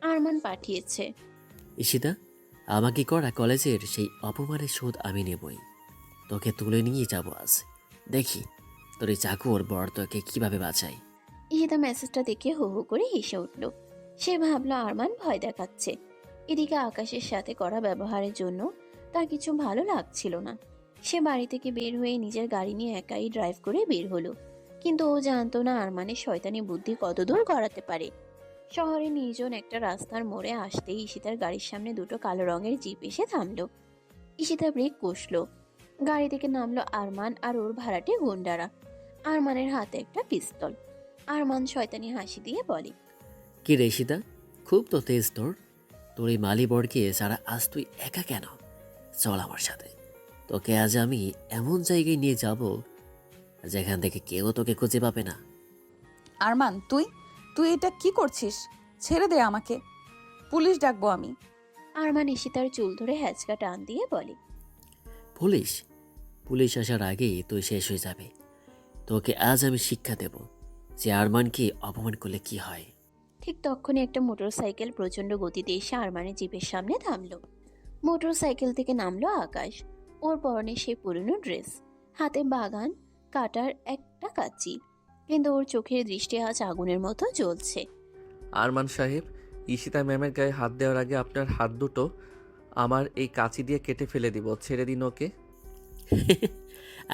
আরমান পাঠিয়েছে, ঈশিতা, আমাকে করা কলেজের সেই অপমানের শোধ আমি নেবই। তোকে তুলে নিয়ে যাবো আজ, দেখি তোর এই চাকর বর তোকে কিভাবে বাঁচাই। ঈশিতা মেসেজটা দেখে হো হো করে হেসে উঠল। সে ভাবলো আরমান ভয় দেখাচ্ছে। এদিকে আকাশের সাথে করা ব্যবহারের জন্য তার কিছু ভালো লাগছিল না। সে বাড়ি থেকে বের হয়ে নিজের গাড়ি নিয়ে একাই ড্রাইভ করে বের হলো, কিন্তু ও জানতো না আরমানের শয়তানি বুদ্ধি কতদূর গড়াতে পারে। শহরে নির্জন একটা রাস্তার মোড়ে আসতেই ঈশিতার গাড়ির সামনে দুটো কালো রঙের জিপ এসে থামলো। ঈশিতা ব্রেক কষলো। গাড়ি থেকে নামলো আরমান আর ওর ভাড়াটে গুন্ডারা। আরমানের হাতে একটা পিস্তল। আরমান শয়তানি হাসি দিয়ে বলে, কি রে ঈশিতা, খুব তো তেজ তোর। তোর এই মালি বরকে সারা আজ তুই একা কেন? চল আমার সাথে, তোকে আজ আমি এমন জায়গায় নিয়ে যাব যেখান থেকে কেউ তোকে খুঁজে পাবে না। আরমান তুই তুই এটা কি করছিস? ছেড়ে দে আমাকে, পুলিশ ডাকবো আমি। আরমান ঈশিতার চুল ধরে হ্যাচকা টান দিয়ে বলে, পুলিশ? পুলিশ আসার আগেই তুই শেষ হয়ে যাবে। তোকে আজ আমি শিক্ষা দেব যে আরমানকে অপমান করলে কি হয়। ঠিক তখনই একটা মোটরসাইকেল প্রচন্ড গতিতে এসে আরমানের জিপের সামনে থামলো। মোটরসাইকেল থেকে নামলো আকাশ। ওর পরনে সেই পুরনো ড্রেস, হাতে বাগান কাটার একটা কাঁচি, কিন্তু ওর চোখের দৃষ্টি আজ আগুনের মতো জ্বলছে। আরমান সাহেব, ঈশিতা ম্যামের গায়ে হাত দেওয়ার আগে আপনার হাত দুটো আমার এই কাঁচি দিয়ে কেটে ফেলে দিব, ছেড়ে দিন ওকে।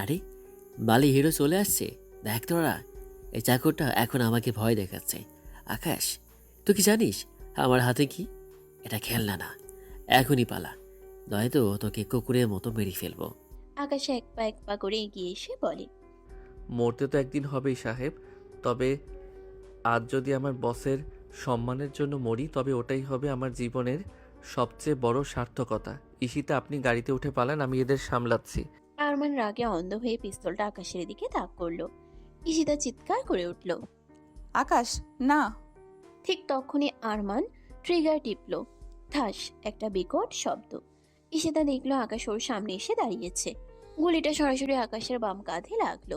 আরে বালি হিরো চলে আসছে, দেখ তোরা, এই চাকরটা এখন আমাকে ভয় দেখাচ্ছে। আকাশ, তুই কি জানিস আমার হাতে কি? এটা খেলনা না, এখনই পালা, নয়তো তোকে কুকুরের মতো মেরে ফেলবো। আকাশ এক পা করে এগিয়ে এসে বলে, মরতে তো একদিন হবেই সাহেব, তবে আজ যদি আমার বসের সম্মানের জন্য মরি তবে ওটাই হবে আমার জীবনের সবচেয়ে বড় সার্থকতা। ঈশিতা আপনি গাড়িতে উঠে পালান, আমি এদের সামলাচ্ছি। আরমান রাগে অন্ধ হয়ে পিস্তলটা আকাশের দিকে তাক করলো। ঈশিতা চিৎকার করে উঠল, আকাশ না। ঠিক তখনই আরমান ট্রিগার টিপল। ঠাস একটা বিকট শব্দ। ঈশিতা দেখলো আকাশ ওর সামনে এসে দাঁড়িয়েছে। গুলিটা সরাসরি আকাশের বাম কাঁধে লাগলো।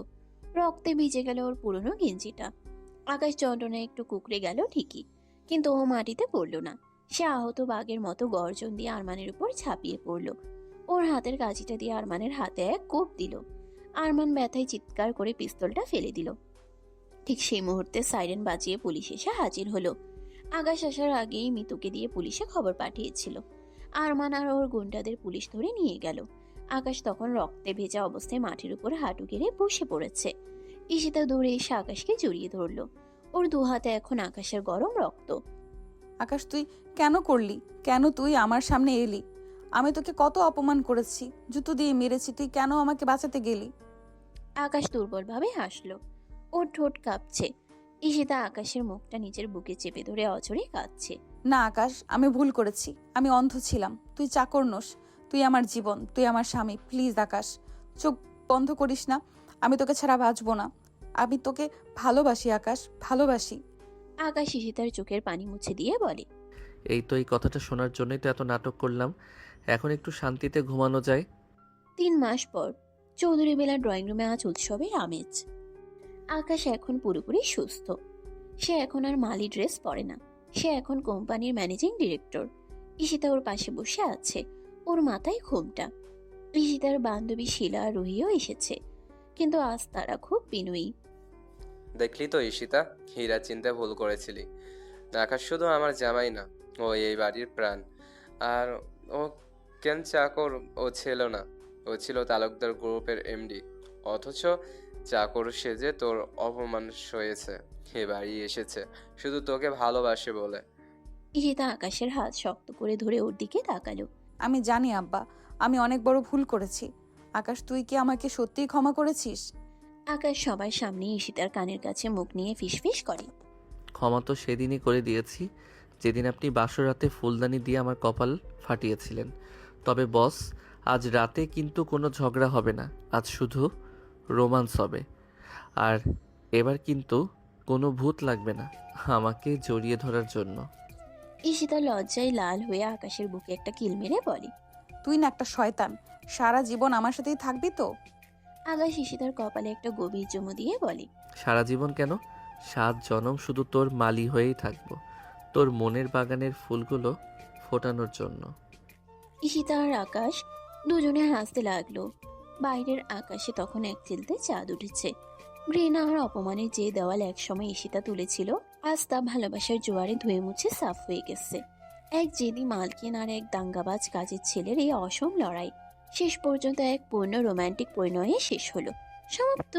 রক্তে ভিজে গেল ওর পুরনো গেঞ্জিটা। আকাশ যন্ত্রণায় একটু কুকড়ে গেল ঠিকই, কিন্তু ও মাটিতে পড়লো না। সে আহত বাঘের মতো গর্জন দিয়ে আরমানের উপর ঝাঁপিয়ে পড়লো। ওর হাতের কাঁচিটা দিয়ে আরমানের হাতে এক কোপ দিল। আরমান ব্যথায় চিৎকার করে পিস্তলটা ফেলে দিল। ঠিক সেই মুহূর্তে সাইরেন বাজিয়ে পুলিশ এসে হাজির হলো। আকাশ আসার আগেই মিতুকে দিয়ে পুলিশে খবর পাঠিয়েছিল। আরমান আর ওর গুন্ডাদের পুলিশ ধরে নিয়ে গেল। আকাশ তখন রক্তে ভেজা অবস্থায় মাটির উপর হাঁটু গেড়ে বসে পড়েছে। ঈশিতা দৌড়ে এসে আকাশকে জড়িয়ে ধরলো। ওর দু হাতে এখন আকাশের গরম রক্ত। আকাশ তুই কেন করলি? কেন তুই আমার সামনে এলি? আমি তোকে কত অপমান করেছি, জুতো দিয়ে মেরেছি, তুই কেন আমাকে বাঁচাতে গেলি? আকাশ দুর্বলভাবে হাসলো। ওর ঠোঁট কাঁপছে। ঈশিতা আকাশের মুখটা নিজের বুকে চেপে ধরে অঝরে কাঁদছে। না আকাশ, আমি ভুল করেছি, আমি অন্ধ ছিলাম। তুই চাকর নোস, তুই আমার জীবন, তুই আমার স্বামী। প্লিজ আকাশ, চোখ বন্ধ করিস না। আমি তোকে ছাড়া বাঁচবো না। আমি তোকে ভালোবাসি আকাশ, ভালোবাসি। আকাশ ঈশিতার চোখের পানি মুছে দিয়ে বলে, এই তো এই কথাটা শোনার জন্যই তো এত নাটক করলাম। এখন একটু শান্তিতে ঘুমানো যায়। 3 মাস পর চৌধুরী বেলা ড্রয়িং রুমে আজ উৎসবের আমেজ। আকাশ এখন পুরোপুরি সুস্থ। সে এখন আর মালি ড্রেস পরে না। সে এখন কোম্পানির ম্যানেজিং ডিরেক্টর। ঈশিতা ওর পাশে বসে আছে, ওর মাথায় ঘোমটা। ঈশিতার বান্ধবী শিলা আর রুহিও এসেছে, কিন্তু আজ তারা খুব বিনয়ী। দেখলি তো ঈশিতা, হীরা চিনতে ভুল করেছিলি। আকাশ শুধু আমার জামাই না, ও এই বাড়ির প্রাণ। আর ও কেন চাকর ও ছিল না, ও ছিল তালুকদার গ্রুপের এমডি। অথচ চাকর সেজে তোর অপমান সয়েছে, এ বাড়ি এসেছে শুধু তোকে ভালোবাসে বলে। ঈশিতা আকাশের হাত শক্ত করে ধরে ওর দিকে তাকালো। আমি জানি আব্বা, আমি অনেক বড় ভুল করেছি। আকাশ, তুই কি আমাকে সত্যিই ক্ষমা করেছিস? আকাশ সবার সামনে ঈশিতার কানের কাছে মুখ নিয়ে ফিসফিস করে, ক্ষমা তো সেদিনই করে দিয়েছি, যেদিন আপনি বাসরাতে ফুলদানি দিয়ে আমার কপাল ফাটিয়েছিলেন। তবে বস, আজ রাতে কিন্তু কোনো ঝগড়া হবে না। আজ শুধু রোমান্স হবে। আর এবার কিন্তু কোনো ভূত লাগবে না আমাকে জড়িয়ে ধরার জন্য। ঈশিতা লজ্জায় লাল হয়ে আকাশের বুকে একটা কিল মেরে বলে, তুই না একটা শয়তান, সারা জীবন আমার সাথেই থাকবি তো? আকাশ ঈশিতার কপালে একটা গভীর চুমু দিয়ে বলে, সারা জীবন কেন, 7 জনম শুধু তোর মালি হয়েই থাকবো, তোর মনের বাগানের ফুলগুলো ফোটানোর জন্য। ঈশিতা আর আকাশ দুজনে হাসতে লাগলো। বাইরের আকাশে তখন এক চিলতে চাঁদ উঠেছে। ঘৃণা আর অপমানের যে দেওয়াল একসময় ঈশিতা তুলেছিল, আজ তা ভালোবাসার জোয়ারে ধুয়ে মুছে সাফ হয়ে গেছে। এক জেদি মালকিন আর এক দাঙ্গাবাজ কাজের ছেলের এই অসম লড়াই শেষ পর্যন্ত এক পূর্ণ রোমান্টিক পরিণয়ে শেষ হলো। সমাপ্ত।